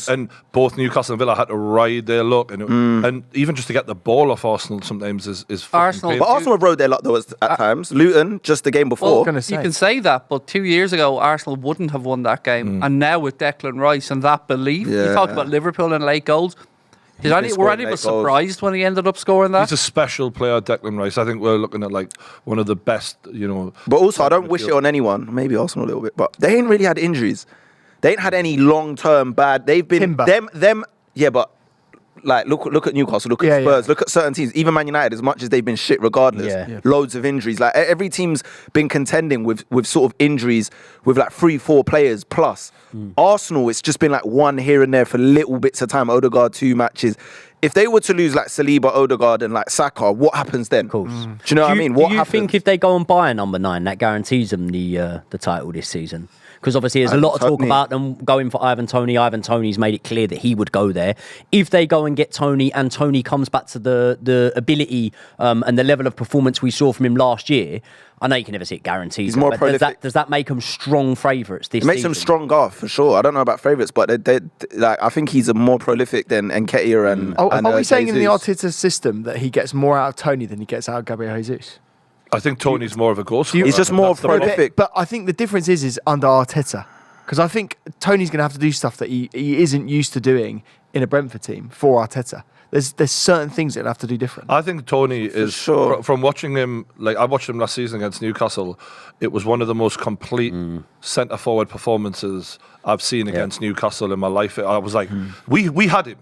And both Newcastle and Villa had to ride their luck. And even just to get the ball off Arsenal sometimes is Arsenal. But Arsenal rode their luck though at times. Luton, just the game before. Well, you can say that, but 2 years ago, Arsenal wouldn't have won that game. And now with Declan Rice and that belief, you talked about Liverpool and late goals. Were any of us surprised when he ended up scoring that? He's a special player, Declan Rice. I think we're looking at like one of the best, But also, I don't wish it on anyone. Maybe Arsenal a little bit, but they ain't really had injuries. They ain't had any long-term bad. They've been them. Yeah, but like look at Newcastle, look at Spurs, look at certain teams. Even Man United, as much as they've been shit, regardless, loads of injuries. Like every team's been contending with sort of injuries with like 3-4 players plus. Arsenal, it's just been like one here and there for little bits of time. Odegaard 2 matches. If they were to lose like Saliba, Odegaard, and like Saka, what happens then? Of course. Do you know what I mean? What do you think if they go and buy a number 9, that guarantees them the title this season? Because obviously there's a lot of talk about them going for Ivan Toney. Ivan Toney's made it clear that he would go there. If they go and get Toney and Toney comes back to the ability and the level of performance we saw from him last year, I know you can never see it guaranteed. He's more prolific. Does that make them strong favourites this season? It makes them stronger, for sure. I don't know about favourites, but I think he's a more prolific than Nketiah and are we saying Jesus. in the Arteta system that he gets more out of Toney than he gets out of Gabriel Jesus? I think Tony's more of a goal scorer. He's just more prolific. But I think the difference is under Arteta. Because I think Tony's going to have to do stuff that he isn't used to doing in a Brentford team for Arteta. There's certain things that he'll have to do different. I think Tony is, from watching him, like I watched him last season against Newcastle, it was one of the most complete centre-forward performances I've seen against Newcastle in my life. I was like, we had him.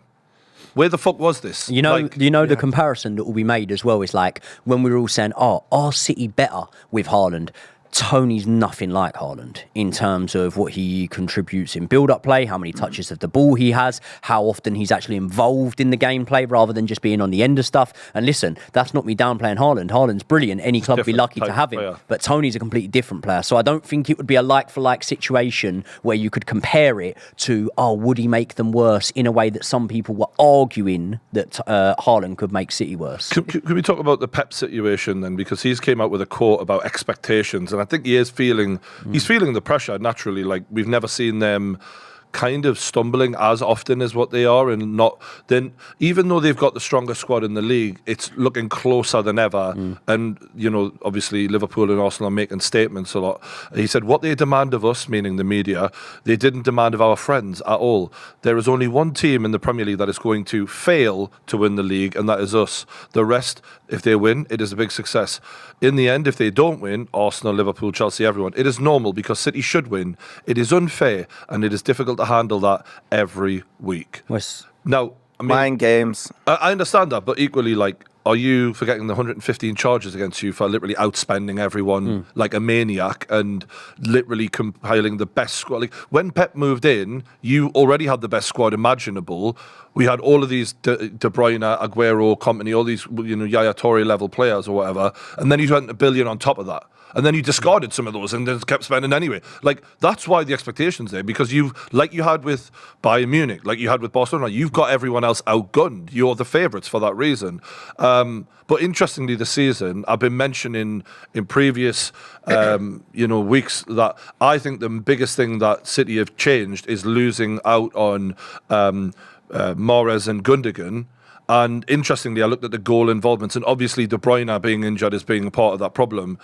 Where the fuck was this? The comparison that will be made as well is like when we were all saying, are City better with Haaland? Tony's nothing like Haaland in terms of what he contributes in build-up play, how many touches of the ball he has, how often he's actually involved in the gameplay rather than just being on the end of stuff. And listen, that's not me downplaying Haaland. Haaland's brilliant. Any club would be lucky to have him. Player. But Tony's a completely different player. So I don't think it would be a like-for-like situation where you could compare it to, would he make them worse in a way that some people were arguing that Haaland could make City worse. Can we talk about the Pep situation then? Because he's came out with a quote about expectations, and I think he is feeling the pressure naturally. Like we've never seen them kind of stumbling as often as what they are, and not then even though they've got the strongest squad in the league, it's looking closer than ever. And obviously Liverpool and Arsenal are making statements a lot. He said what they demand of us, meaning the media, they didn't demand of our friends at all. There is only one team in the Premier League that is going to fail to win the league, and that is us. The rest, if they win, it is a big success. In the end, if they don't win, Arsenal, Liverpool, Chelsea, everyone, it is normal because City should win. It is unfair and it is difficult to handle that every week. Now, I mean, mind games. I understand that, but equally, like, are you forgetting the 115 charges against you for literally outspending everyone like a maniac and literally compiling the best squad? Like, when Pep moved in, you already had the best squad imaginable. We had all of these De Bruyne, Aguero, company, all these Yaya Toure level players or whatever, and then you spent $1 billion on top of that. And then you discarded some of those and then kept spending anyway. Like, that's why the expectation's there, because you had with Bayern Munich, like you had with Barcelona, you've got everyone else outgunned. You're the favourites for that reason. But interestingly, this season, I've been mentioning in previous weeks that I think the biggest thing that City have changed is losing out on Mahrez and Gundogan. And interestingly, I looked at the goal involvements, and obviously De Bruyne being injured is being a part of that problem.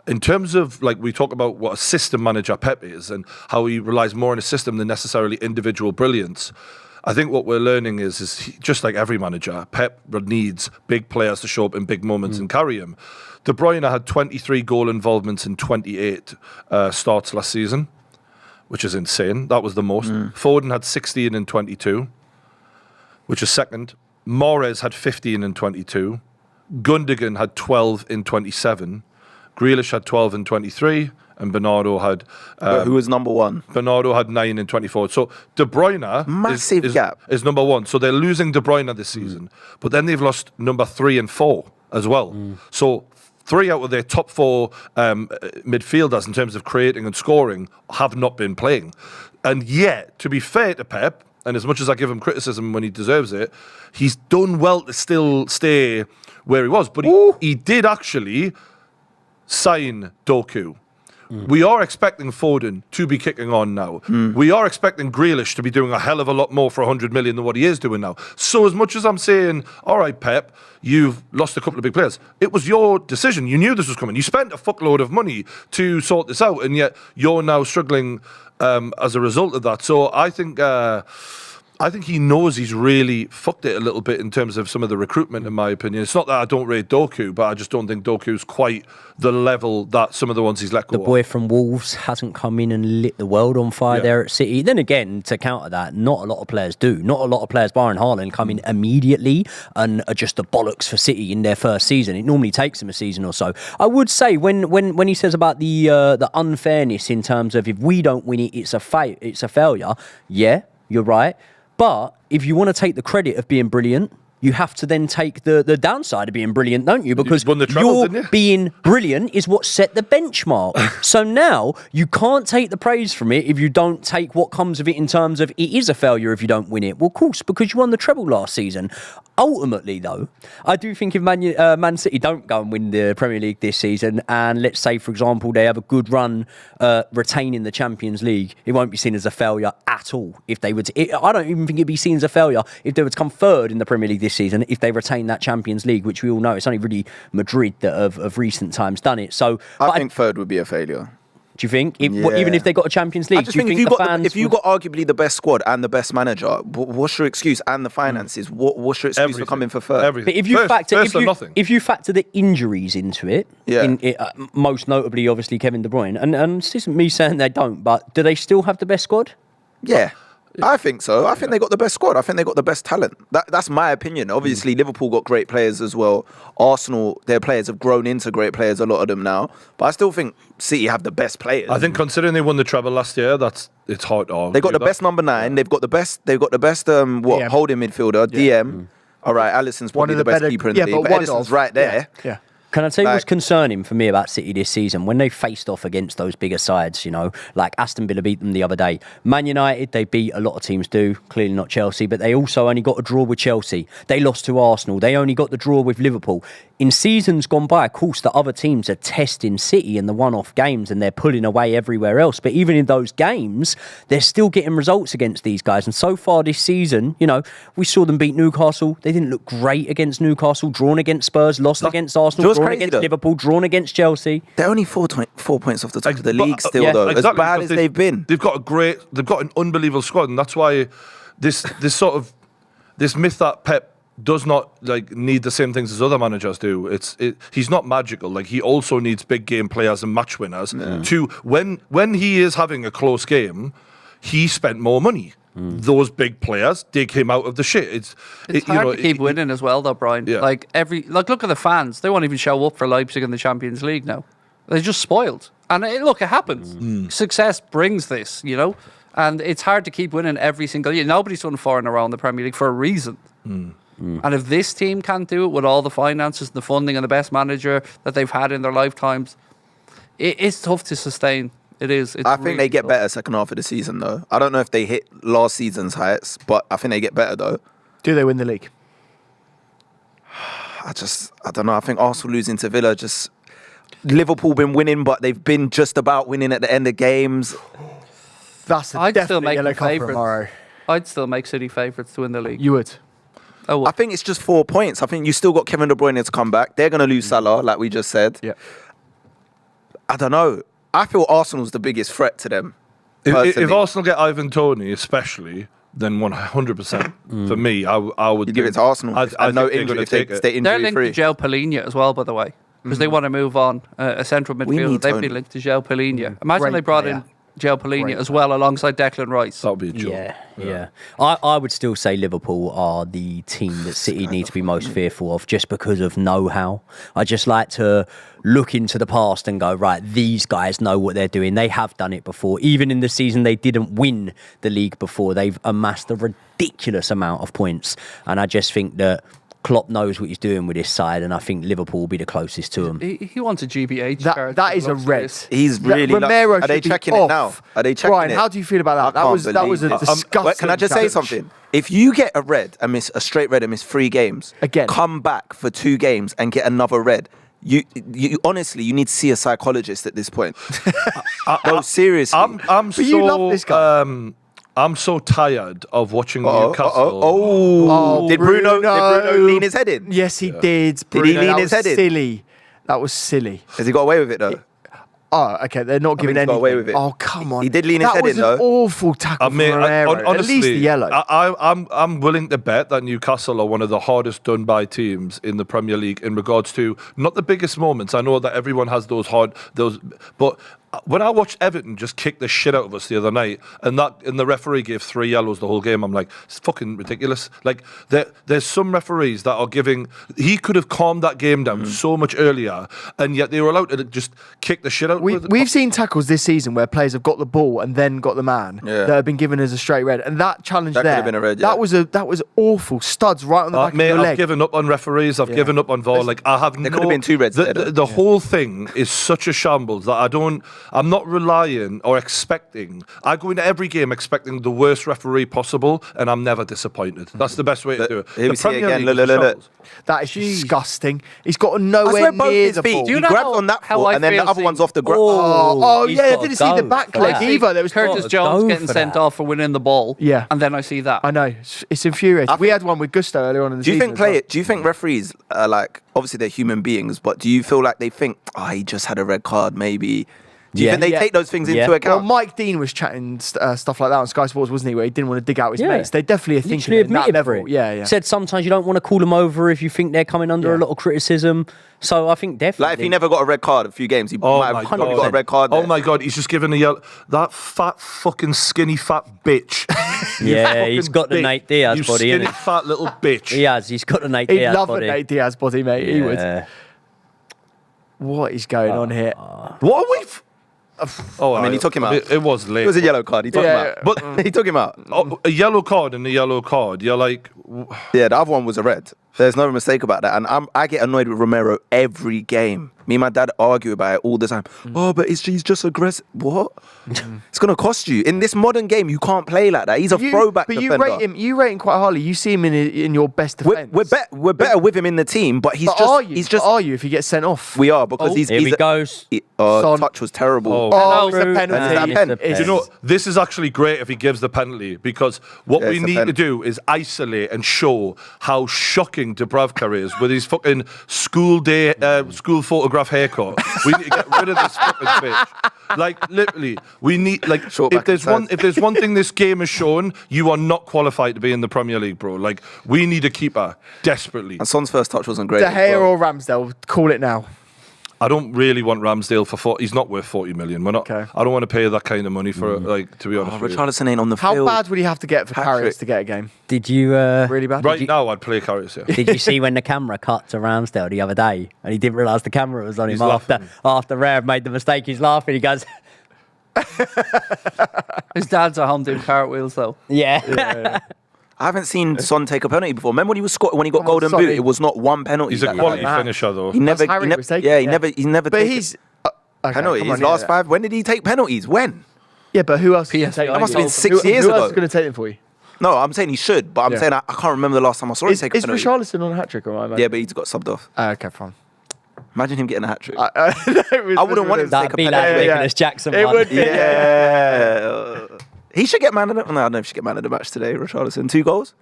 In terms of, like, we talk about what a system manager Pep is and how he relies more on a system than necessarily individual brilliance. I think what we're learning is just like every manager, Pep needs big players to show up in big moments and carry him. De Bruyne had 23 goal involvements in 28 starts last season, which is insane. That was the most. Foden had 16 in 22, which is second. Mahrez had 15 in 22. Gundogan had 12 in 27. Grealish had 12 in 23. And Bernardo had... who was number one? Bernardo had 9 in 24. So De Bruyne... Massive gap. Is number one. So they're losing De Bruyne this season. But then they've lost number 3 and 4 as well. So 3 out of their top 4 midfielders in terms of creating and scoring have not been playing. And yet, to be fair to Pep, and as much as I give him criticism when he deserves it, he's done well to still stay where he was. But he did actually sign Doku. We are expecting Foden to be kicking on now. We are expecting Grealish to be doing a hell of a lot more for 100 million than what he is doing now. So as much as I'm saying, all right, Pep, you've lost a couple of big players, it was your decision. You knew this was coming. You spent a fuckload of money to sort this out, and yet you're now struggling as a result of that. So I think I think he knows he's really fucked it a little bit in terms of some of the recruitment, in my opinion. It's not that I don't rate Doku, but I just don't think Doku's quite the level that some of the ones he's let go The boy from Wolves hasn't come in and lit the world on fire there at City. Then again, to counter that, not a lot of players do. Not a lot of players, barring Haaland, come in immediately and are just the bollocks for City in their first season. It normally takes them a season or so. I would say when he says about the unfairness in terms of if we don't win it, it's a failure. Yeah, you're right. But if you want to take the credit of being brilliant, you have to then take the downside of being brilliant, don't you? Because being brilliant is what set the benchmark. So now you can't take the praise from it if you don't take what comes of it in terms of it is a failure if you don't win it. Well, of course, because you won the treble last season. Ultimately, though, I do think if Man City don't go and win the Premier League this season, and let's say, for example, they have a good run retaining the Champions League, it won't be seen as a failure at all. If they would, I don't even think it'd be seen as a failure if they were to come third in the Premier League this season, if they retain that Champions League, which we all know it's only really Madrid that of recent times done it. So I think third would be a failure. Do you think? Even if they got a Champions League, I just think if you got arguably the best squad and the best manager, what's your excuse? And the finances, what's your excuse for coming for third? But if you factor the injuries into it, most notably, obviously, Kevin De Bruyne, and this isn't me saying they don't, but do they still have the best squad? Yeah. I think so. I think they got the best squad. I think they got the best talent. That's my opinion. Obviously, Liverpool got great players as well. Arsenal, their players have grown into great players, a lot of them now. But I still think City have the best players. I think considering they won the treble last year, it's hard to argue. They got the best number 9. They've got the best holding midfielder, DM. All right, Alisson's probably the best keeper in the league, but Edison's right there. Yeah. Can I tell you what's concerning for me about City this season? When they faced off against those bigger sides, like Aston Villa beat them the other day. Man United, they beat a lot of teams do, clearly not Chelsea, but they also only got a draw with Chelsea. They lost to Arsenal. They only got the draw with Liverpool. In seasons gone by, of course, the other teams are testing City in the one-off games and they're pulling away everywhere else. But even in those games, they're still getting results against these guys. And so far this season, we saw them beat Newcastle. They didn't look great against Newcastle, drawn against Spurs, lost against Arsenal, drawn against Liverpool, drawn against Chelsea. They're only 4 points off the top of the league still, though. Exactly, as bad as they've been. They've got an unbelievable squad, and that's why this myth that Pep does not need the same things as other managers do. He's not magical. He also needs big game players and match winners to when he is having a close game, he spent more money. Those big players dig him out of the shit. It's hard to keep winning as well, though, Brian. Yeah. Look at the fans. They won't even show up for Leipzig in the Champions League now. They're just spoiled. And it happens. Success brings this, and it's hard to keep winning every single year. Nobody's done 4 in a row in the Premier League for a reason. And if this team can't do it with all the finances, the funding, and the best manager that they've had in their lifetimes, it's tough to sustain. It is. I think they get better second half of the season, though. I don't know if they hit last season's heights, but I think they get better, though. Do they win the league? I don't know. I think Arsenal losing to Villa, Liverpool been winning, but they've been just about winning at the end of games. I'd still make them favourites. I'd still make City favourites to win the league. You would? Oh, I think it's just 4 points. I think you still got Kevin De Bruyne to come back. They're going to lose Salah, like we just said. Yeah. I don't know. I feel Arsenal's the biggest threat to them. If Arsenal get Ivan Toney, especially, then 100% for me, I would give it to Arsenal. I know England if they stay injury free. They're linked to João Palhinha as well, by the way, because they want to move on a central midfielder. They've been linked to João Palhinha. Imagine they brought in João Palhinha as well alongside Declan Rice. That would be a joke. Yeah. I would still say Liverpool are the team that City need to be most fearful of just because of know-how. I just like to look into the past and go, right, these guys know what they're doing. They have done it before. Even in the season they didn't win the league before, they've amassed a ridiculous amount of points. And I just think that Klopp knows what he's doing with his side, and I think Liverpool will be the closest to him. He wants a GBH card. That is a red. He's really... Romero are they checking it now? Are they checking Brian, how do you feel about that? That was a disgusting... Can I just say something? If you get a red and miss a straight red and miss 3 games, again, come back for 2 games and get another red. You honestly, you need to see a psychologist at this point. No, seriously. But you love this guy. I'm so tired of watching Newcastle. Did Bruno lean his head in? Yes, he did. Did he lean his head in? Silly. That was silly. Has he got away with it, though? Oh, okay. They're not giving he got anything. away with it. Oh, come on. He did lean his head in, though. That was an awful tackle from Herrera. Honestly, at least the yellow. I'm willing to bet that Newcastle are one of the hardest done by teams in the Premier League in regards to not the biggest moments. I know that everyone has but when I watched Everton just kick the shit out of us the other night, and the referee gave 3 yellows the whole game, I'm like, it's fucking ridiculous. Like there's some referees that are giving. He could have calmed that game down so much earlier, and yet they were allowed to just kick the shit out. We've seen tackles this season where players have got the ball and then got the man that have been given as a straight red, and that challenge that could have been a red. That was awful. Studs right on the back of your leg. I've given up on referees. I've given up on VAR. Like I have. There could have been 2 reds. The whole thing is such a shambles that I'm not relying or expecting. I go into every game expecting the worst referee possible, and I'm never disappointed. That's the best way to do it. Here we see it again. Look. That is disgusting. He's got nowhere both near his the feet. ball. He grabbed on that foot, and then the other one's off the ground. Oh yeah, I didn't see the back leg either. There was Curtis Jones getting sent off for winning the ball. Yeah, and then I see that. I know, it's infuriating. We had one with Gusto earlier on in the season. Do you think referees are like, obviously they're human beings, but do you feel like they think, he just had a red card, maybe? Do you think they take those things into account? Well, Mike Dean was chatting stuff like that on Sky Sports, wasn't he? Where he didn't want to dig out his mates. They definitely are thinking at that level. Yeah. Said sometimes you don't want to call them over if you think they're coming under a lot of criticism. So I think definitely. Like if he never got a red card a few games, he might have probably got a red card. Oh my God, he's just given a yellow. That fat fucking skinny fat bitch. Yeah, he's got the Nate Diaz body. You skinny fat little bitch. He has. He's got the Nate Diaz body. He'd love the Nate Diaz body, mate. He would. What is going on here? What are we? He took him out. It was late. It was a yellow card. He took him out. But he took him out. A yellow card and a yellow card. You're like... Yeah, the other one was a red. There's no mistake about that. And I get annoyed with Romero every game. Me and my dad argue about it all the time. But he's just aggressive. What? It's going to cost you. In this modern game, you can't play like that. He's a throwback defender. But you rate him quite highly. You see him in your best defence. We're better with him in the team, but are you if he gets sent off? We are, because here he goes. Touch was terrible. It's a penalty. You know, this is actually great if he gives the penalty, because what we need to do is isolate and show how shocking Dubravka is with his fucking school photograph haircut. We need to get rid of this fucking bitch. Like, literally, we need, like, if there's one thing this game has shown, you are not qualified to be in the Premier League, bro. Like, we need a keeper desperately. And Son's first touch wasn't great. De Gea or Ramsdale, call it now. I don't really want Ramsdale for 40. He's not worth 40 million. We're not. Okay. I don't want to pay that kind of money for to be honest. Richarlison ain't on the field. field. How bad would he have to get for Karius to get a game? Did you really bad? Now I'd play Karius. Yeah. Did you see when the camera cut to Ramsdale the other day and he didn't realise the camera was on him after Rev made the mistake? He's laughing. He goes. His dad's at home doing cartwheels though. Yeah. I haven't seen Son take a penalty before. Remember when he got golden boot? It was not one penalty. He's a quality finisher, though. He never. He never. But he's penalties. His last 5. When did he take penalties? When? Yeah, but who else? That must have been 6 years ago. Who else is going to take them for you? No, I'm saying he should, but I'm saying I can't remember the last time I saw him take a penalty. Is Richarlison on a hat trick or right? Yeah, but he's got subbed off. Okay, fine. Imagine him getting a hat trick. I wouldn't want him to take a penalty. That'd be like Nicholas Jackson. It would be. Yeah. He should get man of the... No, I don't know if he should get man of the match today, Richarlison. 2 goals?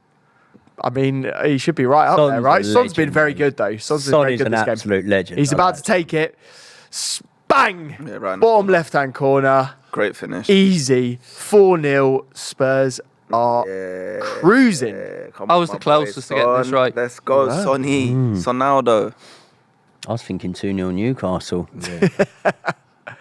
I mean, he should be right up there, right? Son's been very good, though. Son's been very good this game. Absolute legend. He's about to take it. Bang! Yeah, right. Bottom left-hand corner. Great finish. Easy. 4-0. Spurs are cruising. I was the closest to getting this right. Let's go, Sonny. Sonaldo. I was thinking 2-0 Newcastle. Yeah.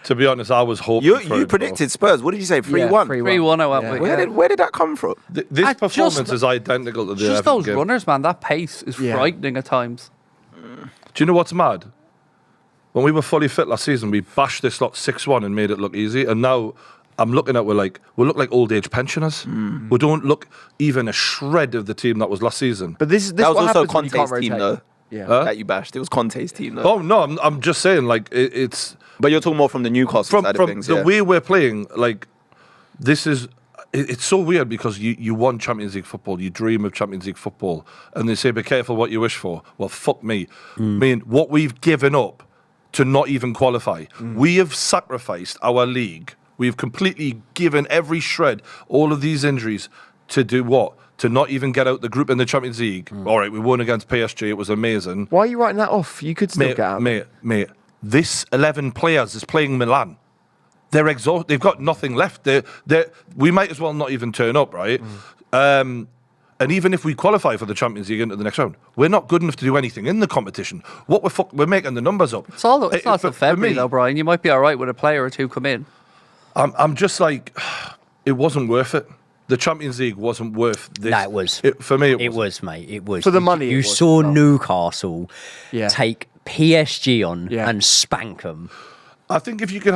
To be honest, I was hoping You predicted Spurs. What did you say? 3-1? 3-1 I went with. Where did that come from? This performance is identical to the just those game. runners, man. That pace is frightening at times. Do you know what's mad? When we were fully fit last season, we bashed this lot 6-1 and made it look easy. And now I'm looking at we look like old age pensioners. We don't look even a shred of the team that was last season. But this that was what also Conte's team, though. Yeah, that you bashed. It was Conte's team, though. Oh no, I'm just saying, like it's. But you're talking more from the Newcastle side of things. From the way we're playing, like this is. It's so weird because you won Champions League football, you dream of Champions League football, and they say be careful what you wish for. Well, fuck me. I mean, what we've given up to not even qualify, we have sacrificed our league. We've completely given every shred, all of these injuries, to do what? To not even get out the group in the Champions League. All right, we won against PSG. It was amazing. Why are you writing that off? You could still get out. Mate, this 11 players is playing Milan. They're exhausted. They've got nothing left. We might as well not even turn up, right? And even if we qualify for the Champions League into the next round, we're not good enough to do anything in the competition. We're making the numbers up. It's not till February though, Brian. You might be all right with a player or two come in. I'm just like, it wasn't worth it. The Champions League wasn't worth this. No, it was. For me, it was, mate. It was. For the money. You saw Newcastle take PSG on and spank them. I think if you could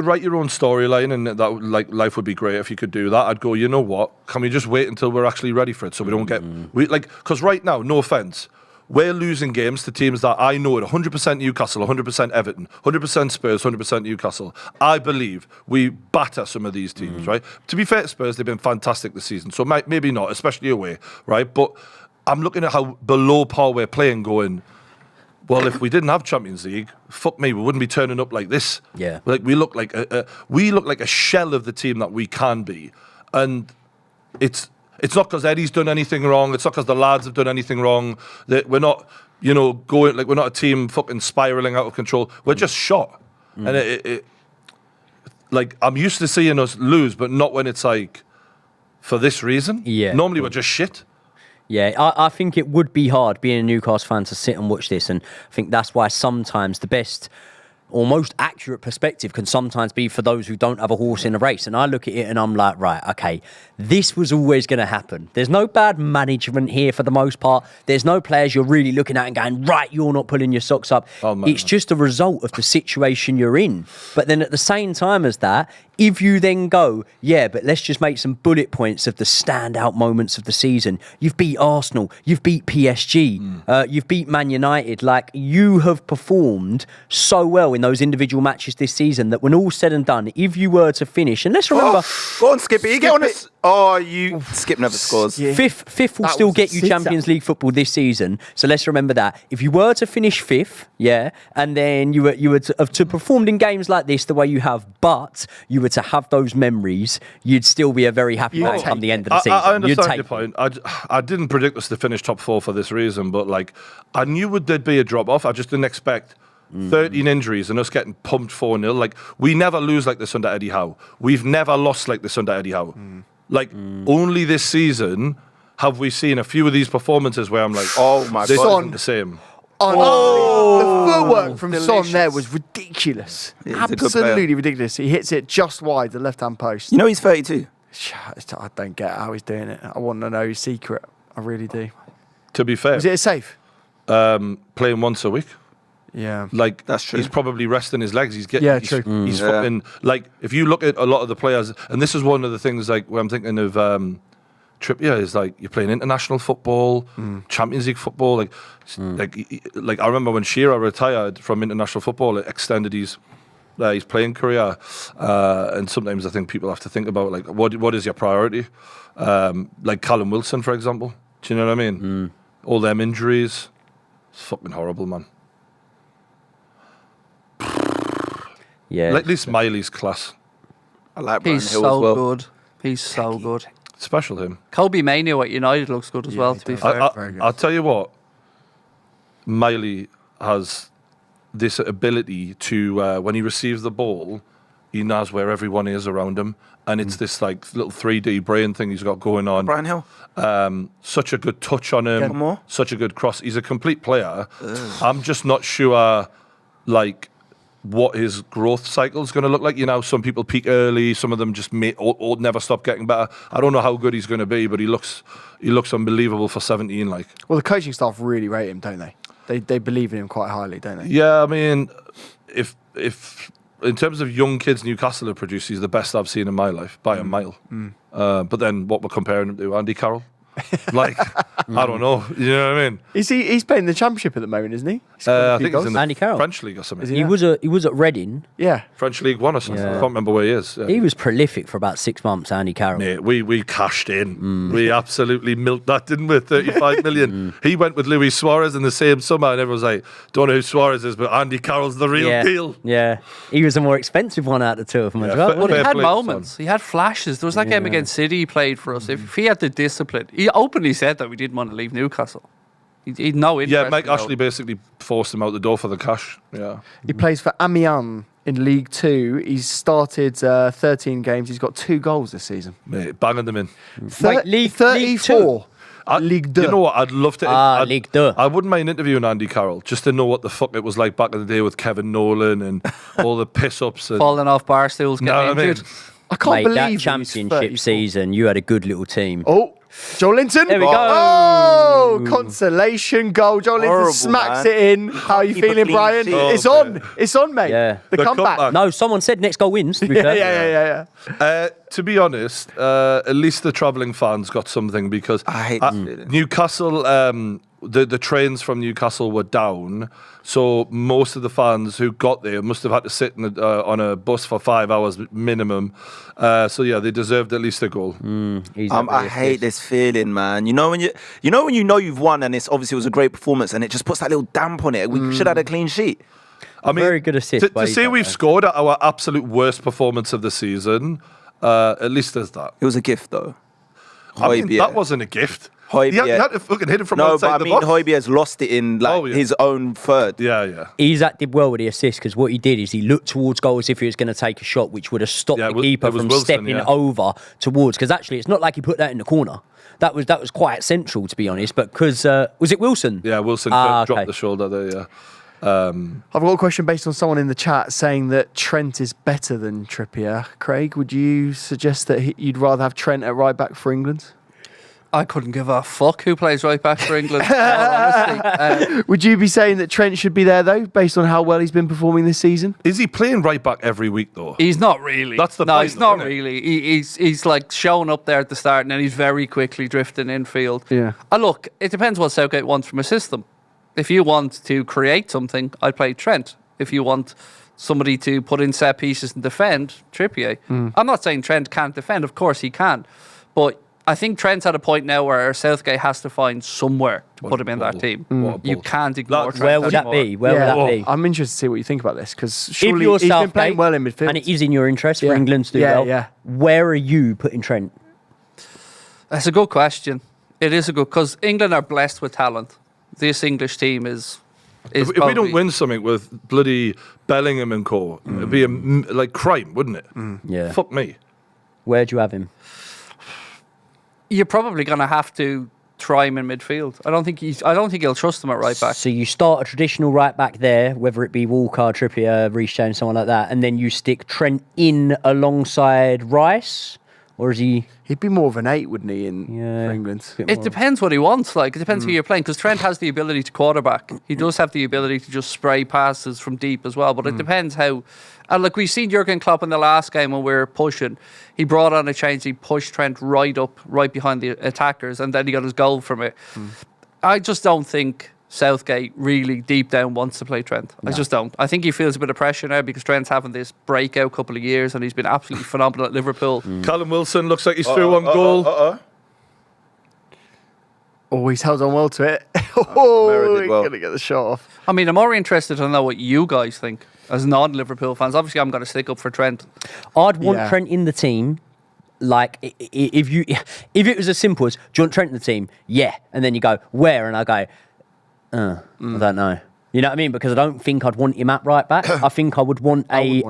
write your own storyline, and that like life would be great if you could do that. I'd go, you know what? Can we just wait until we're actually ready for it, so we don't get because right now, no offense, we're losing games to teams that I know at 100% Newcastle, 100% Everton, 100% Spurs, 100% Newcastle. I believe we batter some of these teams, right? To be fair to Spurs, they've been fantastic this season, so maybe not, especially away, right? But I'm looking at how below par we're playing, going, well, if we didn't have Champions League, fuck me, we wouldn't be turning up like this. Yeah, like we look like a shell of the team that we can be, and it's not because Eddie's done anything wrong. It's not because the lads have done anything wrong. That we're not, going like we're not a team fucking spiraling out of control. We're just shot, and it like I'm used to seeing us lose, but not when it's like for this reason. Yeah, normally we're just shit. Yeah, I think it would be hard being a Newcastle fan to sit and watch this, and I think that's why sometimes the best or most accurate perspective can sometimes be for those who don't have a horse in a race. And I look at it and I'm like, right, okay, this was always going to happen. There's no bad management here for the most part. There's no players you're really looking at and going, right, you're not pulling your socks up. It's just a result of the situation you're in. But then at the same time as that, if you then go, yeah, but let's just make some bullet points of the standout moments of the season. You've beat Arsenal. You've beat PSG. You've beat Man United. Like, you have performed so well in those individual matches this season that when all's said and done, if you were to finish, and let's remember... go on, Skippy. Get on it. Oh, you... Skip never scores. Yeah. Fifth will still get you Champions League football this season. So let's remember that. If you were to finish fifth, and then you were to performed in games like this the way you have, but you were to have those memories, you'd still be a very happy man come the end of the season. I understand your point. I didn't predict us to finish top four for this reason, but like I knew there'd be a drop off. I just didn't expect 13 injuries and us getting pumped 4-0. Like, we never lose like this under Eddie Howe. We've never lost like this under Eddie Howe. Like, only this season have we seen a few of these performances where I'm like, oh my God, isn't the same. The footwork from Son there was ridiculous. Absolutely ridiculous. He hits it just wide the left-hand post. You know he's 32. I don't get how he's doing it. I want to know his secret. I really do. To be fair, is it a safe? Playing once a week. Yeah, like that's true. He's probably resting his legs. He's true. He's fucking like. If you look at a lot of the players, and this is one of the things like where I'm thinking of Trippier is like you're playing international football, Champions League football. Like I remember when Shearer retired from international football, it extended his playing career. And sometimes I think people have to think about like what is your priority. Like Callum Wilson, for example. Do you know what I mean? All them injuries, it's fucking horrible, man. Yeah, like this Miley's class. I like Brian He's Hill so as well. good. He's so good. Special him. Kobe Manu at United looks good as well, to be fair. I'll tell you what, Miley has this ability to, when he receives the ball, he knows where everyone is around him. And it's this like little 3D brain thing he's got going on. Brian Hill. Such a good touch on him. Such a good cross. He's a complete player. I'm just not sure, like, what his growth cycle is going to look like. You know, some people peak early, some of them just never stop getting better. I don't know how good he's going to be, but he looks unbelievable for 17. Like, well, the coaching staff really rate him, don't they? They believe in him quite highly, don't they? Yeah, I mean, if in terms of young kids Newcastle have produced, he's the best I've seen in my life by a mile. But then what we're comparing him to, Andy Carroll. Like, I don't know. You know what I mean? He's playing the Championship at the moment, isn't he? I think he's in the Andy Carroll. French League or something. He was at Reading. Yeah. French League 1 or something. Yeah. I can't remember where he is. Yeah. He was prolific for about 6 months, Andy Carroll. Mate, we cashed in. We absolutely milked that, didn't we? 35 million. He went with Luis Suarez in the same summer, and everyone was like, don't know who Suarez is, but Andy Carroll's the real deal. Yeah. He was the more expensive one out of the two of them as well. Well, he had moments. He had flashes. There was that game against City he played for us. If he had the discipline, he openly said that we didn't want to leave Newcastle. He'd no interest. Yeah, Mike Ashley basically forced him out the door for the cash. Yeah. He plays for Amiens in League 2. He's started 13 games. He's got 2 goals this season. Mate, banging them in. League 34. League 2. You know what? I'd love to. League 2. I wouldn't mind interviewing Andy Carroll just to know what the fuck it was like back in the day with Kevin Nolan and all the piss-ups. And, falling off bar stools, getting injured. I can't believe that championship season, you had a good little team. Oh, Joe Linton. There we go. Oh, consolation goal. Joe Linton smacks it in. How are you feeling, Brian? It's on. It's on, mate. Yeah. The comeback. No, someone said next goal wins. To be fair. Yeah. to be honest, at least the travelling fans got something because I hate this feeling. Newcastle, the trains from Newcastle were down. So most of the fans who got there must have had to sit on a bus for 5 hours minimum. So yeah, they deserved at least a goal. I hate this feeling, man. You know when you've won and it was a great performance and it just puts that little damp on it. We should have had a clean sheet. I mean, very good assist. To say we've scored at our absolute worst performance of the season, at least there's that. It was a gift, though. I mean, that wasn't a gift. Højbjerg. You had to fucking hit it from outside the box. Højbjerg's lost it in his own third. Yeah. He's acted well with the assist because what he did is he looked towards goal as if he was going to take a shot, which would have stopped the keeper from stepping over towards. Because actually, it's not like he put that in the corner. That was quite central, to be honest. But because was it Wilson? Yeah, Wilson dropped the shoulder there. Yeah. I've got a question based on someone in the chat saying that Trent is better than Trippier. Craig, would you suggest that you'd rather have Trent at right back for England? I couldn't give a fuck who plays right back for England. Honestly. Would you be saying that Trent should be there, though, based on how well he's been performing this season? Is he playing right back every week, though? He's not really. That's the no, point, he's not isn't it? really. He's like showing up there at the start and then he's very quickly drifting infield. Yeah. Look, it depends what Southgate wants from a system. If you want to create something, I'd play Trent. If you want somebody to put in set pieces and defend, Trippier. I'm not saying Trent can't defend. Of course he can. But I think Trent's at a point now where Southgate has to find somewhere to put him in that team. You can't ignore Trent. Where would that be? Where would that be? I'm interested to see what you think about this because If surely you're he's been playing Southgate, well in midfield. and it is in your interest for England to do well, where are you putting Trent? That's a good question. It is a good because England are blessed with talent. This English team is if we don't win something with bloody Bellingham and co, it'd be like crime, wouldn't it? Yeah. Fuck me. Where do you have him? You're probably going to have to try him in midfield. I don't think he'll trust him at right back. So you start a traditional right back there, whether it be Walker, Trippier, Reece James, someone like that, and then you stick Trent in alongside Rice, or is he? He'd be more of an 8, wouldn't he, for England? It depends what he wants. Like it depends who you're playing. Because Trent has the ability to quarterback. He does have the ability to just spray passes from deep as well. But it depends how. And like we've seen Jurgen Klopp in the last game when we were pushing, he brought on a change. He pushed Trent right behind the attackers, and then he got his goal from it. I just don't think Southgate really deep down wants to play Trent. I just don't. I think he feels a bit of pressure now because Trent's having this breakout couple of years and he's been absolutely phenomenal at Liverpool. Callum Wilson looks like he's through one goal. Oh, he's held on well to it. He's going to get the shot off. I mean, I'm more interested to know what you guys think as non-Liverpool fans. Obviously, I'm going to stick up for Trent. I'd want Trent in the team. Like, if it was as simple as, do you want Trent in the team? Yeah. And then you go, where? And I go, I don't know. You know what I mean? Because I don't think I'd want him at right back. I think I would want a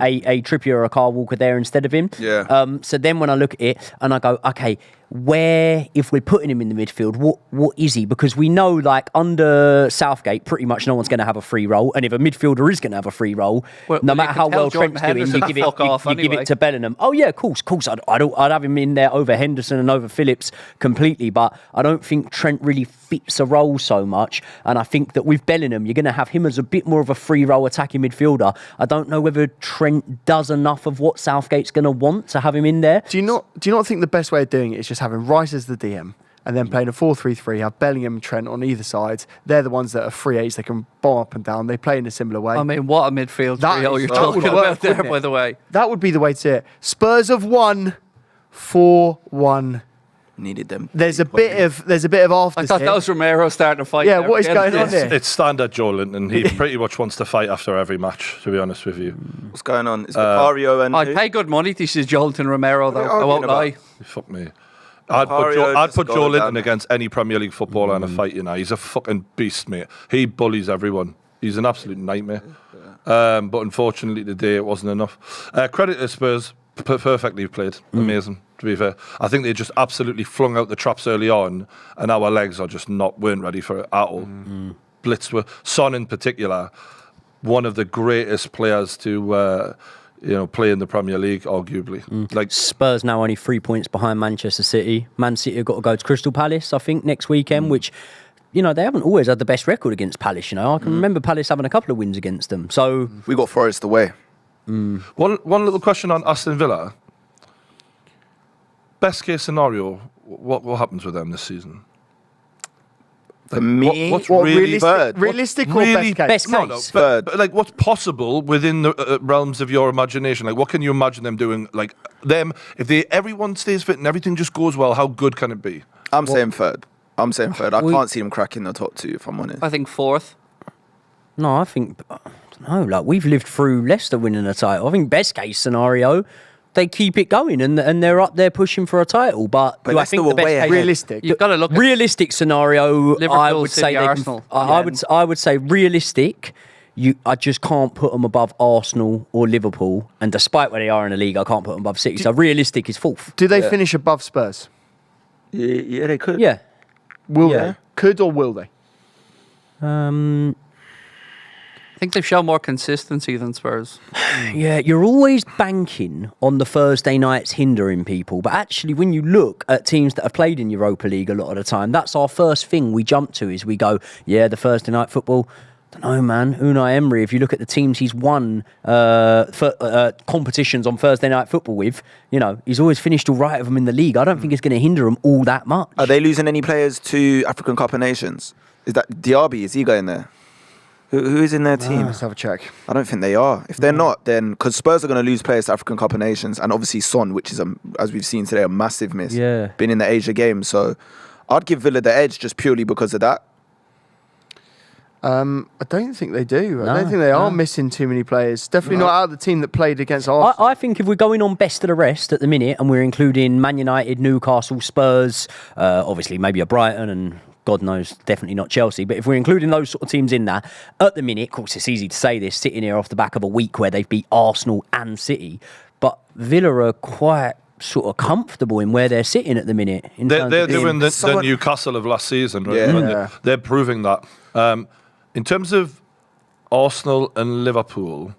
Trippier or a Kyle Walker there instead of him. Yeah. So then when I look at it and I go, okay, where, if we're putting him in the midfield, what is he? Because we know, like, under Southgate, pretty much no one's going to have a free role. And if a midfielder is going to have a free role, no matter how well Trent's doing, you give it to Bellingham. Oh, yeah, of course. I'd have him in there over Henderson and over Phillips completely. But I don't think Trent really fits a role so much. And I think that with Bellingham, you're going to have him as a bit more of a free role attacking midfielder. I don't know whether Trent does enough of what Southgate's going to want to have him in there. Do you not think the best way of doing it is just having Rice as the DM and then playing a 4-3-3, have Bellingham and Trent on either side? They're the ones that are free aids. They can bomb up and down. They play in a similar way. I mean, what a midfield trio you're talking about there, by the way. That would be the way to do it. Spurs have won 4-1. Needed them. There's a bit of after. I thought that was Romero starting to fight. Yeah, what is going on here? It's standard Joe Linton. He pretty much wants to fight after every match, to be honest with you. What's going on? It's Vicario and I'd pay good money to see Jolton Romero, though. I won't lie. Fuck me. I'd put Joe Linton against any Premier League footballer in a fight. He's a fucking beast, mate. He bullies everyone. He's an absolute nightmare. But unfortunately today it wasn't enough. Credit to Spurs, perfectly played. Amazing, to be fair. I think they just absolutely flung out the traps early on, and our legs are just weren't ready for it at all. Blitz were Son in particular, one of the greatest players to play in the Premier League, arguably. Like Spurs now only 3 points behind Manchester City. Man City have got to go to Crystal Palace, I think, next weekend, which, they haven't always had the best record against Palace. I can remember Palace having a couple of wins against them. So we got Forest away. One little question on Aston Villa. Best case scenario, what happens with them this season? For me, what's really realistic or best case? Best case. But like, what's possible within the realms of your imagination? Like, what can you imagine them doing? Like, them, if everyone stays fit and everything just goes well, how good can it be? I'm saying third. I can't see them cracking the top two, if I'm honest. I think fourth. No, I think, we've lived through Leicester winning a title. I think best case scenario, they keep it going and they're up there pushing for a title. But do I think the best case realistic? You've got to look at realistic scenario. Liverpool, I would City, say Arsenal. I would say realistic. I just can't put them above Arsenal or Liverpool, and despite where they are in the league, I can't put them above City. So realistic is fourth. Do they finish above Spurs? Yeah, they could. Yeah. Will they? Could or will they? I think they've shown more consistency than Spurs. Yeah, you're always banking on the Thursday nights hindering people. But actually, when you look at teams that have played in Europa League a lot of the time, that's our first thing we jump to is we go, the Thursday night football. I don't know, man. Unai Emery, if you look at the teams he's won competitions on Thursday night football with, he's always finished all right of them in the league. I don't think it's going to hinder them all that much. Are they losing any players to African Cup of Nations? Is that Diaby? Is he going there? Who is in their team? Let's have a check. I don't think they are. If they're not, then because Spurs are going to lose players to African Cup of Nations, and obviously Son, which is as we've seen today, a massive miss. Yeah, been in the Asia Games, so I'd give Villa the edge just purely because of that. I don't think they do. I don't think they are missing too many players. Definitely not out of the team that played against Arsenal. I think if we're going on best of the rest at the minute, and we're including Man United, Newcastle, Spurs, obviously maybe a Brighton and God knows, definitely not Chelsea. But if we're including those sort of teams in that, at the minute, of course, it's easy to say this, sitting here off the back of a week where they've beat Arsenal and City. But Villa are quite sort of comfortable in where they're sitting at the minute. They're doing the Newcastle of last season, right? Yeah. They're proving that. In terms of Arsenal and Liverpool,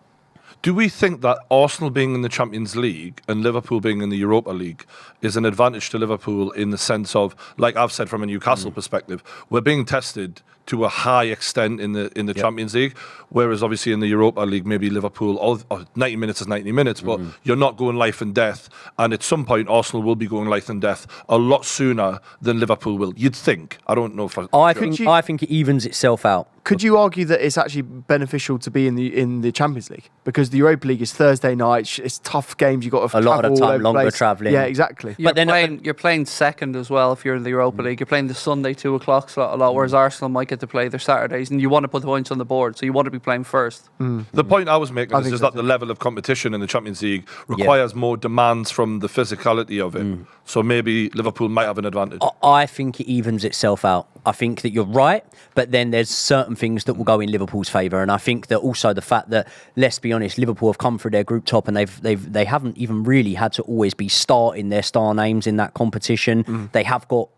do we think that Arsenal being in the Champions League and Liverpool being in the Europa League is an advantage to Liverpool in the sense of, like I've said from a Newcastle perspective, we're being tested to a high extent in the Champions League, whereas obviously in the Europa League, maybe Liverpool, 90 minutes is 90 minutes, but you're not going life and death. And at some point, Arsenal will be going life and death a lot sooner than Liverpool will. You'd think. I don't know if I think it evens itself out. Could you argue that it's actually beneficial to be in the Champions League because the Europa League is Thursday night? It's tough games. You got to a lot of the time longer travelling. Yeah, exactly. You're playing second as well if you're in the Europa League. You're playing the Sunday 2:00 slot a lot, whereas Arsenal might get to play their Saturdays, and you want to put the points on the board, so you want to be playing first. The point I was making is that the level of competition in the Champions League requires more demands from the physicality of it. So maybe Liverpool might have an advantage. I think it evens itself out. I think that you're right, but then there's certain things that will go in Liverpool's favour, and I think that also the fact that, let's be honest, Liverpool have come through their group top, and they haven't even really had to always be starting their star names in that competition. They have got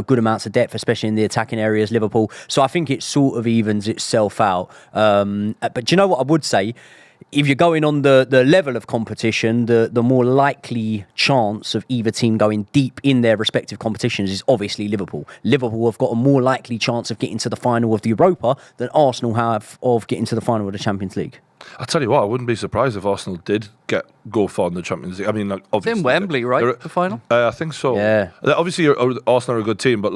good amounts of depth, especially in the attacking areas. Liverpool, so I think it sort of evens itself out. But do you know what I would say? If you're going on the level of competition, the more likely chance of either team going deep in their respective competitions is obviously Liverpool. Liverpool have got a more likely chance of getting to the final of the Europa than Arsenal have of getting to the final of the Champions League. I tell you what, I wouldn't be surprised if Arsenal did go far in the Champions League. I mean, obviously, it's in Wembley, right? The final? I think so. Yeah. Obviously, Arsenal are a good team, but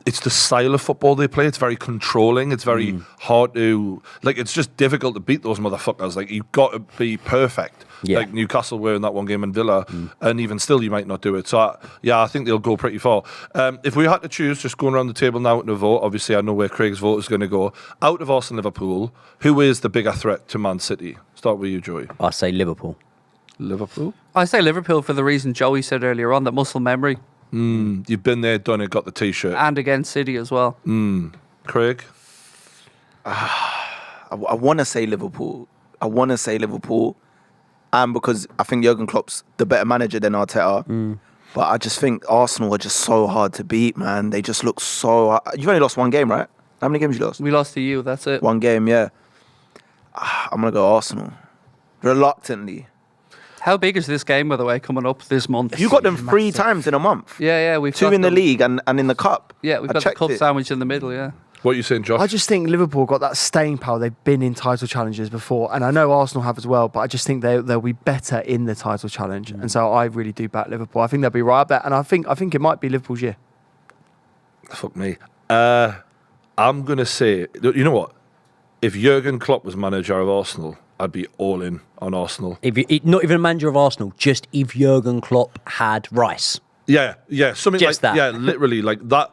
it's the style of football they play. It's very controlling. It's very hard to... it's just difficult to beat those motherfuckers. You've got to be perfect. Yeah. Like Newcastle were in that one game in Villa. And even still, you might not do it. So, I think they'll go pretty far. If we had to choose, just going around the table now to vote, obviously I know where Craig's vote is going to go. Out of Arsenal and Liverpool, who is the bigger threat to Man City? Start with you, Joey. I say Liverpool. Liverpool? I say Liverpool for the reason Joey said earlier on, that muscle memory. You've been there, done it, got the T-shirt. And against City as well. Craig? I want to say Liverpool. And because I think Jurgen Klopp's the better manager than Arteta. But I just think Arsenal are just so hard to beat, man. They just look so hard. You've only lost one game, right? How many games you lost? We lost to you, that's it. One game, yeah. I'm going to go Arsenal. Reluctantly. How big is this game, by the way, coming up this month? You got them 3 times in a month. Yeah, we've 2 in the league and in the cup. Yeah, we've got the cup sandwich in the middle, yeah. What are you saying, Josh? I just think Liverpool got that staying power. They've been in title challenges before, and I know Arsenal have as well, but I just think they'll be better in the title challenge. And so I really do back Liverpool. I think they'll be right up there, and I think it might be Liverpool's year. Fuck me. I'm going to say, you know what? If Jurgen Klopp was manager of Arsenal, I'd be all in on Arsenal. Not even a manager of Arsenal, just if Jurgen Klopp had Rice. Yeah, something just like that. Yeah, literally like that.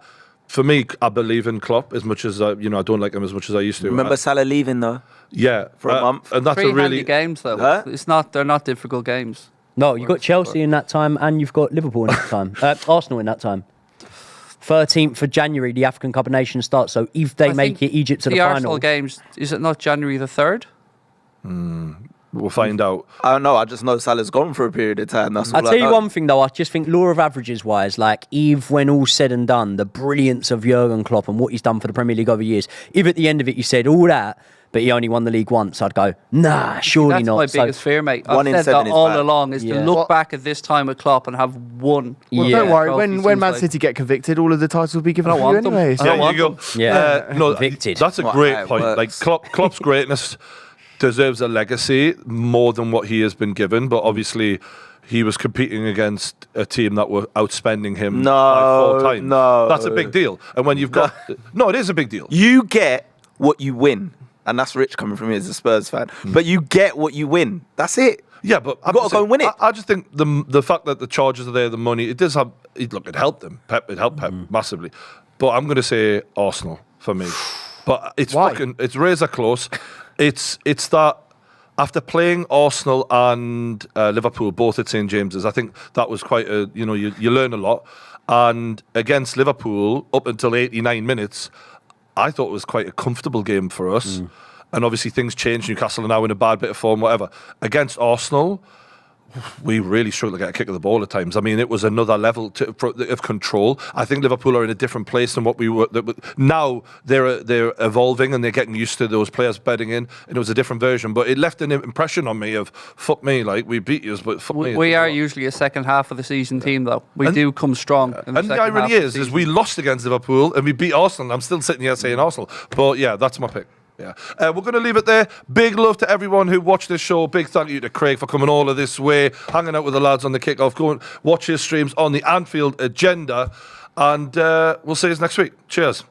For me, I believe in Klopp as much as I don't like him as much as I used to. Remember Salah leaving though? Yeah, for a month. And that's 3 a really handy games though. Huh? They're not difficult games. No, you've got Chelsea in that time, and you've got Liverpool in that time. Arsenal in that time. 13th of January, the African Cup of Nations starts. So if they make it Egypt to the final. Arsenal games, is it not January the 3rd? We'll find out. I don't know. I just know Salah's gone for a period of time. That's all I'll tell you one thing, though. I just think law of averages wise, like, if when all's said and done, the brilliance of Jurgen Klopp and what he's done for the Premier League over years, if at the end of it you said all that, but he only won the league once, I'd go, nah, surely not. That's my biggest fear, mate. I've One in said 7 that is all bad. along, is to look back at this time with Klopp and have won. Well, don't worry. When Man City get convicted, all of the titles will be given up to you anyway. So. Yeah, you go. Yeah, no, convicted. That's a great point. Like Klopp's greatness deserves a legacy more than what he has been given, but obviously he was competing against a team that were outspending him like 4 times. No, that's a big deal. And when you've got it is a big deal. You get what you win, and that's rich coming from me as a Spurs fan. But you get what you win. That's it. Yeah, but I've got to go and win it. I just think the fact that the charges are there, the money, it does have. It helped them. It helped Pep massively. But I'm going to say Arsenal for me. But it's it's razor close. It's that after playing Arsenal and Liverpool both at St James's, I think that was quite a you learn a lot. And against Liverpool, up until 89 minutes, I thought it was quite a comfortable game for us. And obviously things changed. Newcastle are now in a bad bit of form, whatever. Against Arsenal, we really struggled to get a kick of the ball at times. I mean, it was another level of control. I think Liverpool are in a different place than what we were. Now they're evolving and they're getting used to those players bedding in, and it was a different version. But it left an impression on me of fuck me, like we beat you, but fuck me. We are usually a second half of the season team, though. We do come strong. In the and the irony is we lost against Liverpool and we beat Arsenal. I'm still sitting here saying Arsenal, but yeah, that's my pick. Yeah, we're going to leave it there. Big love to everyone who watched this show. Big thank you to Craig for coming all of this way, hanging out with the lads on the kickoff. Go and watch his streams on the Anfield Agenda, and we'll see you next week. Cheers.